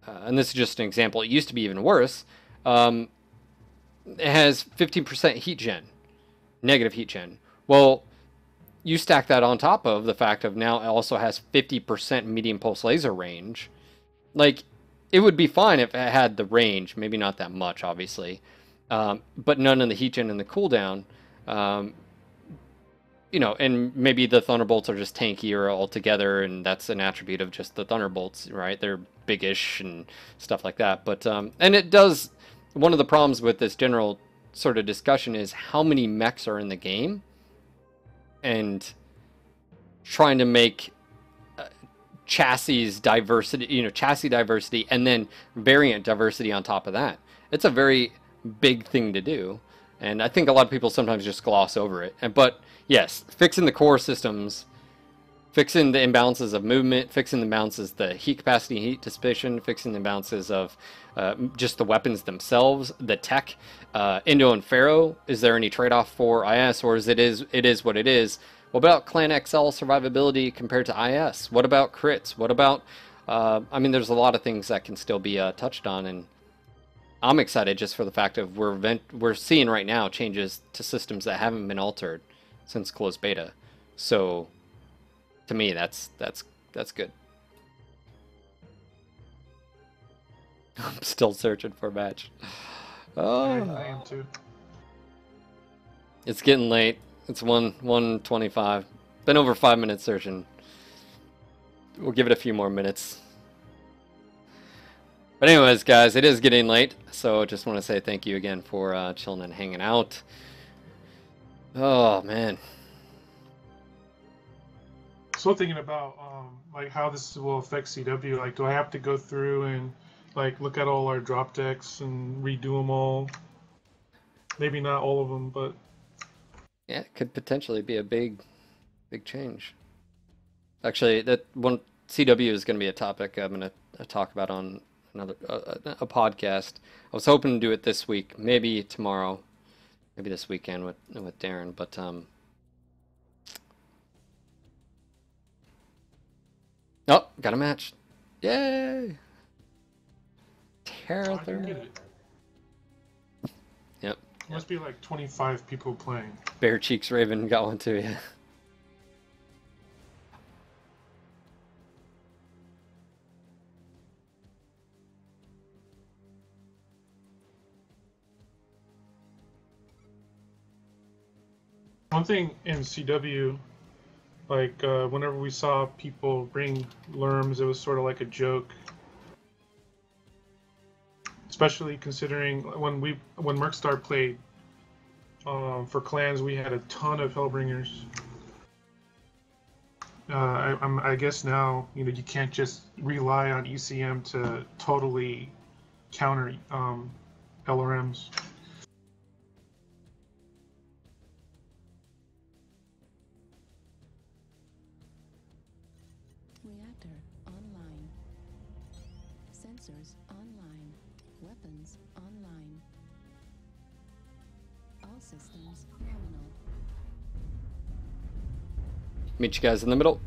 and this is just an example, it used to be even worse, it has 15% heat gen, negative heat gen. Well, you stack that on top of the fact of now it also has 50% medium pulse laser range. Like, it would be fine if it had the range, maybe not that much, obviously, but none of the heat gen and the cooldown. You know, and maybe the Thunderbolts are just tankier altogether, and that's an attribute of just the Thunderbolts, right? They're biggish and stuff like that. But and it does. One of the problems with this general sort of discussion is how many mechs are in the game, and trying to make chassis diversity, you know, chassis diversity, and then variant diversity on top of that. It's a very big thing to do, and I think a lot of people sometimes just gloss over it. But yes, fixing the core systems, fixing the imbalances of movement, fixing the imbalances, the heat capacity, heat dissipation, fixing the imbalances of just the weapons themselves, the tech. Indo and Pharaoh, is there any trade-off for IS, or is it is what it is? What about Clan XL survivability compared to IS? What about crits? What about, I mean, there's a lot of things that can still be touched on, and I'm excited just for the fact of we're seeing right now changes to systems that haven't been altered since closed beta. So, to me, that's good. I'm still searching for a match. Oh, I am too. it's getting late. It's 1:25. Been over 5 minutes searching. We'll give it a few more minutes. But anyways, guys, it is getting late, so just want to say thank you again for chilling and hanging out. Oh man. So thinking about like how this will affect CW. Like, do I have to go through and like look at all our drop decks and redo them all? Maybe not all of them, but Yeah, it could potentially be a big change. Actually, that one CW is going to be a topic I'm going to talk about on another a podcast. I was hoping to do it this week, maybe tomorrow, maybe this weekend with Darren, but oh, got a match! Yay! Terra I can get it. Yep. Must be like 25 people playing. Bare Cheeks Raven got one too, yeah. One thing in CW, like whenever we saw people bring Lerms, it was sort of like a joke. Especially considering when Mercstar played for clans, we had a ton of Hellbringers. I guess now you can't just rely on ECM to totally counter LRMs. Reactor online. Sensors online. Weapons online. All systems nominal. Meet you guys in the middle.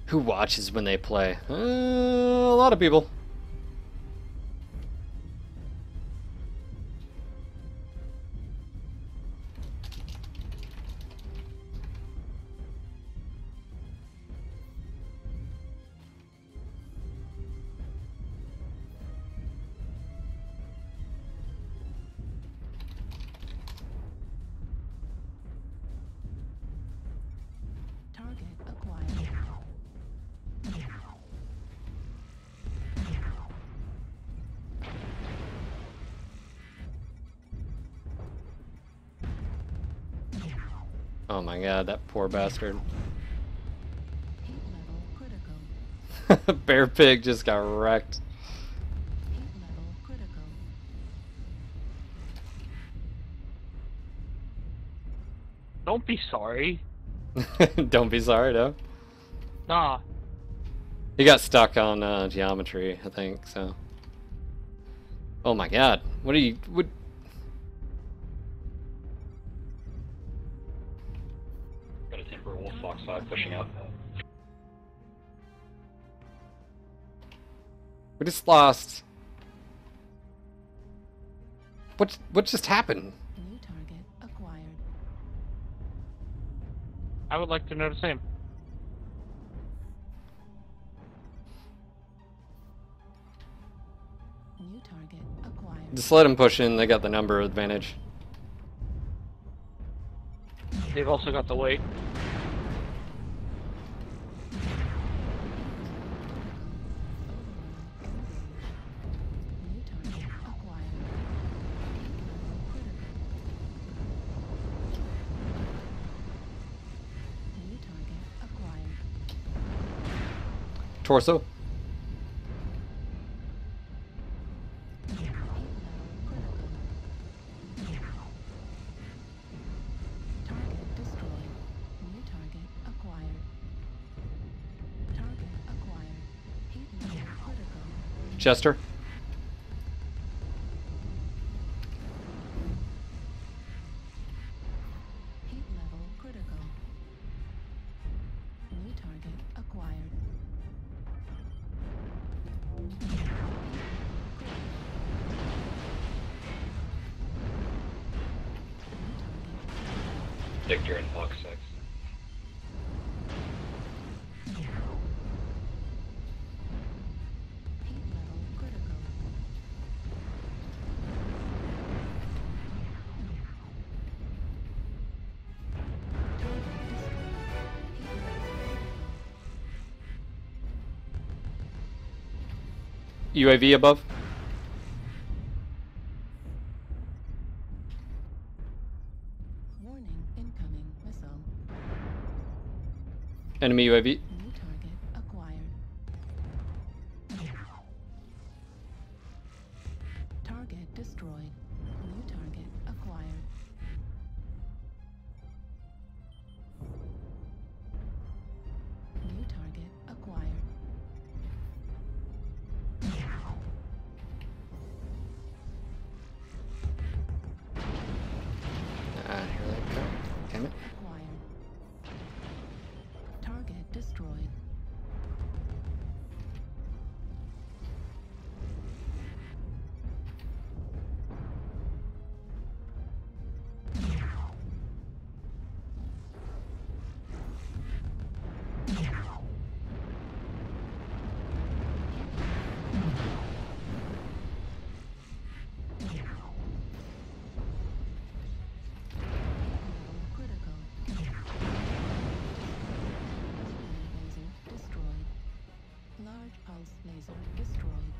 Who watches when they play? A lot of people. Target acquired. Oh my god, that poor bastard. Heat level critical. Bear Pig just got wrecked. Heat level critical. Don't be sorry. Don't be sorry, though. Nah. He got stuck on geometry, I think, so. Oh my god. What are you... What... Got a Timber Wolf Fox 5 pushing up. We just lost... What just happened? New target acquired. I would like to know the same. New target acquired. Just let him push in, they got the number advantage. They've also got the weight. New target acquired. New target acquired. Torso. Target destroyed. New target acquired. Target acquired. Heat level critical. Chester. Heat level critical. New target acquired. Victor and Fox 6. Heat level critical. UAV above. Warning, incoming missile. Enemy UAV. New target acquired. Target destroyed. New target acquired. New target acquired. Ah, here they come. Damn it. Acquired. Target destroyed. Critical. Laser destroyed. Large pulse laser destroyed.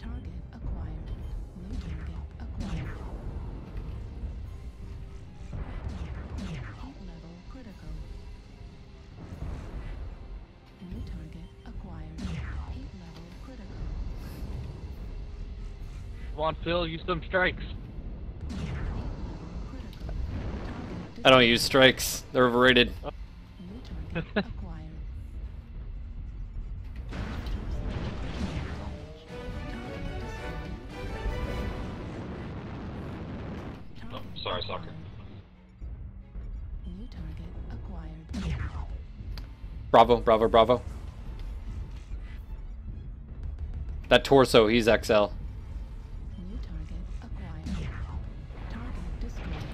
Target acquired. New target acquired. Heat level critical. New target acquired. Heat level critical. Come on, Phil, use some strikes. I don't use strikes. They're overrated. New target acquired. Oh, sorry, soccer. New target acquired. Bravo, bravo, bravo. That torso, he's XL. New target acquired. Target destroyed.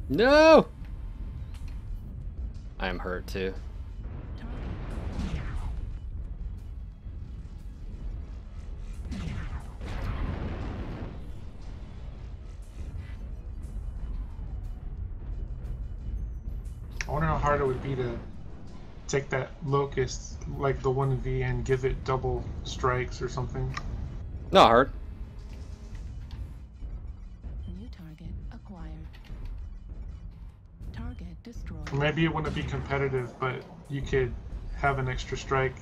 No! I am hurt too. I wonder how hard it would be to take that locust, like the 1V, and give it double strikes or something. Not hard. New target acquired. Target destroyed. Maybe it wouldn't be competitive, but you could have an extra strike.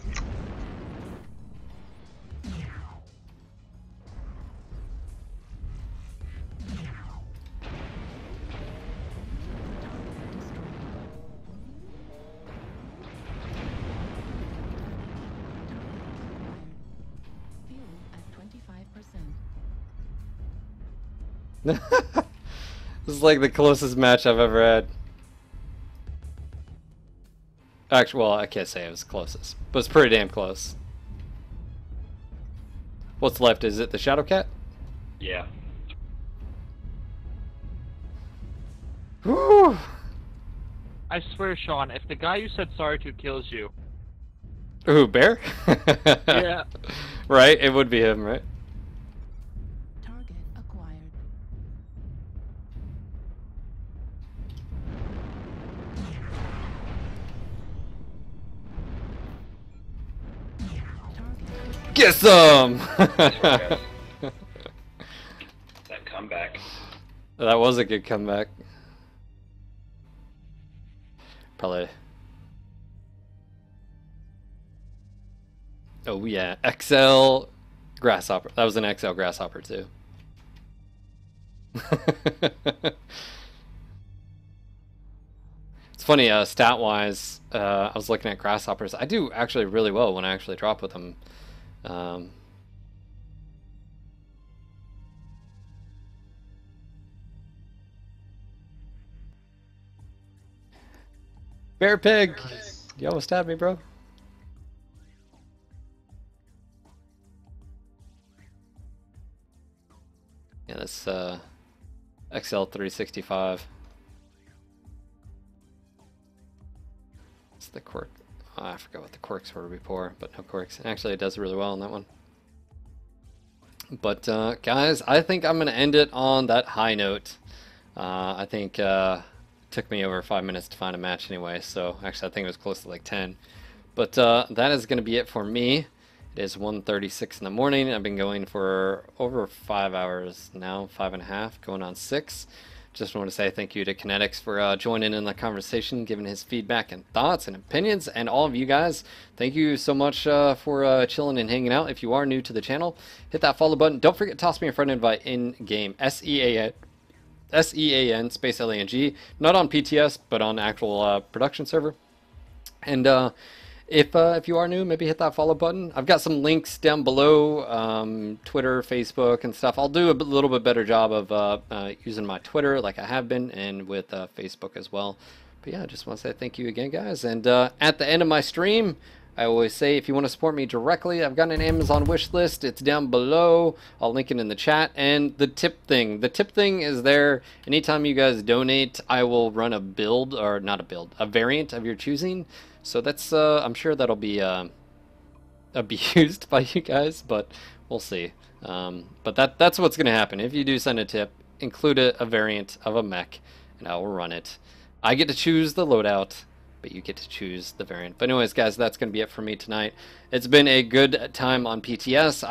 Fuel at 25%. This is like the closest match I've ever had. Actually, well, I can't say it was closest, but it's pretty damn close. What's left? Is it the Shadow Cat? Yeah. Whew. I swear, Sean, if the guy you said sorry to kills you. Ooh, Bear? Yeah. Right? It would be him, right? Target acquired. Get some! That comeback. That was a good comeback. Probably. Oh yeah, XL Grasshopper. That was an XL Grasshopper too. It's funny, stat-wise, I was looking at Grasshoppers. I do actually really well when I actually drop with them. Bear Pig! You almost stabbed me, bro. Yeah, that's XL365. It's the quirk. Oh, I forgot what the quirks were before, but no quirks. Actually, it does really well on that one. But guys, I think I'm going to end it on that high note. I think it took me over 5 minutes to find a match anyway, so actually I think it was close to like 10. But that is going to be it for me. It is 1:36 in the morning. I've been going for over 5 hours now, 5.5, going on 6. Just want to say thank you to Kinetics for joining in the conversation, giving his feedback and thoughts and opinions, and all of you guys. Thank you so much for chilling and hanging out. If you are new to the channel, hit that follow button. Don't forget to toss me a friend invite in game. SEAN space LANG. Not on PTS, but on actual production server. And if you are new, maybe hit that follow button. I've got some links down below, Twitter, Facebook, and stuff. I'll do a little bit better job of using my Twitter like I have been, and with Facebook as well. But yeah, I just want to say thank you again, guys. And at the end of my stream, I always say if you want to support me directly, I've got an Amazon wish list. It's down below. I'll link it in the chat. And the tip thing. The tip thing is there. Anytime you guys donate, I will run a build, or not a build, a variant of your choosing. So that's, I'm sure that'll be abused by you guys, but we'll see. But that's what's going to happen. If you do send a tip, include a variant of a mech, and I will run it. I get to choose the loadout, but you get to choose the variant. But anyways, guys, that's going to be it for me tonight. It's been a good time on PTS.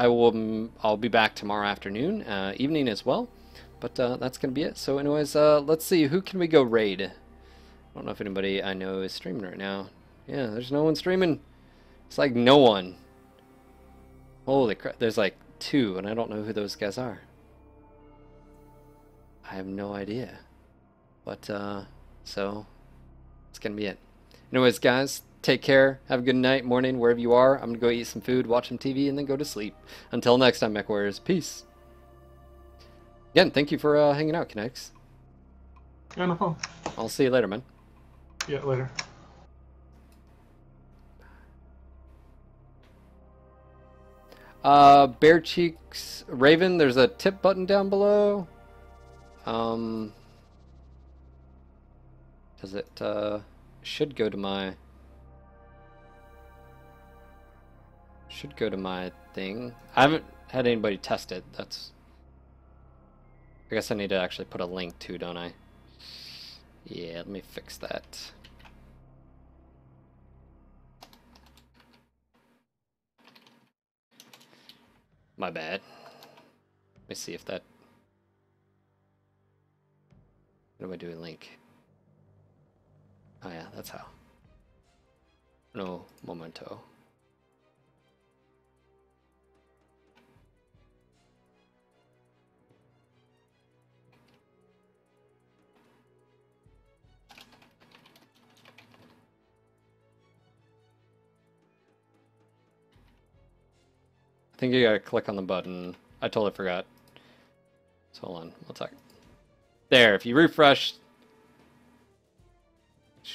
I'll be back tomorrow afternoon, evening as well. But that's going to be it. So anyways, let's see. Who can we go raid? I don't know if anybody I know is streaming right now. Yeah, there's no one streaming. It's like no one. Holy crap. There's like 2, and I don't know who those guys are. I have no idea. But, so, it's going to be it. Anyways, guys, take care. Have a good night, morning, wherever you are. I'm going to go eat some food, watch some TV, and then go to sleep. Until next time, Mech Warriors. Peace. Again, thank you for hanging out, Kinetics. Yeah, no problem. I'll see you later, man. Yeah, later. Bear Cheeks Raven, there's a tip button down below. Does it, should go to my thing. I haven't had anybody test it. I guess I need to actually put a link too, don't I? Yeah, let me fix that. My bad. Let me see if that... What do I do a link? Oh yeah, that's how. No momento. I think you gotta click on the button. I totally forgot. So hold on, one sec. There, if you refresh,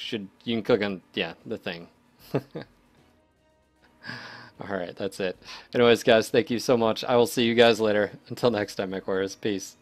you can click on, yeah, the thing. Alright, that's it. Anyways, guys, thank you so much. I will see you guys later. Until next time, Mech Warriors. Peace.